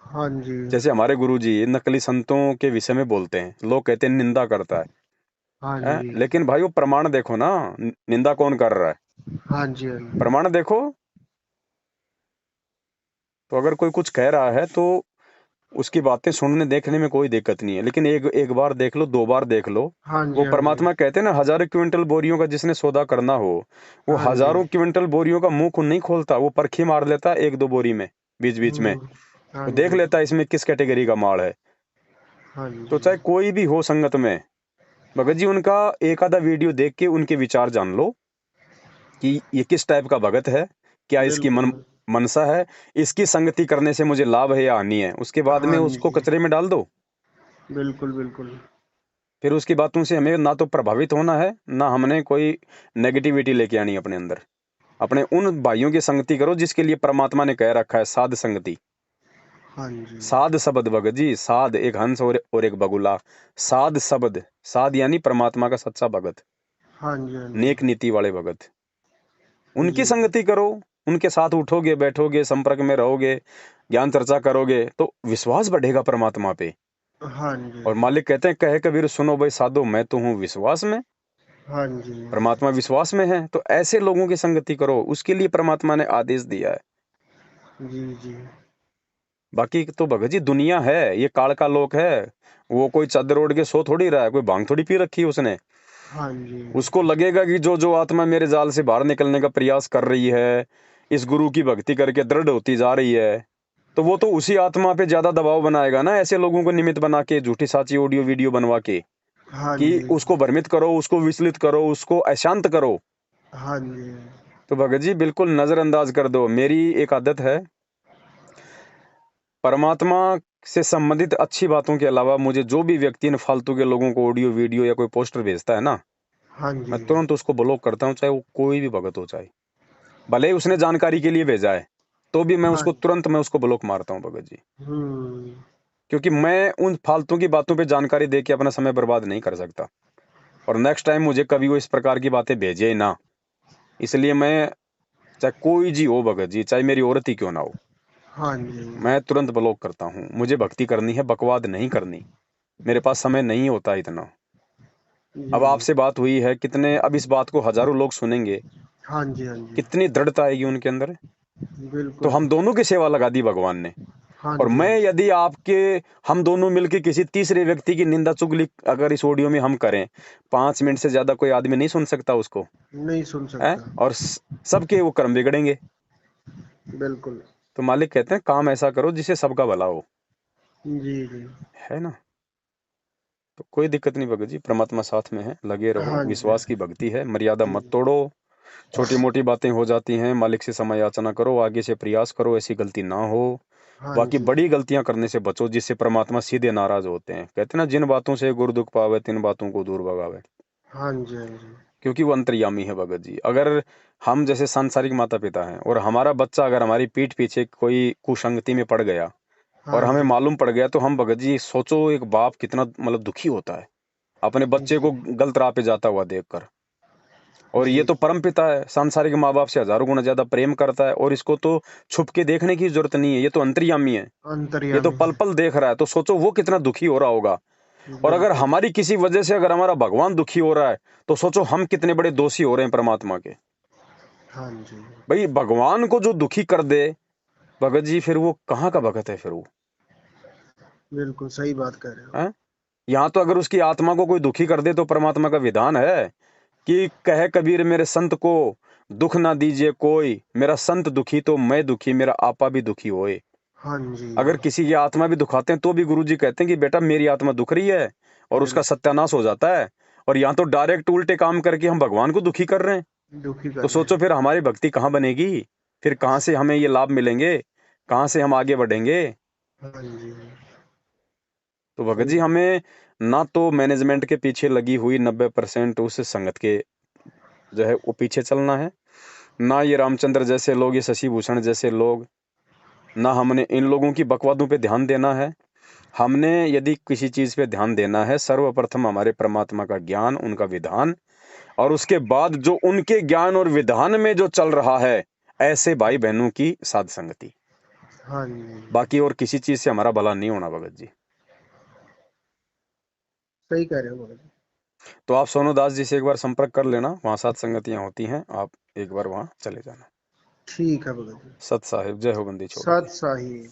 [SPEAKER 2] हाँ जी
[SPEAKER 1] जैसे हमारे गुरुजी नकली संतों के विषय में बोलते हैं, लोग कहते हैं निंदा करता
[SPEAKER 2] हाँ
[SPEAKER 1] है?
[SPEAKER 2] जी
[SPEAKER 1] लेकिन भाई वो प्रमाण देखो ना, निंदा कौन कर रहा है,
[SPEAKER 2] हाँ जी हाँ जी
[SPEAKER 1] प्रमाण देखो। तो अगर कोई कुछ कह रहा है तो उसकी बातें सुनने देखने में कोई दिक्कत नहीं है, लेकिन एक एक बार देख लो, दो बार देख लो।
[SPEAKER 2] हाँ
[SPEAKER 1] वो
[SPEAKER 2] जी हाँ जी
[SPEAKER 1] परमात्मा कहते हैं ना, हजारों क्विंटल बोरियों का जिसने सौदा करना हो, वो
[SPEAKER 2] हाँ जी
[SPEAKER 1] हजारों क्विंटल बोरियों का मुंह को नहीं खोलता, वो परखी मार लेता है एक दो बोरी में बीच बीच में।
[SPEAKER 2] हाँ
[SPEAKER 1] वो देख
[SPEAKER 2] जी
[SPEAKER 1] लेता है इसमें किस कैटेगरी का माल है।
[SPEAKER 2] हाँ
[SPEAKER 1] तो
[SPEAKER 2] जी
[SPEAKER 1] चाहे कोई भी हो संगत में, भगत जी उनका एक आधा वीडियो देख के उनके विचार जान लो कि ये किस टाइप का भगत है, क्या इसकी
[SPEAKER 2] बिल्कुल
[SPEAKER 1] मनसा है, इसकी संगति करने से मुझे लाभ है या हानि है। उसके बाद में
[SPEAKER 2] हाँ
[SPEAKER 1] उसको
[SPEAKER 2] जी
[SPEAKER 1] कचरे में डाल दो।
[SPEAKER 2] बिल्कुल बिल्कुल
[SPEAKER 1] फिर उसकी बातों से हमें ना तो प्रभावित होना है, ना हमने कोई नेगेटिविटी लेके आनी है अपने अंदर। अपने उन भाइयों की संगति करो जिसके लिए परमात्मा ने कह रखा है साध संगति।
[SPEAKER 2] हाँ जी
[SPEAKER 1] साध शब्द भगत जी, साध एक हंस और एक बगुला। साध शब्द, साध यानी परमात्मा का सच्चा भगत,
[SPEAKER 2] हाँ जी हाँ
[SPEAKER 1] नेक नीति वाले भगत।
[SPEAKER 2] जी
[SPEAKER 1] उनकी
[SPEAKER 2] जी
[SPEAKER 1] संगति करो, उनके साथ उठोगे बैठोगे संपर्क में रहोगे, ज्ञान चर्चा करोगे तो विश्वास बढ़ेगा परमात्मा पे।
[SPEAKER 2] हाँ जी
[SPEAKER 1] और मालिक कहते हैं, कहे कबीर सुनो भाई साधो, मैं तो हूँ विश्वास में।
[SPEAKER 2] हाँ जी
[SPEAKER 1] परमात्मा विश्वास में है, तो ऐसे लोगों की संगति करो, उसके लिए परमात्मा ने आदेश दिया है।
[SPEAKER 2] जी जी
[SPEAKER 1] बाकी तो भगत जी दुनिया है, ये काल का लोक है। वो कोई चादर ओढ़ के सो थोड़ी रहा है, कोई भांग थोड़ी पी रखी है उसने।
[SPEAKER 2] हाँ जी
[SPEAKER 1] उसको लगेगा कि जो जो आत्मा मेरे जाल से बाहर निकलने का प्रयास कर रही है, इस गुरु की भक्ति करके दृढ़ होती जा रही है, तो वो तो उसी आत्मा पे ज्यादा दबाव बनाएगा ना, ऐसे लोगों को निमित्त बना के झूठी साची ऑडियो वीडियो बनवा के,
[SPEAKER 2] हाँ
[SPEAKER 1] कि
[SPEAKER 2] जी
[SPEAKER 1] उसको भ्रमित करो, उसको विचलित करो, उसको अशांत करो।
[SPEAKER 2] हाँ जी
[SPEAKER 1] तो भगत जी बिल्कुल नजरअंदाज कर दो। मेरी एक आदत है, परमात्मा से संबंधित अच्छी बातों के अलावा मुझे जो भी व्यक्ति ने फालतू के लोगों को ऑडियो वीडियो या कोई पोस्टर भेजता है ना,
[SPEAKER 2] हाँ
[SPEAKER 1] मैं
[SPEAKER 2] जी
[SPEAKER 1] तुरंत उसको ब्लॉक करता हूँ, चाहे वो कोई भी भगत हो, चाहे भले ही उसने जानकारी के लिए भेजा है, तो भी मैं
[SPEAKER 2] हाँ
[SPEAKER 1] उसको तुरंत मैं उसको ब्लॉक मारता हूँ भगत जी।
[SPEAKER 2] हम्म
[SPEAKER 1] क्योंकि मैं उन फालतू की बातों पे जानकारी दे के अपना समय बर्बाद नहीं कर सकता, और नेक्स्ट टाइम मुझे कभी वो इस प्रकार की बातें भेजे ही ना। इसलिए मैं, चाहे कोई जी हो भगत जी, चाहे मेरी औरत ही क्यों ना हो,
[SPEAKER 2] हाँ जी
[SPEAKER 1] मैं तुरंत ब्लॉक करता हूँ। मुझे भक्ति करनी है, बकवाद नहीं करनी, मेरे पास समय नहीं होता इतना। अब
[SPEAKER 2] जी
[SPEAKER 1] आपसे बात हुई है, कितने अब इस बात को हजारों लोग सुनेंगे,
[SPEAKER 2] हाँ जी हाँ जी
[SPEAKER 1] कितनी दृढ़ता आएगी उनके अंदर। तो
[SPEAKER 2] बिल्कुल
[SPEAKER 1] हम दोनों की सेवा लगा दी भगवान ने।
[SPEAKER 2] हाँ
[SPEAKER 1] और
[SPEAKER 2] जी
[SPEAKER 1] मैं यदि आपके, हम दोनों मिलकर किसी तीसरे व्यक्ति की निंदा चुगली अगर इस ऑडियो में हम करें, 5 मिनट से ज्यादा कोई आदमी नहीं सुन सकता उसको
[SPEAKER 2] नहीं सुन
[SPEAKER 1] है,
[SPEAKER 2] सकता
[SPEAKER 1] और सबके वो कर्म बिगड़ेंगे।
[SPEAKER 2] बिल्कुल
[SPEAKER 1] तो मालिक कहते हैं काम ऐसा करो जिससे सबका भला हो,
[SPEAKER 2] जी जी
[SPEAKER 1] है ना। तो कोई दिक्कत नहीं भगत जी, परमात्मा साथ में है, लगे रहो,
[SPEAKER 2] हाँ जी
[SPEAKER 1] विश्वास की भक्ति है, मर्यादा मत तोड़ो। छोटी मोटी बातें हो जाती हैं, मालिक से समय याचना करो, आगे से प्रयास करो ऐसी गलती ना हो।
[SPEAKER 2] हाँ
[SPEAKER 1] बाकी
[SPEAKER 2] जी
[SPEAKER 1] बड़ी गलतियां करने से बचो जिससे परमात्मा सीधे नाराज होते हैं। कहते हैं ना, जिन बातों से गुरु दुख पावे तिन बातों को दूर भगावे।
[SPEAKER 2] हाँ जी हाँ जी
[SPEAKER 1] क्योंकि वो अंतर्यामी है भगत जी। अगर हम जैसे सांसारिक माता पिता हैं और हमारा बच्चा अगर हमारी पीठ पीछे कोई कुसंगति में पड़ गया और
[SPEAKER 2] हाँ
[SPEAKER 1] हमें
[SPEAKER 2] जी
[SPEAKER 1] मालूम पड़ गया, तो हम भगत जी सोचो एक बाप कितना मतलब दुखी होता है अपने बच्चे को
[SPEAKER 2] जी
[SPEAKER 1] गलत राह पे जाता हुआ देखकर। और ये
[SPEAKER 2] जी
[SPEAKER 1] तो परम पिता है, सांसारिक माँ बाप से हजारों गुना ज्यादा प्रेम करता है, और इसको तो छुप के देखने की जरूरत नहीं है, ये तो अंतर्यामी है। ये तो
[SPEAKER 2] अंतर्यामी
[SPEAKER 1] पल
[SPEAKER 2] है
[SPEAKER 1] पल देख रहा है, तो सोचो वो कितना दुखी हो रहा होगा। और अगर
[SPEAKER 2] बिल्कुल
[SPEAKER 1] हमारी किसी वजह से अगर हमारा भगवान दुखी हो रहा है, तो सोचो हम कितने बड़े दोषी हो रहे हैं परमात्मा के।
[SPEAKER 2] हाँ जी
[SPEAKER 1] भाई भगवान को जो दुखी कर दे भगत जी, फिर वो कहाँ का भगत है फिर वो,
[SPEAKER 2] बिल्कुल सही बात कह रहे हो
[SPEAKER 1] है। यहाँ तो अगर उसकी आत्मा को कोई दुखी कर दे तो परमात्मा का विधान है कि कहे कबीर मेरे संत को दुख ना दीजिए कोई, मेरा संत दुखी तो मैं दुखी, मेरा आपा भी दुखी होए।
[SPEAKER 2] हाँ जी
[SPEAKER 1] अगर किसी की आत्मा भी दुखाते हैं तो भी गुरुजी कहते हैं कि बेटा मेरी आत्मा दुख रही है, और उसका
[SPEAKER 2] बिल्कुल
[SPEAKER 1] सत्यानाश हो जाता है। और यहाँ तो डायरेक्ट उल्टे काम करके हम भगवान को दुखी कर रहे हैं।
[SPEAKER 2] दुखी
[SPEAKER 1] तो
[SPEAKER 2] कर रहे
[SPEAKER 1] सोचो
[SPEAKER 2] हैं
[SPEAKER 1] फिर हमारी भक्ति कहाँ बनेगी। फिर कहाँ से हमें ये लाभ मिलेंगे, कहाँ से हम आगे बढ़ेंगे।
[SPEAKER 2] हाँ जी,
[SPEAKER 1] तो भगत
[SPEAKER 2] सही
[SPEAKER 1] जी
[SPEAKER 2] है।
[SPEAKER 1] हमें ना तो मैनेजमेंट के पीछे लगी हुई 90% उस संगत के जो है वो पीछे चलना है, ना ये रामचंद्र जैसे लोग, ये शशि भूषण जैसे लोग, ना हमने इन लोगों की बकवादों पे ध्यान देना है। हमने यदि किसी चीज पे ध्यान देना है, सर्वप्रथम हमारे परमात्मा का ज्ञान, उनका विधान, और उसके बाद जो उनके ज्ञान और विधान में जो चल रहा है, ऐसे भाई बहनों की साध संगति।
[SPEAKER 2] हाँ जी,
[SPEAKER 1] बाकी और किसी चीज से हमारा भला नहीं होना भगत जी।
[SPEAKER 2] सही कह रहे हो भगत जी।
[SPEAKER 1] तो आप सोनू दास जी से एक बार संपर्क कर लेना, वहाँ सात संगतियाँ होती हैं, आप एक बार वहाँ चले जाना।
[SPEAKER 2] ठीक है भगत जी।
[SPEAKER 1] सत साहिब, जय हो बंदी छोड़ के।
[SPEAKER 2] सत साहिब।